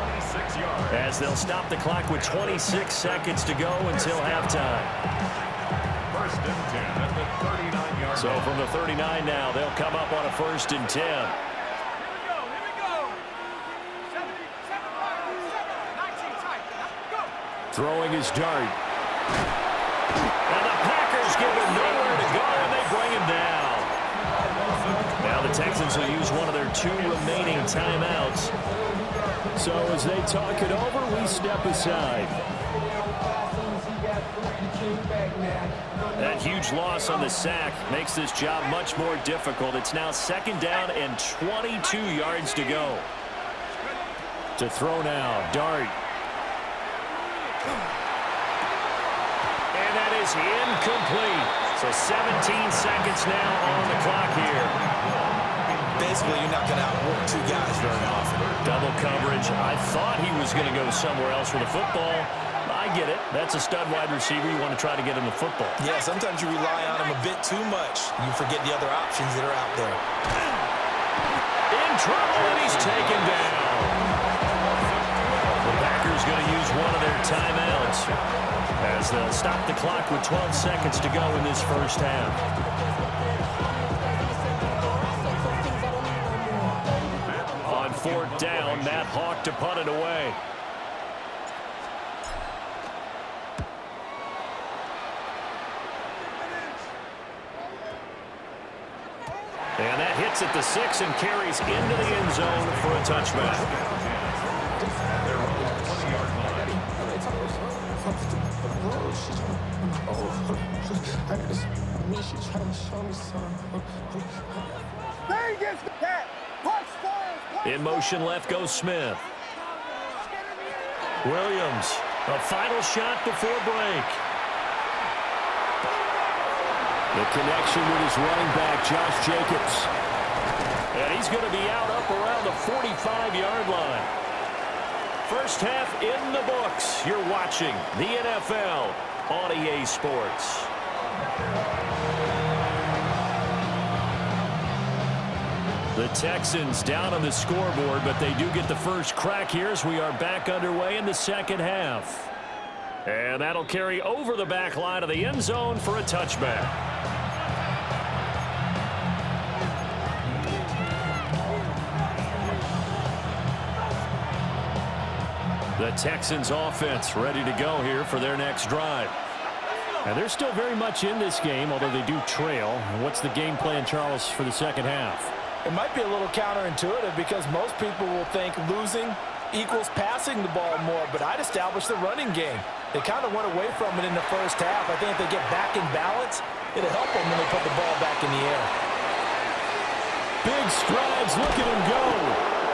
K: as they'll stop the clock with 26 seconds to go until halftime.
C: 1st and 10 at the 39-yard.
K: So from the 39 now, they'll come up on a 1st and 10. Throwing his dart. And the Packers give him nowhere to go, and they bring him down. Now the Texans will use one of their 2 remaining timeouts. So as they talk it over, we step aside. That huge loss on the sack makes this job much more difficult. It's now 2nd down and 22 yards to go. To throw now, Dart. And that is incomplete. So 17 seconds now on the clock here.
D: Basically, you're not going to outwork 2 guys very often.
K: Double coverage. I thought he was going to go somewhere else with the football. I get it. That's a stud wide receiver. You want to try to get him the football.
D: Yeah, sometimes you rely on him a bit too much. You forget the other options that are out there.
K: In trouble, and he's taken down. The Packers going to use one of their timeouts as they'll stop the clock with 12 seconds to go in this first half. On 4th down, Matt Hawk to punt it away. And that hits at the 6 and carries into the end zone for a touchback. In motion left goes Smith. Williams, a final shot before break. The connection with his running back, Josh Jacobs. And he's going to be out up around the 45-yard line. First half in the books. You're watching the NFL on EA Sports. The Texans down on the scoreboard, but they do get the first crack here as we are back underway in the second half. And that'll carry over the back line of the end zone for a touchback. The Texans offense ready to go here for their next drive. And they're still very much in this game, although they do trail. What's the game plan, Charles, for the second half?
D: It might be a little counterintuitive because most people will think losing equals passing the ball more, but I'd establish the running game. They kind of went away from it in the first half. I think if they get back in balance, it'll help them when they put the ball back in the air.
K: Big strides, look at him go.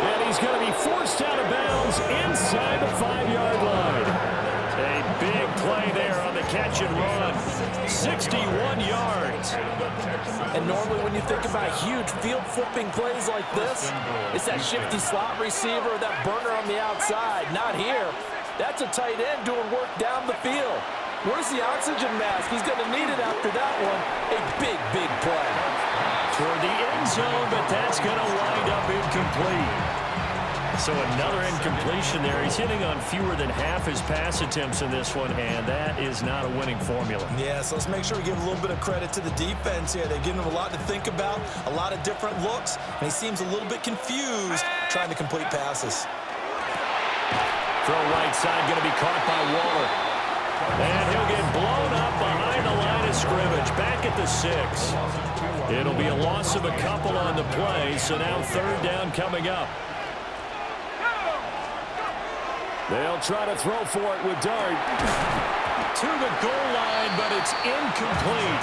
K: And he's going to be forced out of bounds inside the 5-yard line. A big play there on the catch and run. 61 yards.
D: And normally when you think about huge field flipping plays like this, it's that shifty slot receiver, that burner on the outside. Not here. That's a tight end doing work down the field. Where's the oxygen mask? He's going to need it after that one. A big, big play.
K: Toward the end zone, but that's going to wind up incomplete. So another incompletion there. He's hitting on fewer than half his pass attempts in this one, and that is not a winning formula.
D: Yeah, so let's make sure we give a little bit of credit to the defense here. They're giving him a lot to think about, a lot of different looks, and he seems a little bit confused trying to complete passes.
K: Throw right side, going to be caught by Waller. And he'll get blown up behind the line of scrimmage, back at the 6. It'll be a loss of a couple on the play, so now third down coming up. They'll try to throw for it with Dart. To the goal line, but it's incomplete.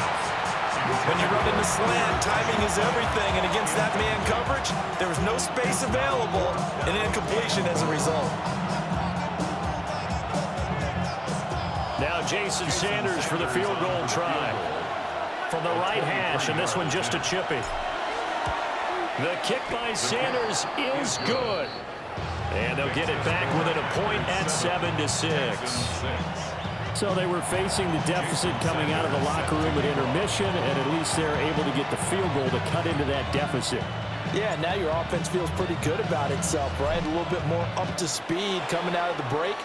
D: When you run into slant, timing is everything, and against that man coverage, there was no space available, and incompletion as a result.
K: Now Jason Sanders for the field goal try. From the right hash, and this one just a chippy. The kick by Sanders is good. And they'll get it back within a point at 7-6. So they were facing the deficit coming out of the locker room at intermission, and at least they're able to get the field goal to cut into that deficit.
D: Yeah, now your offense feels pretty good about itself, right? A little bit more up to speed coming out of the break.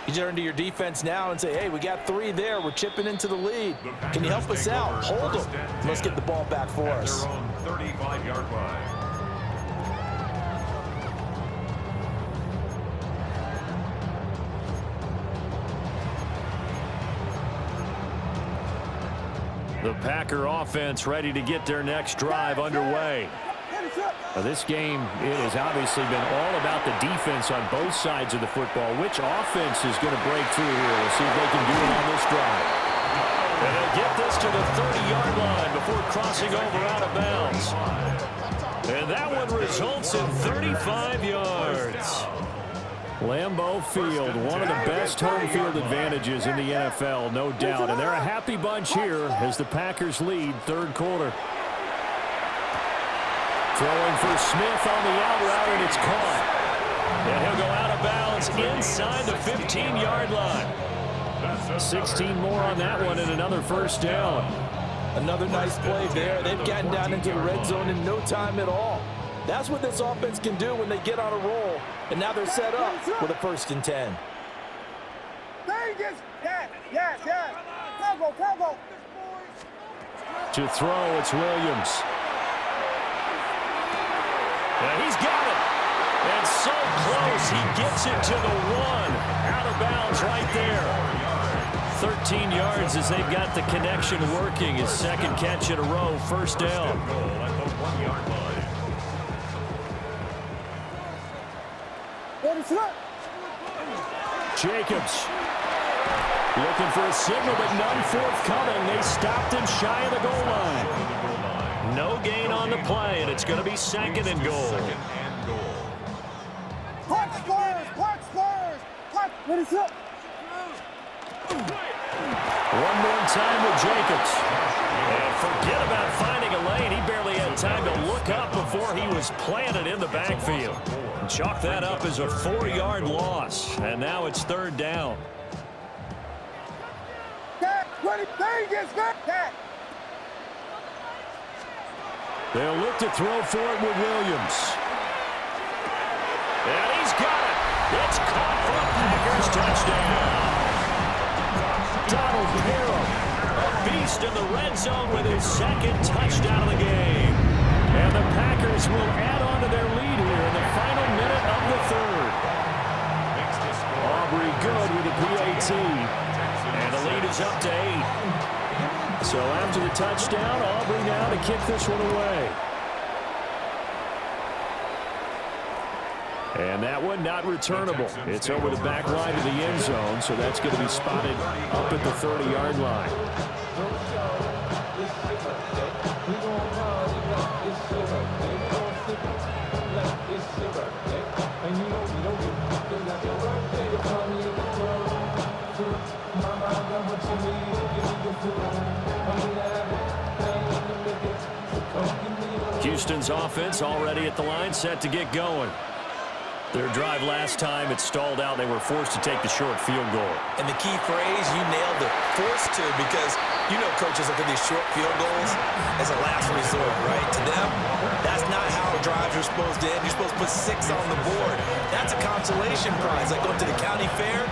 D: You turn to your defense now and say, hey, we got 3 there. We're chipping into the lead. Can you help us out? Hold them. Let's get the ball back for us.
C: 35-yard line.
K: The Packer offense ready to get their next drive underway. Now this game, it has obviously been all about the defense on both sides of the football. Which offense is going to break through here? We'll see if they can do it on this drive. And they'll get this to the 30-yard line before crossing over out of bounds. And that one results in 35 yards. Lambeau Field, one of the best home field advantages in the NFL, no doubt. And they're a happy bunch here as the Packers lead third quarter. Throwing for Smith on the out route, and it's caught. And he'll go out of bounds inside the 15-yard line. 16 more on that one and another first down.
D: Another nice play there. They've gotten down into the red zone in no time at all. That's what this offense can do when they get on a roll. And now they're set up with a 1st and 10.
S: Yes. Combo.
K: To throw, it's Williams. And he's got it. And so close, he gets it to the 1. Out of bounds right there. 13 yards as they've got the connection working. His second catch in a row, first down. Jacobs looking for a signal, but none forthcoming. They stopped him shy of the goal line. No gain on the play, and it's going to be 2nd and goal.
S: Punch scores. What is up?
K: One more time with Jacobs. And forget about finding a lane. He barely had time to look up before he was planted in the backfield. Chalk that up as a 4-yard loss. And now it's 3rd down. They'll look to throw for it with Williams. And he's got it. It's caught for a Packers touchdown. Donald Parham, a beast in the red zone with his second touchdown of the game. And the Packers will add on to their lead here in the final minute of the third. Aubrey good with the PAT. And the lead is up to 8. So after the touchdown, Aubrey now to kick this one away. And that one not returnable. It's over the back line of the end zone, so that's going to be spotted up at the 30-yard line. Houston's offense already at the line, set to get going. Their drive last time, it stalled out. They were forced to take the short field goal.
D: And the key phrase, you nailed it, forced to, because you know coaches look at these short field goals as a last resort, right? To them, that's not how drives are supposed to end. You're supposed to put 6 on the board. That's a consolation prize. Like going to the county fair,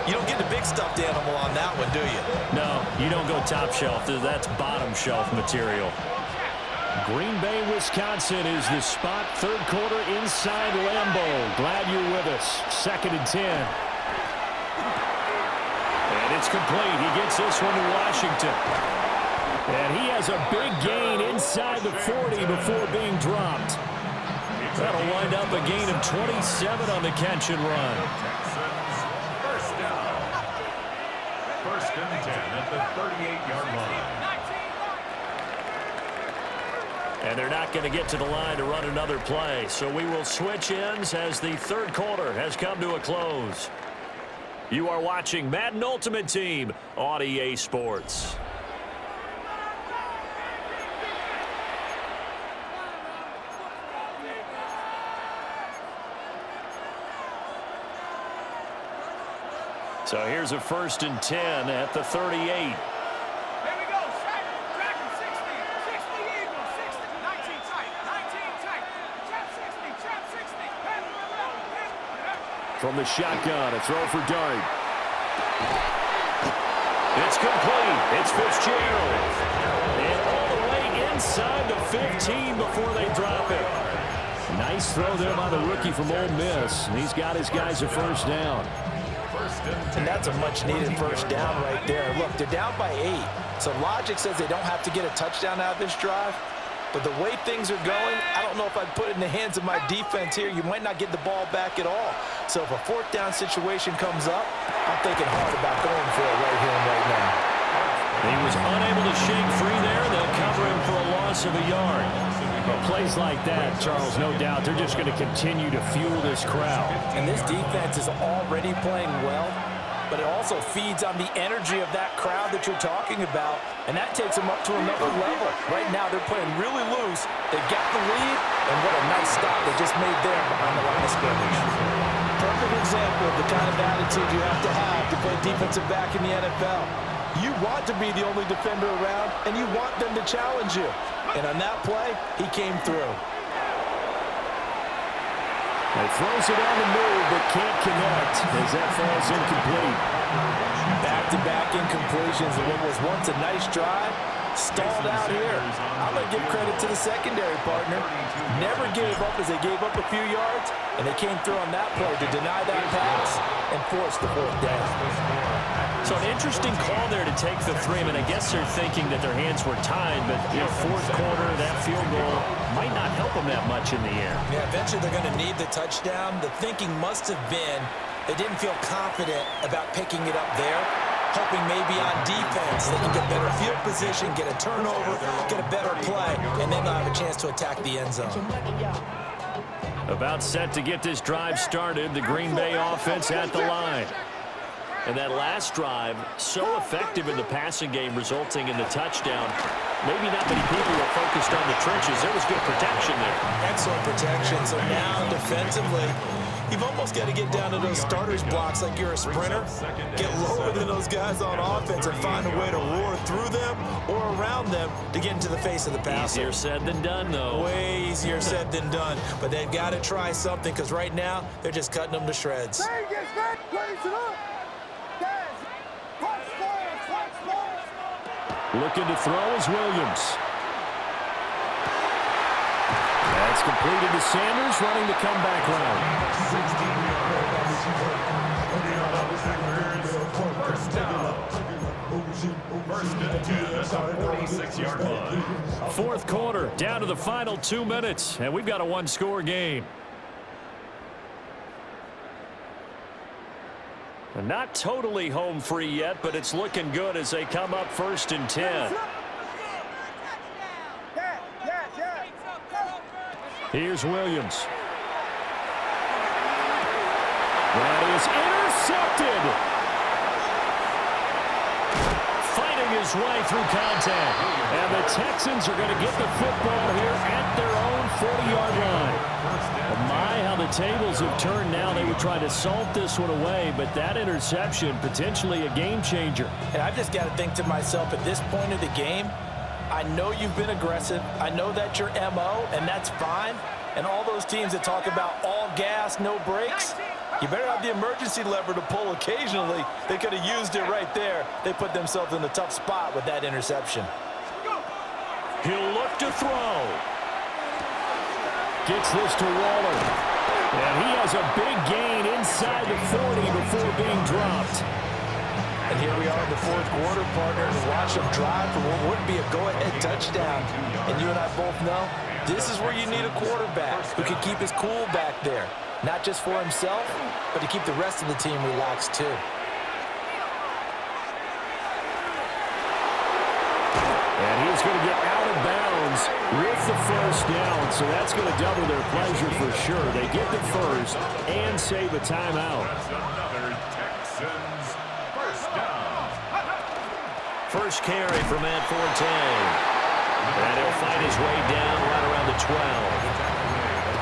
D: you don't get the big stuffed animal on that one, do you?
K: No, you don't go top shelf. That's bottom shelf material. Green Bay, Wisconsin is the spot. Third quarter inside Lambeau. Glad you're with us. 2nd and 10. And it's complete. He gets this one to Washington. And he has a big gain inside the 40 before being dropped. That'll wind up a gain of 27 on the catch and run.
C: First down. 1st and 10 at the 38-yard line.
K: And they're not going to get to the line to run another play. So we will switch ends as the third quarter has come to a close. You are watching Madden Ultimate Team on EA Sports. So here's a 1st and 10 at the 38. From the shotgun, a throw for Dart. It's complete. It's Fitzgerald. And all the way inside the 15 before they drop it. Nice throw there by the rookie from Ole Miss. And he's got his guys a first down.
D: And that's a much-needed first down right there. Look, they're down by 8. So logic says they don't have to get a touchdown out of this drive. But the way things are going, I don't know if I'd put it in the hands of my defense here. You might not get the ball back at all. So if a 4th down situation comes up, I'm thinking hard about going for it right here and right now.
K: He was unable to shake free there. They'll cover him for a loss of a yard. But plays like that, Charles, no doubt, they're just going to continue to fuel this crowd.
D: And this defense is already playing well, but it also feeds on the energy of that crowd that you're talking about, and that takes them up to another level. Right now, they're playing really loose. They've got the lead, and what a nice stop they just made there behind the line of scrimmage. Perfect example of the kind of attitude you have to play defensive back in the NFL. You want to be the only defender around, and you want them to challenge you. And on that play, he came through.
K: He throws it on the move, but can't connect as that falls incomplete.
D: Back-to-back incompletions of what was once a nice drive, stalled out here. I'm going to give credit to the secondary partner. Never gave up as they gave up a few yards, and they came through on that play to deny that pass and force the 4th down.
K: So an interesting call there to take the 3. I mean, I guess they're thinking that their hands were tied, but, you know, 4th quarter, that field goal might not help them that much in the air.
D: Yeah, eventually they're going to need the touchdown. The thinking must have been they didn't feel confident about picking it up there, hoping maybe on defense they can get better field position, get a turnover, get a better play, and then they'll have a chance to attack the end zone.
K: About set to get this drive started, the Green Bay offense at the line. And that last drive, so effective in the passing game, resulting in the touchdown. Maybe not many people were focused on the trenches. There was good protection there.
D: Excellent protection. So now defensively, you've almost got to get down to those starters blocks like you're a sprinter. Get lower than those guys on offense and find a way to roar through them or around them to get into the face of the passer.
K: Easier said than done, though.
D: Way easier said than done. But they've got to try something because right now they're just cutting them to shreds.
K: Looking to throw is Williams. That's completed to Sanders running the comeback route.
C: 16 yards. First down. First and 10 at the 46-yard line.
K: Fourth quarter, down to the final 2 minutes, and we've got a one-score game. Not totally home free yet, but it's looking good as they come up 1st and 10. Here's Williams. That is intercepted. Fighting his way through contact. And the Texans are going to get the football here at their own 40-yard line. My, how the tables have turned now. They would try to salt this one away, but that interception, potentially a game changer.
D: And I've just got to think to myself, at this point of the game, I know you've been aggressive. I know that's your MO, and that's fine. And all those teams that talk about all gas, no brakes, you better have the emergency lever to pull occasionally. They could have used it right there. They put themselves in a tough spot with that interception.
K: He'll look to throw. Gets this to Waller. And he has a big gain inside the 40 before being dropped.
D: And here we are in the fourth quarter, partner, and watch him drive for what would be a go-ahead touchdown. And you and I both know this is where you need a quarterback who can keep his cool back there. Not just for himself, but to keep the rest of the team relaxed too.
K: And he's going to get out of bounds with the first down, so that's going to double their pleasure for sure. They get the first and save a timeout.
C: That's another Texans first down.
K: First carry for Matt Forte. And he'll fight his way down right around the 12.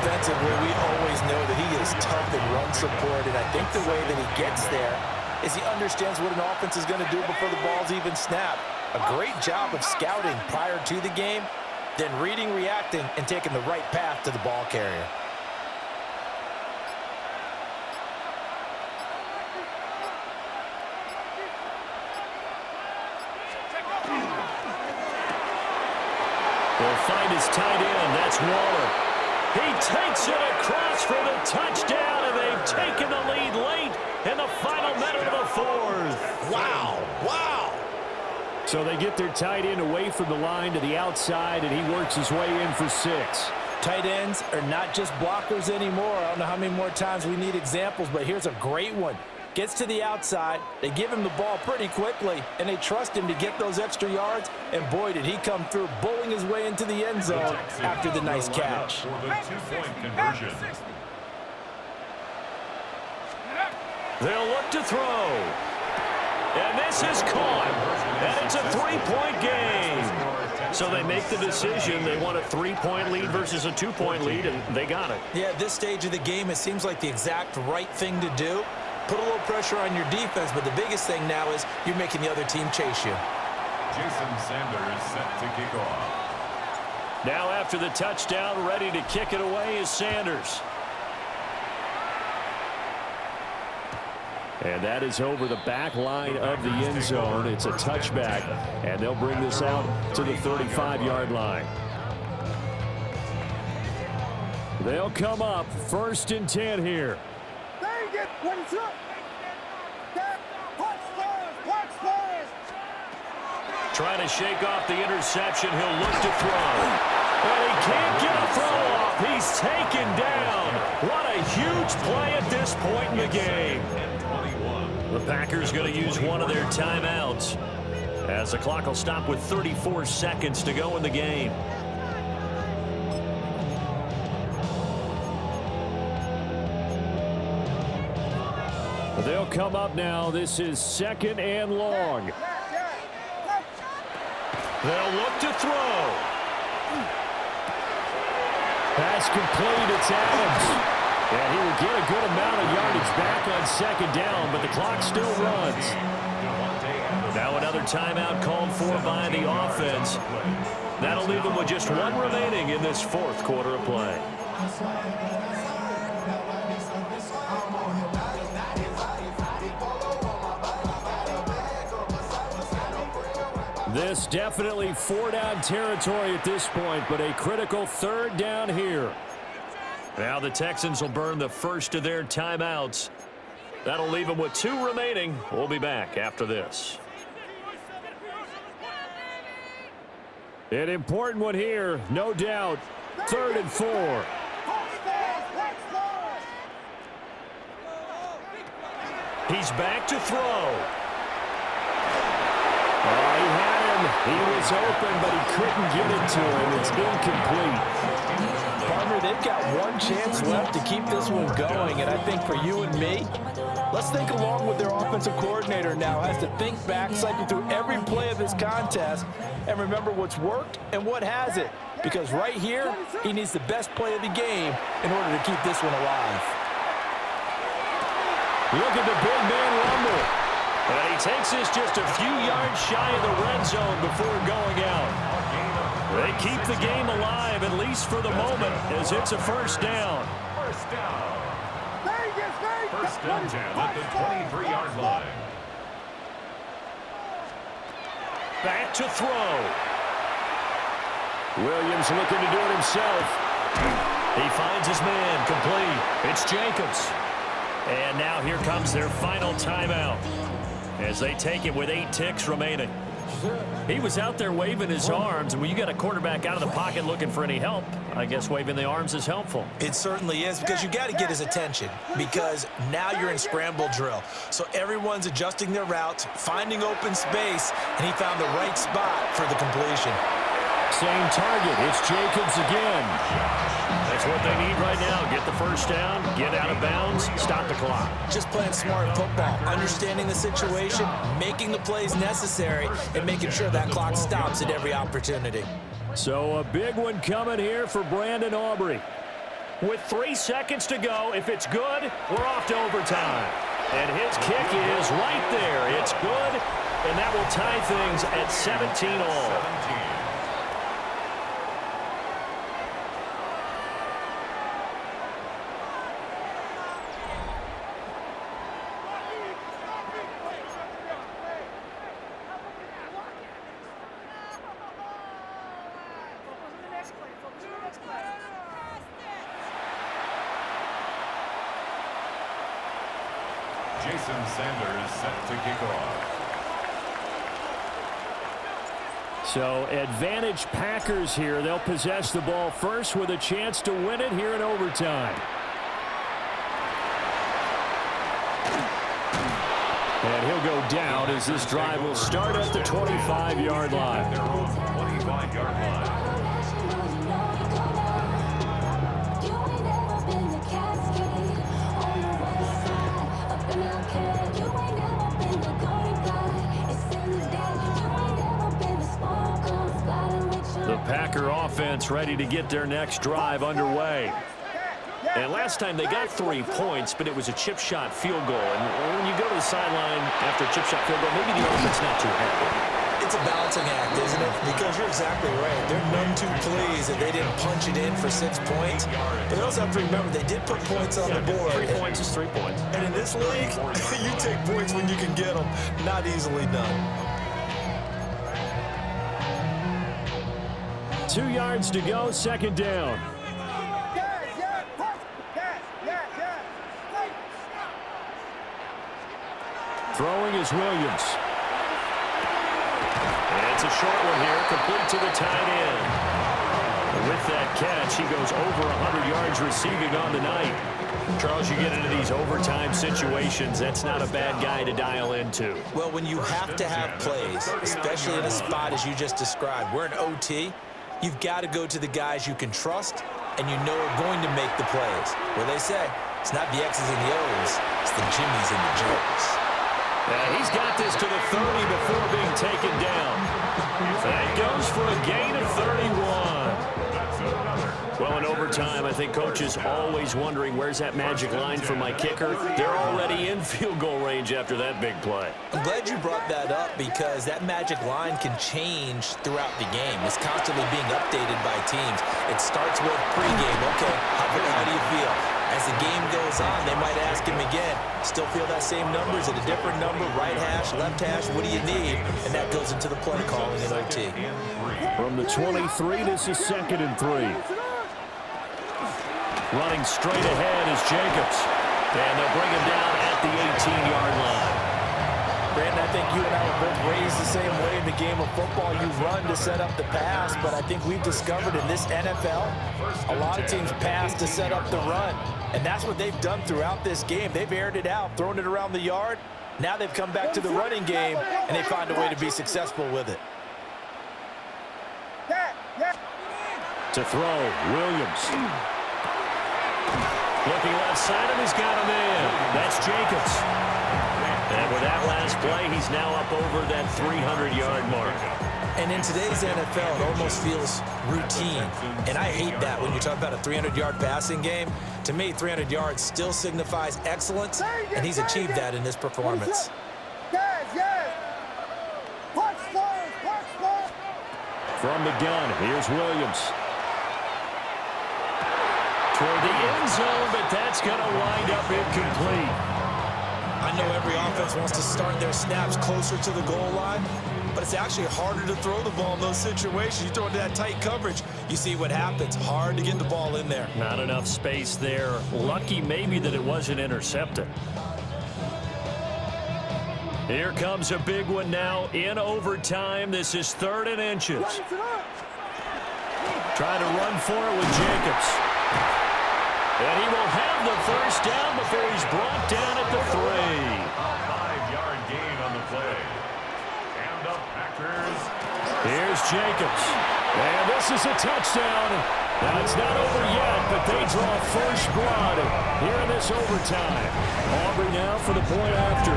D: Defensively, we always know that he is tough in run support, and I think the way that he gets there is he understands what an offense is going to do before the ball's even snapped. A great job of scouting prior to the game, then reading, reacting, and taking the right path to the ball carrier.
K: They'll find his tight end. That's Waller. He takes it across for the touchdown, and they've taken the lead late in the final minute of the fourth.
D: Wow. Wow.
K: So they get their tight end away from the line to the outside, and he works his way in for 6.
D: Tight ends are not just blockers anymore. I don't know how many more times we need examples, but here's a great one. Gets to the outside, they give him the ball pretty quickly, and they trust him to get those extra yards, and boy, did he come through, bowling his way into the end zone after the nice catch.
C: For the two-point conversion.
K: They'll look to throw. And this is caught. And it's a 3-point game. So they make the decision. They want a 3-point lead versus a 2-point lead, and they got it.
D: Yeah, at this stage of the game, it seems like the exact right thing to do. Put a little pressure on your defense, but the biggest thing now is you're making the other team chase you.
C: Jason Sanders set to kick off.
K: Now after the touchdown, ready to kick it away is Sanders. And that is over the back line of the end zone. It's a touchback, and they'll bring this out to the 35-yard line. They'll come up 1st and 10 here. Trying to shake off the interception. He'll look to throw. And he can't get a throw off. He's taken down. What a huge play at this point in the game. The Packers going to use one of their timeouts as the clock will stop with 34 seconds to go in the game. The They'll come up now. This is 2nd and long. They'll look to throw. Pass complete. It's Adams. And he will get a good amount of yardage back on 2nd down, but the clock still runs. Now another timeout called for by the offense. That'll leave them with just 1 remaining in this 4th quarter of play. This definitely 4-down territory at this point, but a critical 3rd down here. Now the Texans will burn the first of their timeouts. That'll leave them with 2 remaining. We'll be back after this. An important one here, no doubt. 3rd and 4. He's back to throw. He had him. He was open, but he couldn't get it to him. It's incomplete.
D: Partner, they've got 1 chance left to keep this one going, and I think for you and me, let's think along with their offensive coordinator now. Has to think back, cycle through every play of this contest, and remember what's worked and what hasn't. Because right here, he needs the best play of the game in order to keep this one alive.
K: Look at the big man rumble. And he takes this just a few yards shy of the red zone before going out. They keep the game alive, at least for the moment, as it's a 1st down.
C: First down. First down at the 23-yard line.
K: Back to throw. Williams looking to do it himself. He finds his man complete. It's Jacobs. And now here comes their final timeout as they take it with 8 ticks remaining. He was out there waving his arms, and when you got a quarterback out of the pocket looking for any help, I guess waving the arms is helpful.
D: It certainly is, because you got to get his attention, because now you're in scramble drill. So everyone's adjusting their routes, finding open space, and he found the right spot for the completion.
K: Same target. It's Jacobs again. That's what they need right now. Get the 1st down, get out of bounds, stop the clock.
D: Just playing smart football, understanding the situation, making the plays necessary, and making sure that clock stops at every opportunity.
K: So a big one coming here for Brandon Aubrey. With 3 seconds to go, if it's good, we're off to overtime. And his kick is right there. It's good, and that will tie things at 17-all.
C: Jason Sanders set to kick off.
K: So advantage Packers here. They'll possess the ball first with a chance to win it here in overtime. And he'll go down as this drive will start at the 25-yard line.
C: Their own 25-yard line.
K: The Packer offense ready to get their next drive underway. And last time they got 3 points, but it was a chip shot field goal. And when you go to the sideline after a chip shot field goal, maybe the offense not too happy.
D: It's a balancing act, isn't it? Because you're exactly right. They're none too pleased that they didn't punch it in for 6 points. But they also have to remember they did put points on the board.
K: 3 points is 3 points.
D: And in this league, you take points when you can get them. Not easily done.
K: 2 yards to go, 2nd down. Throwing is Williams. And it's a short one here, complete to the tight end. And with that catch, he goes over 100 yards receiving on the night. Charles, you get into these overtime situations, that's not a bad guy to dial into.
D: Well, when you have to have plays, especially in a spot as you just described, we're in OT, you've got to go to the guys you can trust and you know are going to make the plays. Well, they say, It's not the X's and the O's. It's the Jimmys and the Joes.
K: Yeah, he's got this to the 30 before being taken down. That goes for a gain of 31. Well, in overtime, I think Coach is always wondering, where's that magic line for my kicker? They're already in field goal range after that big play.
D: I'm glad you brought that up because that magic line can change throughout the game. It's constantly being updated by teams. It starts with pregame. Okay, how do you feel? As the game goes on, they might ask him again, still feel that same number? Is it a different number? Right hash, left hash, what do you need? And that goes into the play calling in OT.
K: From the 23, this is 2nd and 3. Running straight ahead is Jacobs. And they'll bring him down at the 18-yard line.
D: Brandon, I think you and I were both raised the same way in the game of football. You run to set up the pass, but I think we've discovered in this NFL, a lot of teams pass to set up the run. And that's what they've done throughout this game. They've aired it out, thrown it around the yard. Now they've come back to the running game, and they find a way to be successful with it.
K: To throw, Williams. Looking left side him, he's got him in. That's Jacobs. And with that last play, he's now up over that 300-yard mark.
D: And in today's NFL, it almost feels routine. And I hate that when you talk about a 300-yard passing game. To me, 300 yards still signifies excellence, and he's achieved that in this performance.
K: From the gun, here's Williams. Toward the end zone, but that's going to wind up incomplete.
D: I know every offense wants to start their snaps closer to the goal line, but it's actually harder to throw the ball in those situations. You throw into that tight coverage, you see what happens. Hard to get the ball in there.
K: Not enough space there. Lucky maybe that it wasn't intercepted. Here comes a big one now in overtime. This is 3rd and inches. Trying to run for it with Jacobs. And he will have the first down before he's brought down at the 3.
C: 5-yard gain on the play. And up Packers.
K: Here's Jacobs. And this is a touchdown. Now it's not over yet, but they draw first blood here in this overtime. Aubrey now for the point after.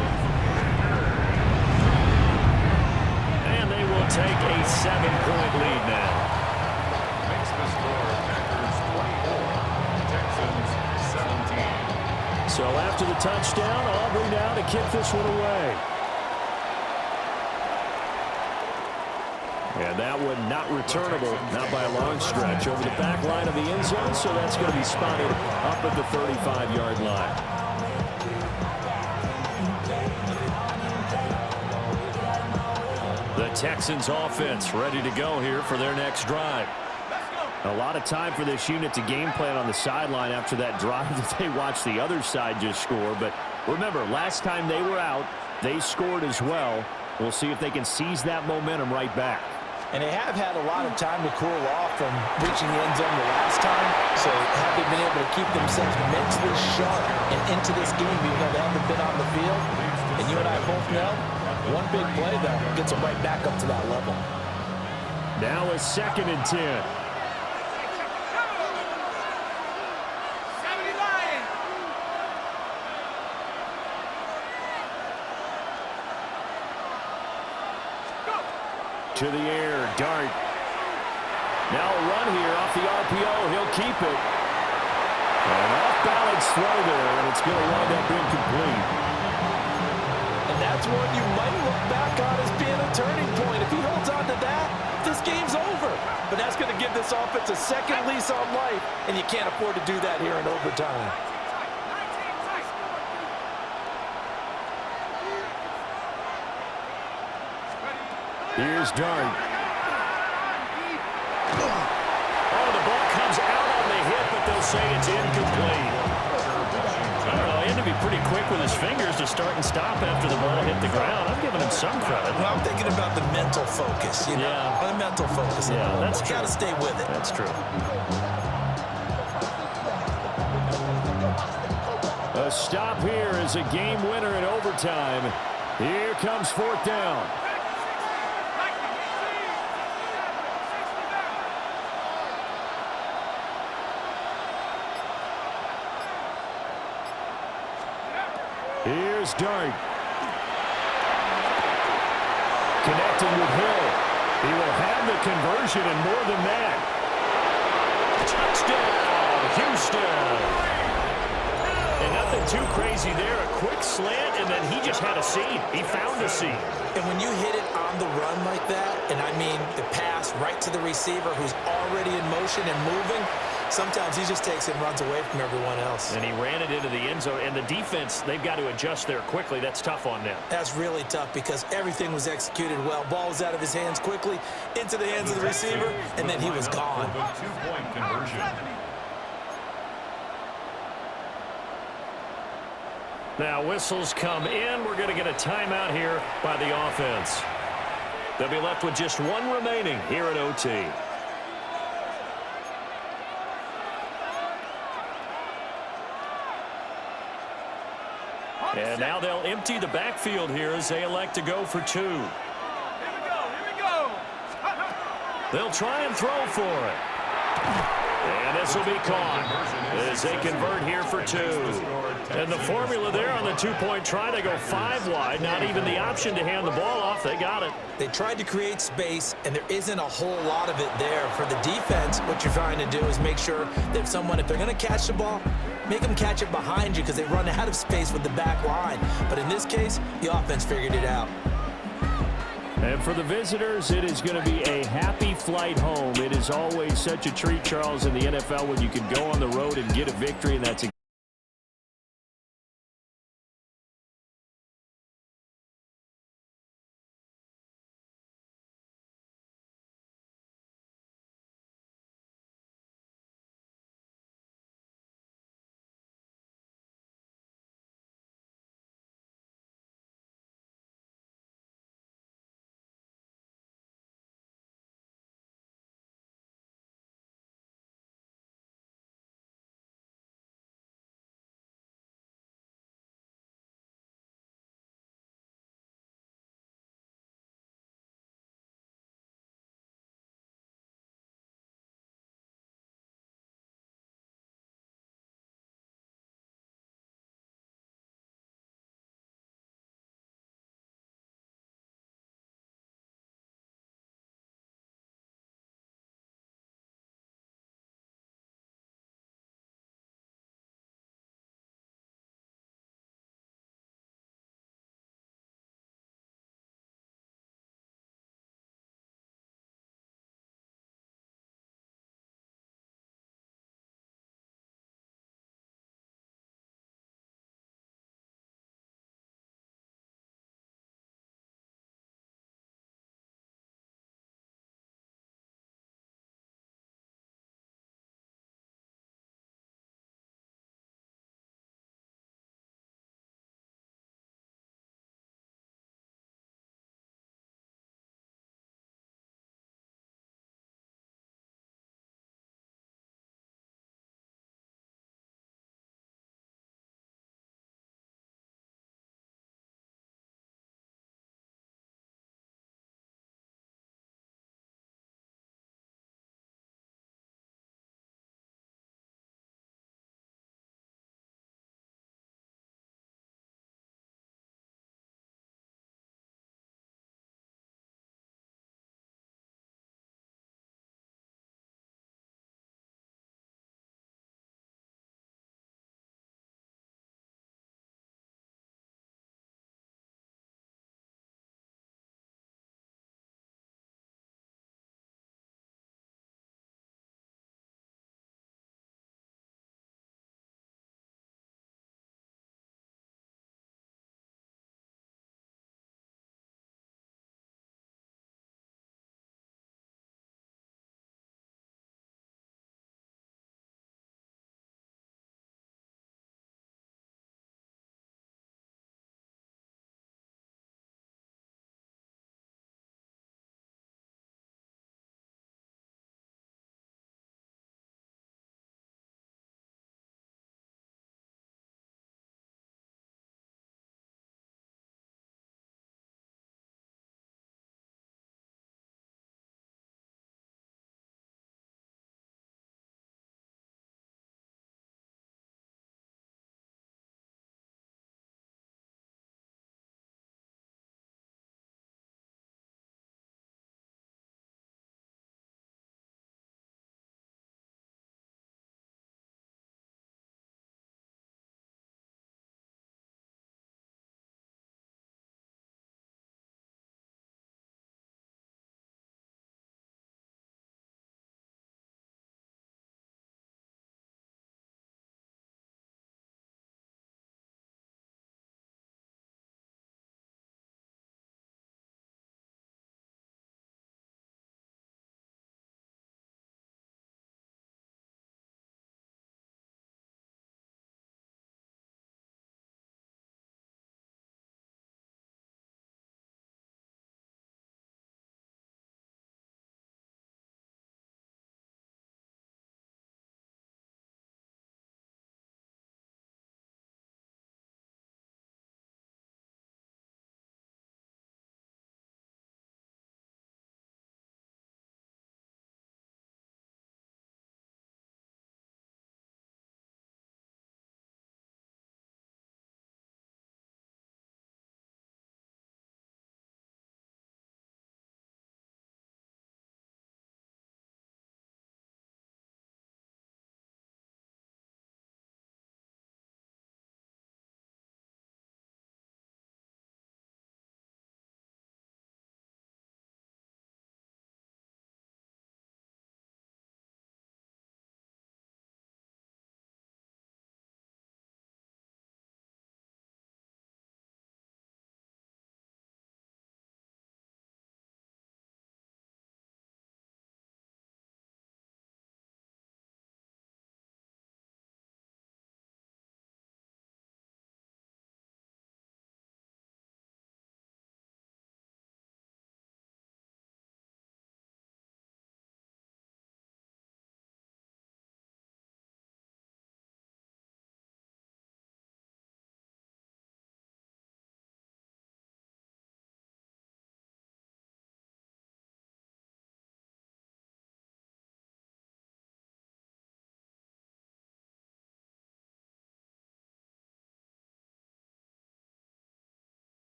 K: And they will take a 7-point lead now.
C: Makes the score Packers 24, Texans 17.
K: So after the touchdown, Aubrey now to kick this one away. And that one not returnable, not by a long stretch, over the back line of the end zone, so that's going to be spotted up at the 35-yard line. The Texans offense ready to go here for their next drive. A lot of time for this unit to game plan on the sideline after that drive that they watched the other side just score. But remember, last time they were out, they scored as well. We'll see if they can seize that momentum right back.
D: And they have had a lot of time to cool off from reaching the end zone the last time. So have they been able to keep themselves mentally sharp and into this game even though they haven't been on the field? And you and I both know, one big play, though, gets them right back up to that level.
K: Now a 2nd and 10. To the air, Dart. Now a run here off the RPO. He'll keep it. An off-balance throw there, and it's going to wind up incomplete.
D: And that's one you might look back on as being a turning point. If he holds on to that, this game's over. But that's going to give this offense a second lease on life, and you can't afford to do that here in overtime.
K: Here's Dart. Oh, the ball comes out on the hit, but they'll say it's incomplete. I don't know, he had to be pretty quick with his fingers to start and stop after the ball hit the ground. I'm giving him some credit.
D: Well, I'm thinking about the mental focus, you know? Yeah. The mental focus.
K: Yeah, that's true.
D: Got to stay with it.
K: That's true. A stop here is a game winner in overtime. Here comes 4th down. Here's Dart. Connecting with Hill. He will have the conversion and more than that. Touchdown, Houston. And nothing too crazy there. A quick slant, and then he just had a seam. He found a seam.
D: And when you hit it on the run like that, and I mean the pass right to the receiver who's already in motion and moving, sometimes he just takes it and runs away from everyone else.
K: And he ran it into the end zone. And the defense, they've got to adjust there quickly. That's tough on them.
D: That's really tough because everything was executed well. Ball was out of his hands quickly, into the hands of the receiver, and then he was gone.
C: Two-point conversion.
K: Now whistles come in. We're going to get a timeout here by the offense. They'll be left with just one remaining here at OT. And now they'll empty the backfield here as they elect to go for two.
S: Here we go.
K: They'll try and throw for it. And this will be caught as they convert here for two. And the formula there on the two-point try, they go 5 wide. Not even the option to hand the ball off. They got it.
D: They tried to create space, and there isn't a whole lot of it there. For the defense, what you're trying to do is make sure that if they're going to catch the ball, make them catch it behind you because they run out of space with the back line. But in this case, the offense figured it out.
K: And for the visitors, it is going to be a happy flight home. It is always such a treat, Charles, in the NFL when you can go on the road and get a victory, and that's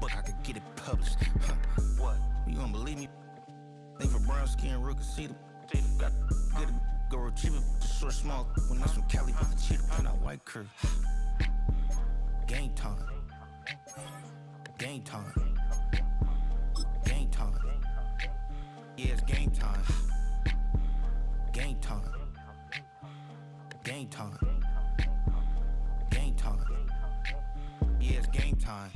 G: book, I could get it published. Huh. What? You don't believe me? Think for brown skin, real conceited. Got good go retrieve it, short, small. When that's from Cali, but the cheetah print out white curve. Game time. Game time. Game time. Yeah, it's game time. Game time. Game time. Game time. Yeah, it's game time.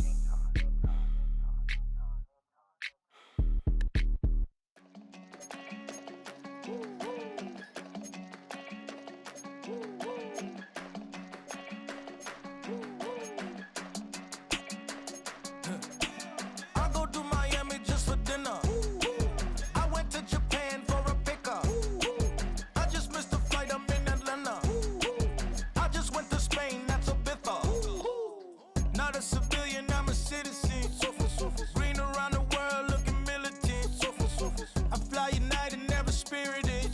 J: I go to Miami just for dinner. I went to Japan for a pickup. I just missed a flight, I'm in Atlanta. I just went to Spain, that's a bither. Not a civilian, I'm a citizen. Green around the world, looking militant. I fly United, never spirited.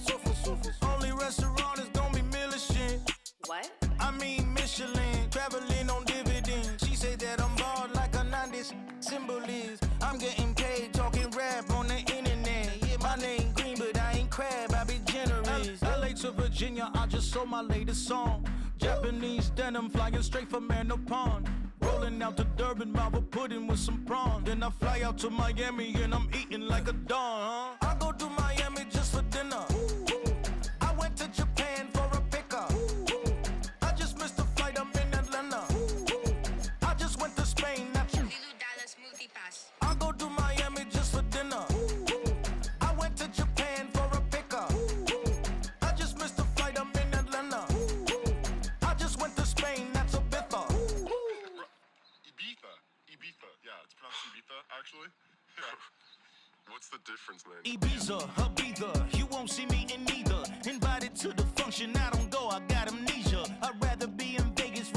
J: Only restaurant is gonna be militant.
F: What?
J: I mean Michelin, traveling on dividends. She said that I'm bald like a 90s symbol is. I'm getting paid talking rap on the internet. Yeah, my name green, but I ain't crab, I be generous. LA to Virginia, I just sold my latest song. Japanese denim flying straight from Pond. Rolling out to Durban, Marvel pudding with some prawn. Then I fly out to Miami and I'm eating like a don, huh? I go to Miami just for dinner. I went to Japan for a pickup. I just missed a flight, I'm in Atlanta. I just went to Spain, that's I go to Miami just for dinner. I went to Japan for a pickup. I just missed a flight, I'm in Atlanta. I just went to Spain, that's a bither.
X: Ibiza. Yeah, it's pronounced Ibiza, actually. Yeah. What's the difference, man?
J: Ibiza, Ibiza, you won't see me in neither. Invited to the function, I don't go, I got amnesia. I'd rather be in Vegas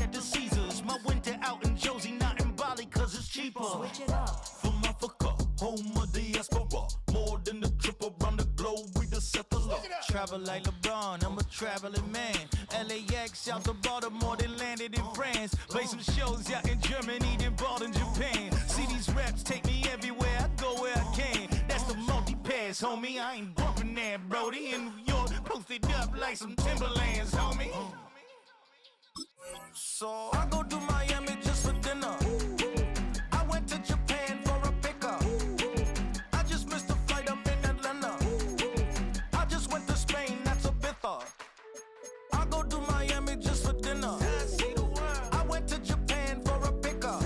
J: at the Caesars. My winter out in Josie, not in Bali, cause it's cheaper. Switch it up. From Africa, home of the diaspora. More than the trip around the globe, we the settler. Travel like LeBron, I'm a traveling man. LAX out to Baltimore, then landed in France. Play some shows out in Germany, then bought in Japan. See these raps take me everywhere, I go where I can. That's the multi-pass, homie. I ain't bumping that, Brody. In New York, posted up like some Timberlands, homie. So I go to Miami just for dinner. I went to Japan for a pickup. I just missed a flight, I'm in Atlanta. I just went to Spain, that's a bither. I go to Miami just for dinner. I went to Japan for a pickup.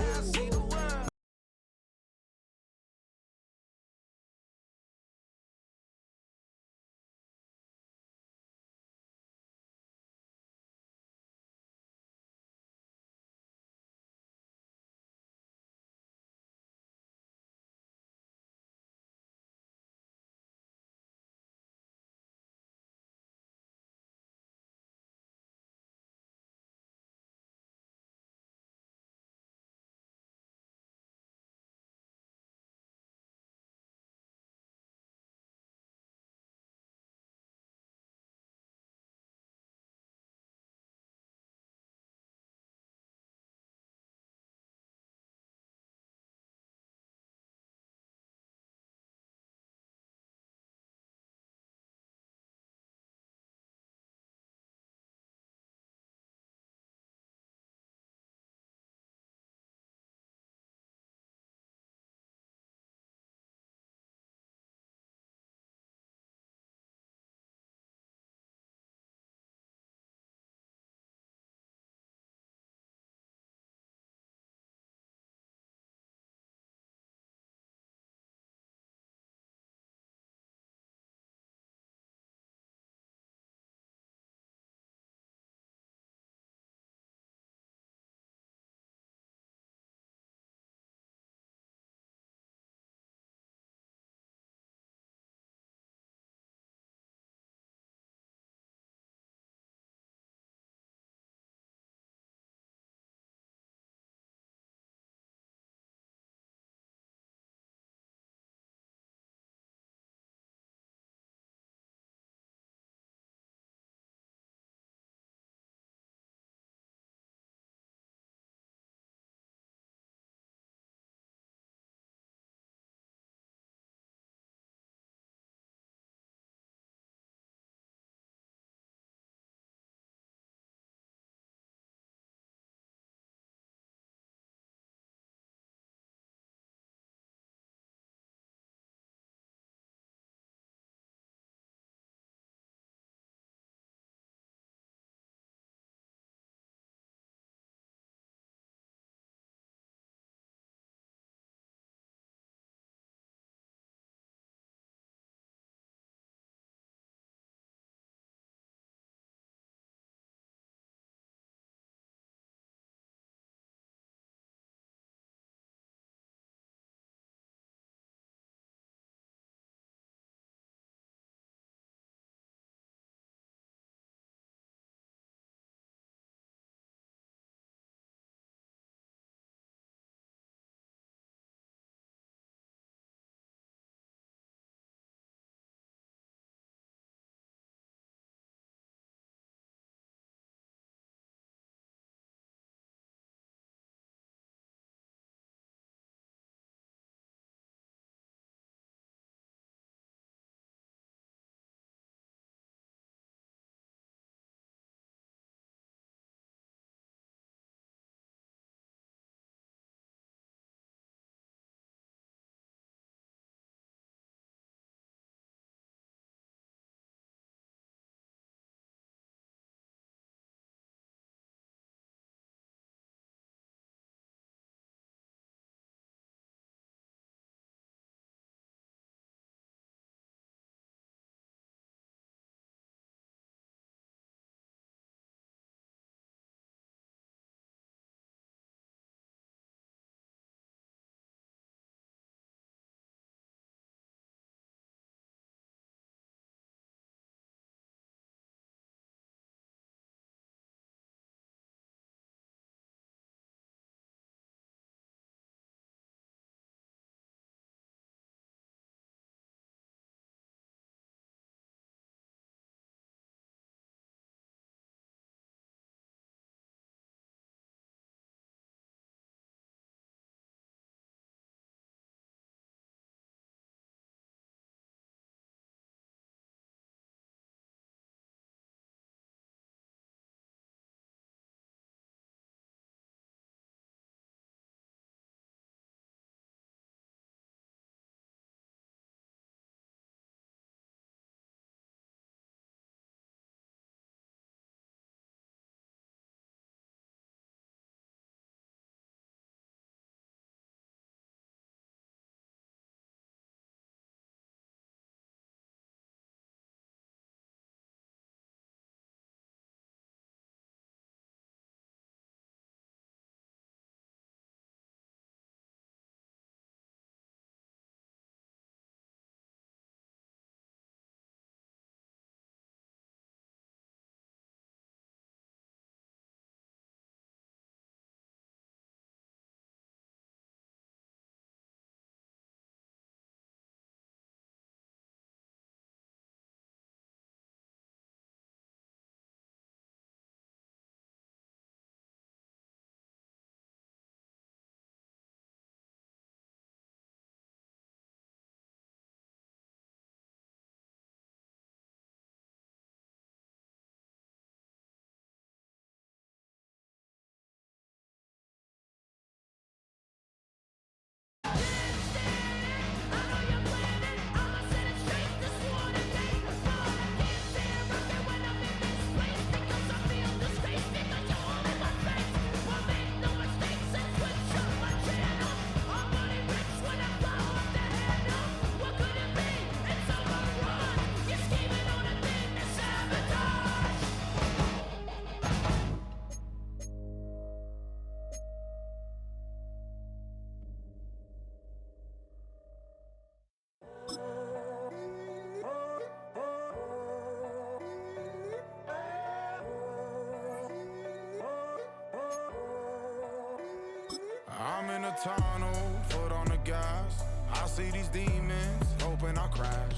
F: the tunnel, foot on the gas. I see these demons, hoping I crash.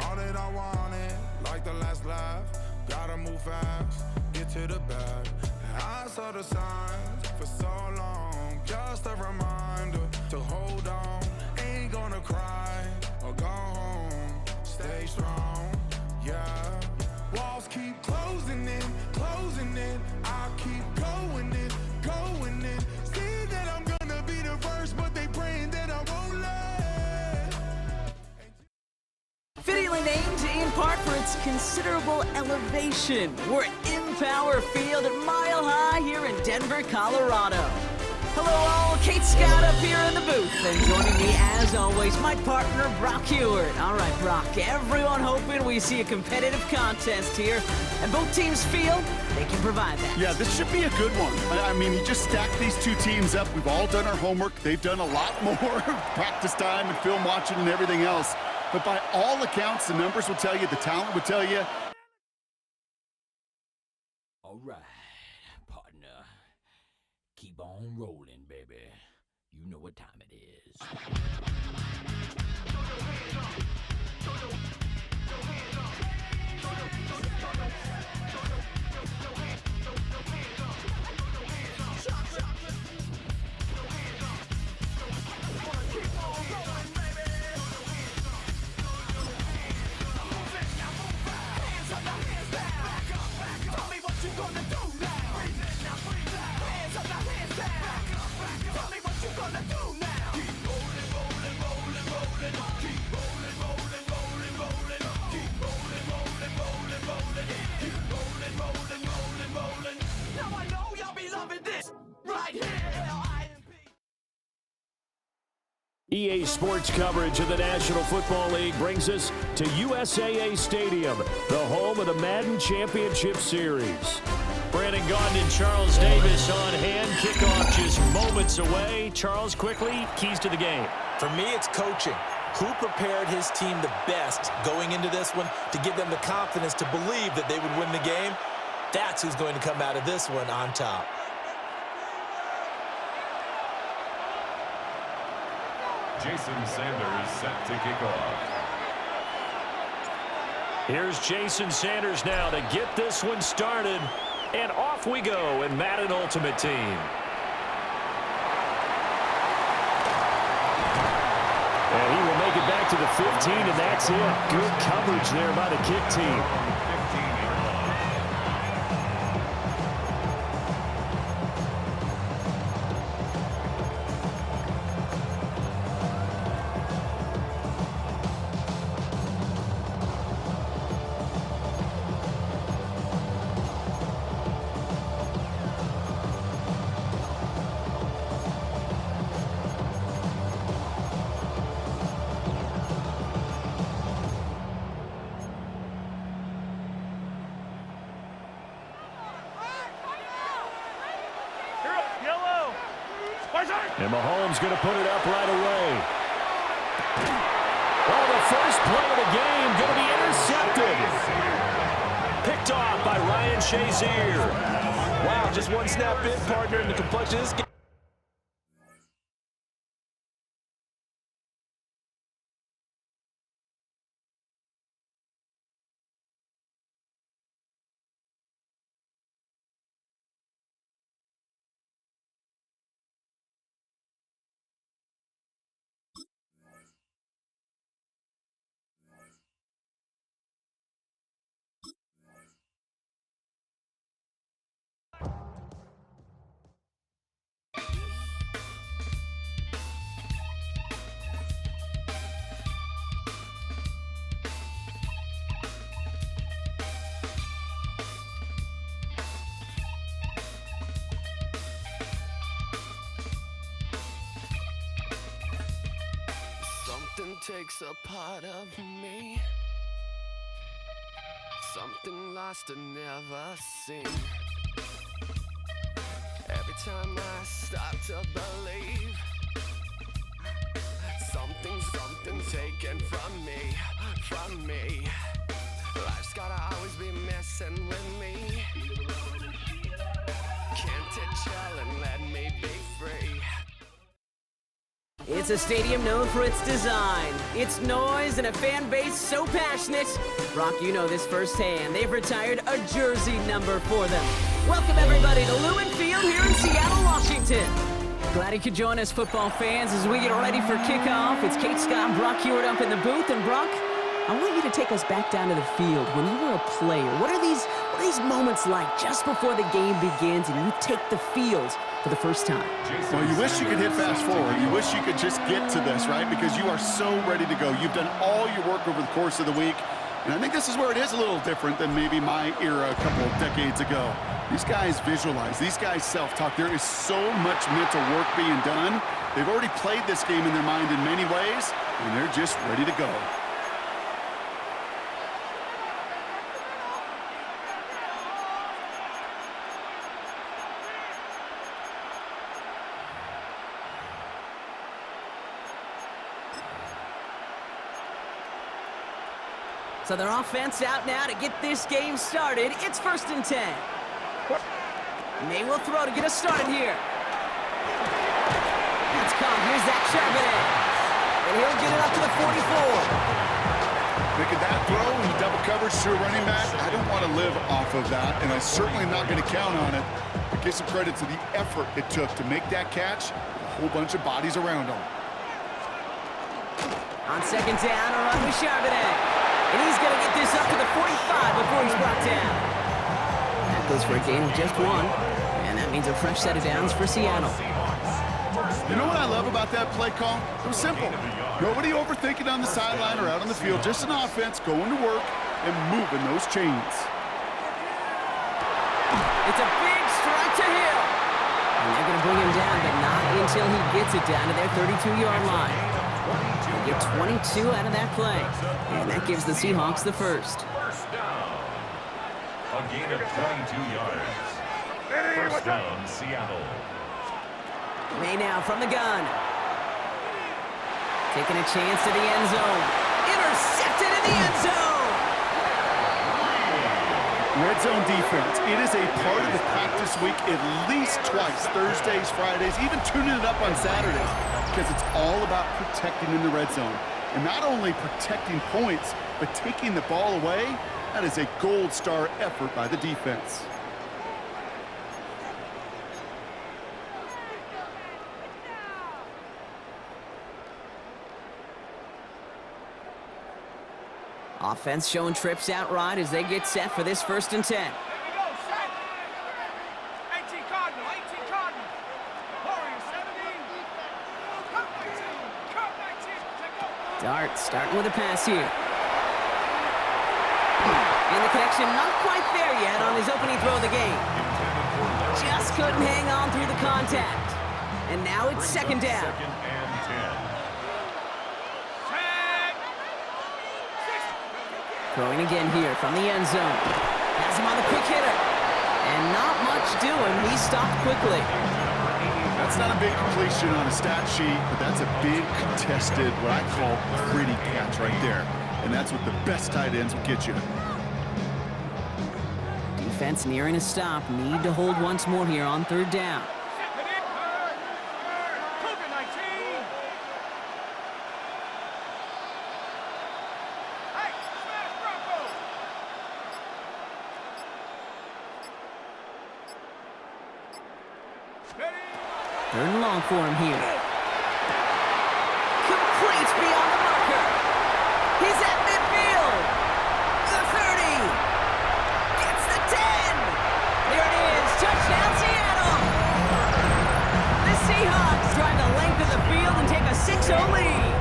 F: All that I wanted, like the last laugh. Gotta move fast, get to the bag. I saw the signs for so long, just a reminder to hold on. Ain't gonna cry or go home, stay strong, yeah. Walls keep closing in, I keep going in, See that I'm gonna be the first, but they praying that I won't let.
L: Fittingly named in part for its considerable elevation. We're at Empower Field at Mile High here in Denver, Colorado. Hello all, Kate Scott up here in the booth, and joining me as always, my partner Brock Heward. All right, Brock, everyone hoping we see a competitive contest here, and both teams feel they can provide that.
N: Yeah, this should be a good one. I mean, he just stacked these two teams up. We've all done our homework. They've done a lot more practice time and film watching and everything else. But by all accounts, the numbers will tell you, the talent would tell you.
P: All right, partner. Keep on rolling, baby. You know what time it is.
K: EA Sports coverage of the National Football League brings us to USAA Stadium, the home of the Madden Championship Series.
I: Brandon Gaudin and Charles Davis on hand. Kickoff just moments away. Charles, quickly, keys to the game.
D: For me, it's coaching. Who prepared his team the best going into this one to give them the confidence to believe that they would win the game? That's who's going to come out of this one on top.
C: Jason Sanders set to kick off.
K: Here's Jason Sanders now to get this one started. And off we go in Madden Ultimate Team. And he will make it back to the 15, and that's it. Good coverage there by the kick team. And Mahomes going to put it up right away. Oh, the first play of the game going to be intercepted. Picked off by Ryan Shazier.
D: Wow, just one snap in, partner, in the complexion of this game.
W: Something takes a part of me, something lost and never seen. Every time I start to believe, something taken from me. Life's gotta always be messing with me. Can't it chill and let me be free?
L: It's a stadium known for its design, its noise, and a fan base so passionate. Brock, you know this firsthand. They've retired a jersey number for them. Welcome, everybody, to Lumen Field here in Seattle, Washington. Glad you could join us, football fans, as we get ready for kickoff. It's Kate Scott and Brock Hewitt up in the booth. And, Brock, I want you to take us back down to the field. When you were a player, what are these moments like just before the game begins and you take the field for the first time?
N: Well, you wish you could hit fast forward. You wish you could just get to this, right? Because you are so ready to go. You've done all your work over the course of the week. And I think this is where it is a little different than maybe my era a couple of decades ago. These guys visualize. These guys self-talk. There is so much mental work being done. They've already played this game in their mind in many ways, and they're just ready to go.
L: So their offense out now to get this game started. It's 1st and 10. May will throw to get us started here. That's caught. Here's Zach Charbonnet. And he'll get it up to the 44.
N: Making that throw in double coverage to a running back, I don't want to live off of that, and I certainly am not going to count on it. But give some credit to the effort it took to make that catch. A whole bunch of bodies around him.
L: On 2nd down, a run with Charbonnet. And he's going to get this up to the 45 before he's brought down. That goes for a gain of just 1. And that means a fresh set of downs for Seattle.
N: You know what I love about that play call? It was simple. Nobody overthinking on the sideline or out on the field. Just an offense going to work and moving those chains.
L: It's a big strike to Hill. And they're going to bring him down, but not until he gets it down to their 32-yard line. They get 22 out of that play. And that gives the Seahawks the first.
C: First down. A gain of 22 yards. First down, Seattle.
L: May now from the gun. Taking a chance to the end zone. Intercepted in the end zone.
N: Red zone defense. It is a part of the practice week at least twice. Thursdays, Fridays, even tuning it up on Saturdays. Because it's all about protecting in the red zone. And not only protecting points, but taking the ball away. That is a gold star effort by the defense.
L: Offense showing trips out right as they get set for this 1st and 10. Dart starting with a pass here. And the connection not quite there yet on his opening throw of the game. Just couldn't hang on through the contact. And now it's 2nd down.
C: 2nd and 10.
L: Throwing again here from the end zone. Has him on the quick hitter. And not much doing. He stopped quickly.
N: That's not a big completion on a stat sheet, but that's a big contested, what I call pretty catch right there. And that's what the best tight ends will get you.
L: Defense nearing a stop. Need to hold once more here on 3rd down. Third and long for him here. Complete beyond the marker. He's at midfield. The 30. Gets the 10. There it is. Touchdown, Seattle. The Seahawks drive the length of the field and take a 6-0 lead.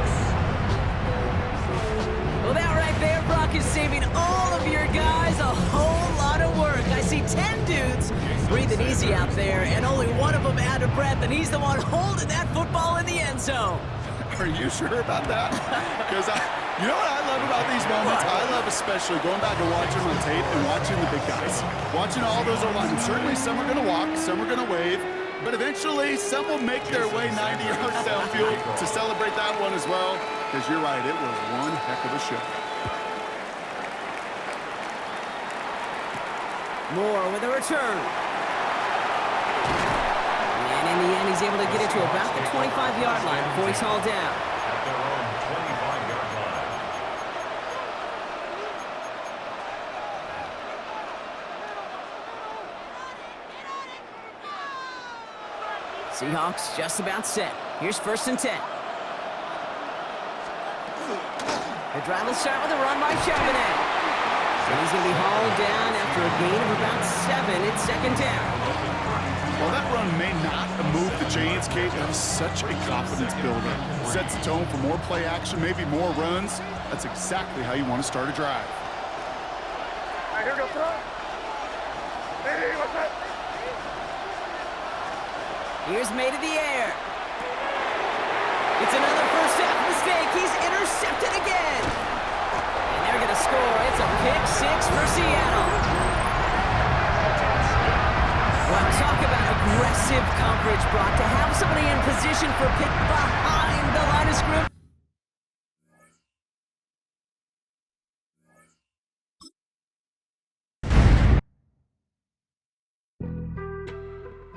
L: Well, that right there, Brock, is saving all of your guys a whole lot of work. I see 10 dudes breathing easy out there, and only one of them out of breath, and he's the one holding that football in the end zone.
N: Are you sure about that? Because you know what I love about these moments? I love especially going back and watching on tape and watching the big guys. Watching all those O-linemen. Certainly some are going to walk, some are going to wave, but eventually some will make their way 90 yards downfield to celebrate that one as well. Because you're right, it was one heck of a show.
L: Moore with a return. And in the end, he's
M: he's able to get it to about the 25-yard line before he's hauled down.
C: At their own 25-yard line.
M: Seahawks just about set. Here's 1st and 10. The drive will start with a run by Charbonnet. And he's going to be hauled down after a gain of about 7. It's 2nd down.
N: Well, that run may not have moved the chains, Kate. That is such a confidence builder. Sets the tone for more play action, maybe more runs. That's exactly how you want to start a drive.
S: All right, here we go, throw. Hey, what's that?
M: Here's made in the air. It's another first half mistake. He's intercepted again. And they're going to score. It's a pick 6 for Seattle. Well, talk about aggressive coverage, Brock. To have somebody in position for pick behind the line of scrimmage.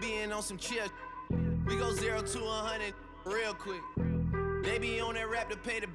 J: Being on some chill, we go 0 to 100 real quick. They be on that rap to pay the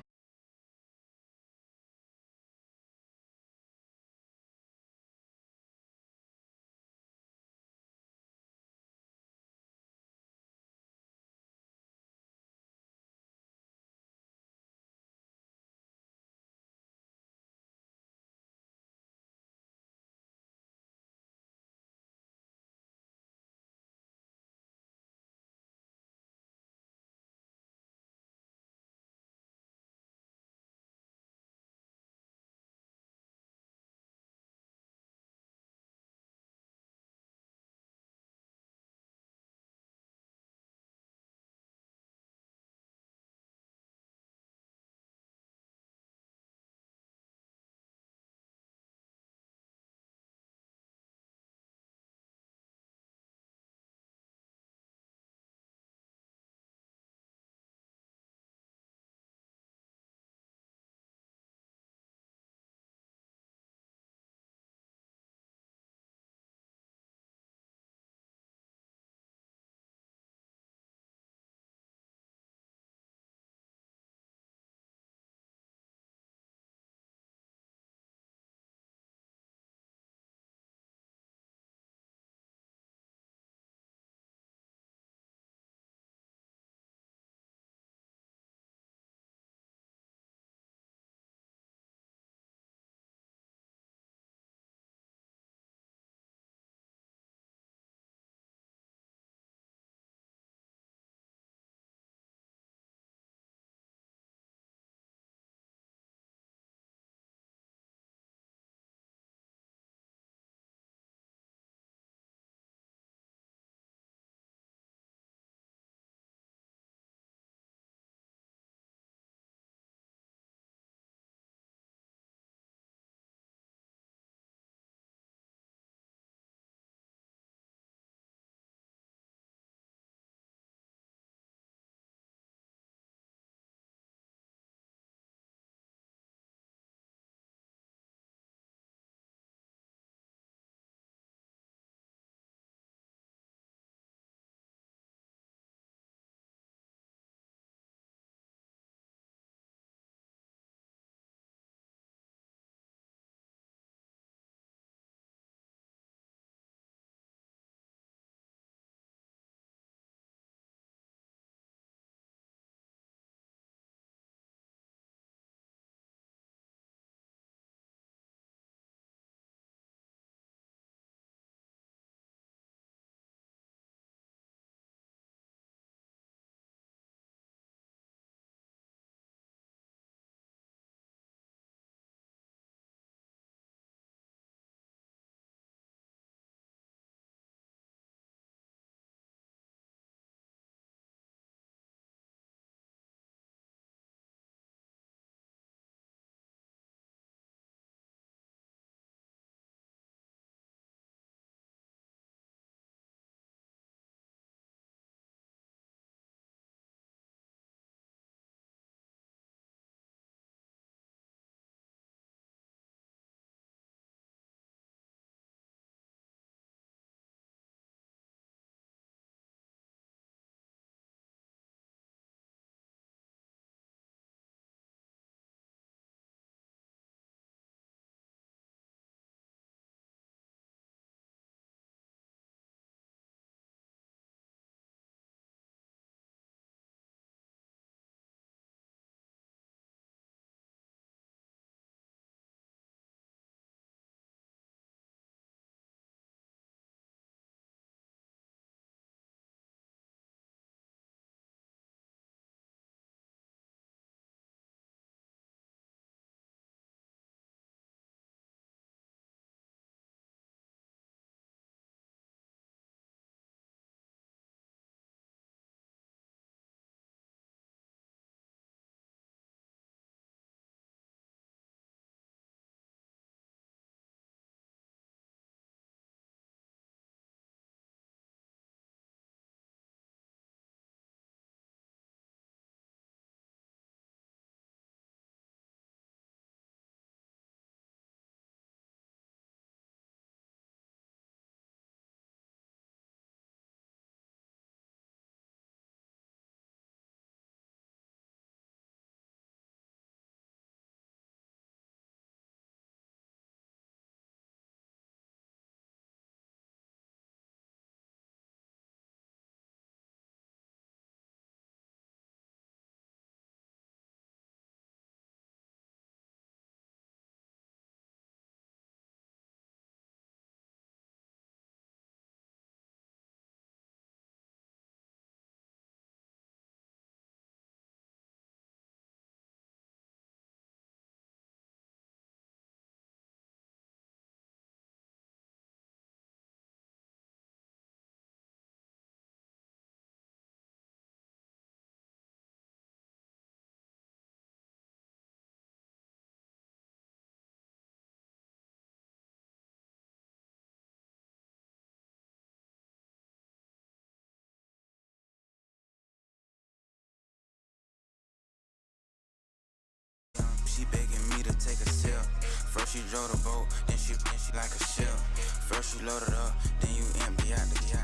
H: First she drove the boat, then she like a ship. First you loaded up, then you empty out the.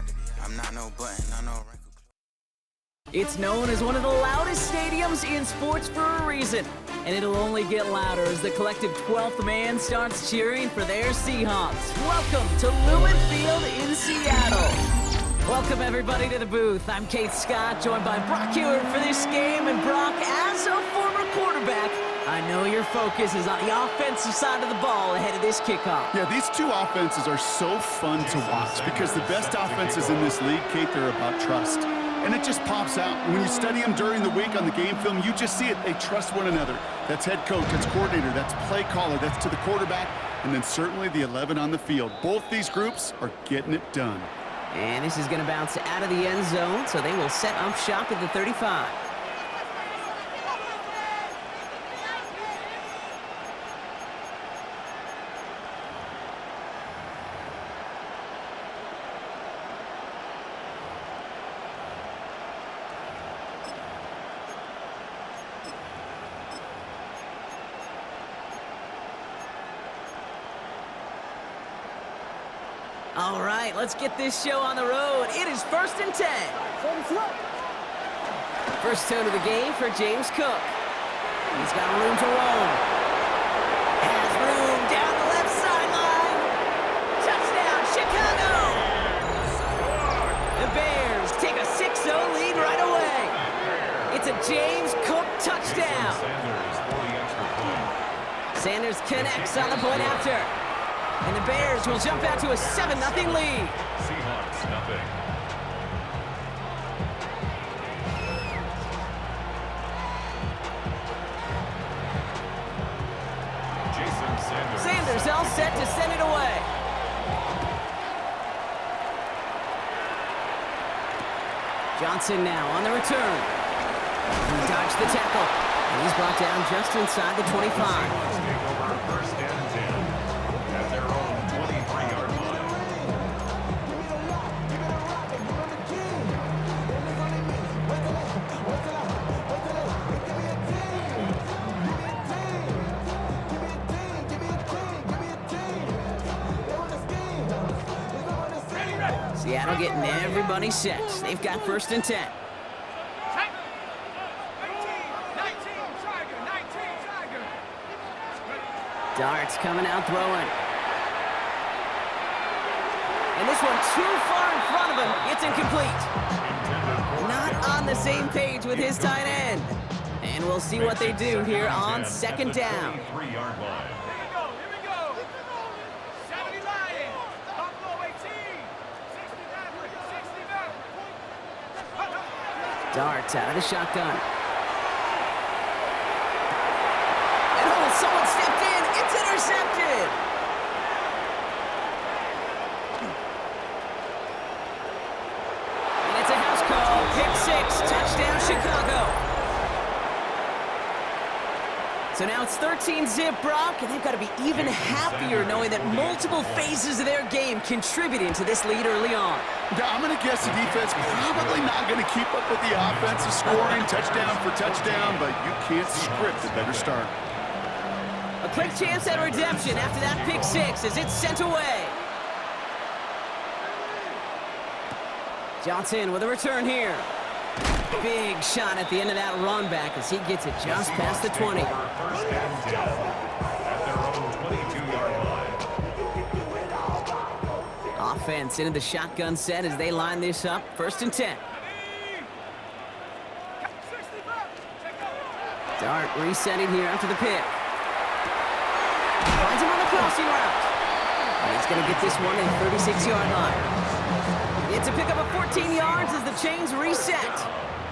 H: I'm not no button, not no wrinkle.
L: It's known as one of the loudest stadiums in sports for a reason, and it'll only get louder as the collective 12th man starts cheering for their Seahawks. Welcome to Lumen Field in Seattle. Welcome everybody to the booth. I'm Kate Scott, joined by Brock Hewitt for this game, and Brock, as a former quarterback, I know your focus is on the offensive side of the ball ahead of this kickoff.
N: Yeah, these two offenses are so fun to watch because the best offenses in this league, Kate, they're about trust. And it just pops out. When you study them during the week on the game film, you just see it. They trust one another. That's head coach, that's coordinator, that's play caller, that's to the quarterback, and then certainly the 11 on the field. Both these groups are getting it done.
M: And this is going to bounce out of the end zone, so they will set up shop at the 35.
L: All right, let's get this show on the road. It is 1st and 10.
M: First tone of the game for James Cook. He's got room to roam.
L: Has room down the left sideline. Touchdown, Chicago! The Bears take a 6-0 lead right away. It's a James Cook touchdown. Sanders connects on the point after. And the Bears will jump out to a 7-0 lead.
C: Seahawks, nothing. Jason Sanders.
L: Sanders all set to send it away.
M: Johnson now on the return. He dodged the tackle. And he's brought down just inside the 25.
C: Take over 1st and 10 at their own 23-yard line.
M: Seattle getting everybody set. They've got 1st and 10. Darts coming out throwing.
L: And this one too far in front of him. It's incomplete. Not on the same page with his tight end. And we'll see what they do here on 2nd down.
C: 23-yard line.
M: Darts out of the shotgun.
L: And oh, someone stepped in. It's intercepted. And it's a house call. Pick 6. Touchdown, Chicago. So now it's 13-zip, Brock, and they've got to be even happier knowing that multiple phases of their game contributing to this lead early on.
N: Yeah, I'm going to guess the defense probably not going to keep up with the offensive scoring touchdown for touchdown, but you can't script a better start.
L: A quick chance at redemption after that pick 6 as it's sent away.
M: Johnson with a return here. Big shot at the end of that run back as he gets it just past the 20.
C: 1st and 10 at their own 22-yard line.
M: Offense into the shotgun set as they line this up. 1st and 10. Dart resetting here after the pick.
L: Finds him on the crossing route.
M: And he's going to get this one at the 36-yard line.
L: It's a pickup of 14 yards as the chains reset.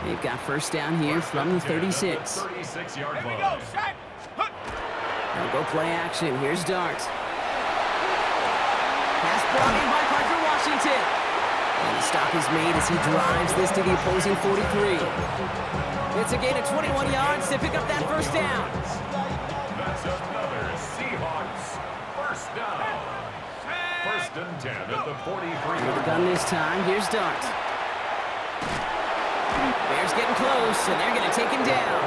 M: They've got 1st down here from the 36.
C: 36-yard line.
M: They'll go play action. Here's Dart.
L: Pass brought in by Parker Washington.
M: And the stop is made as he drives this to the opposing 43.
L: It's a gain of 21 yards to pick up that 1st down.
C: That's another Seahawks 1st down. 1st and 10 at the 43.
M: With the gun this time, here's Dart.
L: Bears getting close, and they're going to take him down.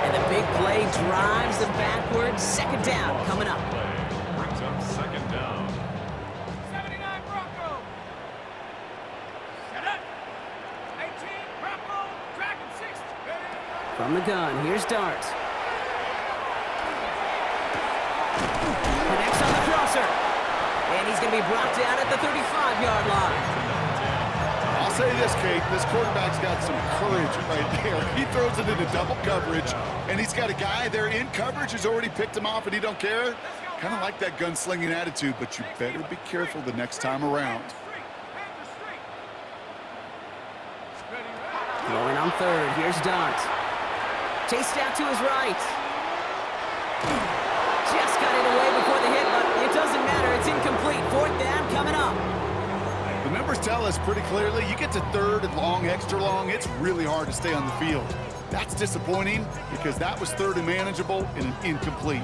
L: And the big play drives them backwards. Second down coming up.
C: Brings up second down.
O: 79 Bronco. Set up. 18 Bronco. Dragon 6.
L: From the gun, here's Dart. Connects on the crosser. And he's going to be brought down at the 35-yard line.
N: I'll say this, Kate, this quarterback's got some courage right there. He throws it into double coverage, and he's got a guy there in coverage who's already picked him off, and he don't care. Kind of like that gunslinging attitude, but you better be careful the next time around.
L: Going on third, here's Dart. Chased out to his right. Just got it away before the hit, but it doesn't matter. It's incomplete. Fourth down coming up.
N: The numbers tell us pretty clearly, you get to third and long, extra long, it's really hard to stay on the field. That's disappointing because that was third and manageable and an incomplete.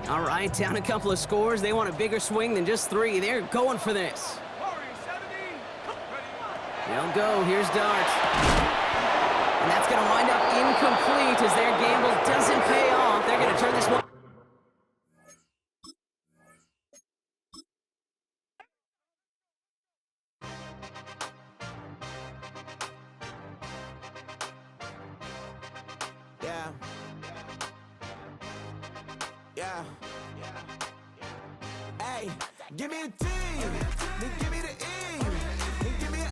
L: All right, down a couple of scores. They want a bigger swing than just 3. They're going for this. They'll go. Here's Dart. And that's going to wind up incomplete as their gamble doesn't pay off. They're going to turn this one.
E: Yeah. Hey, give me the team. Then give me the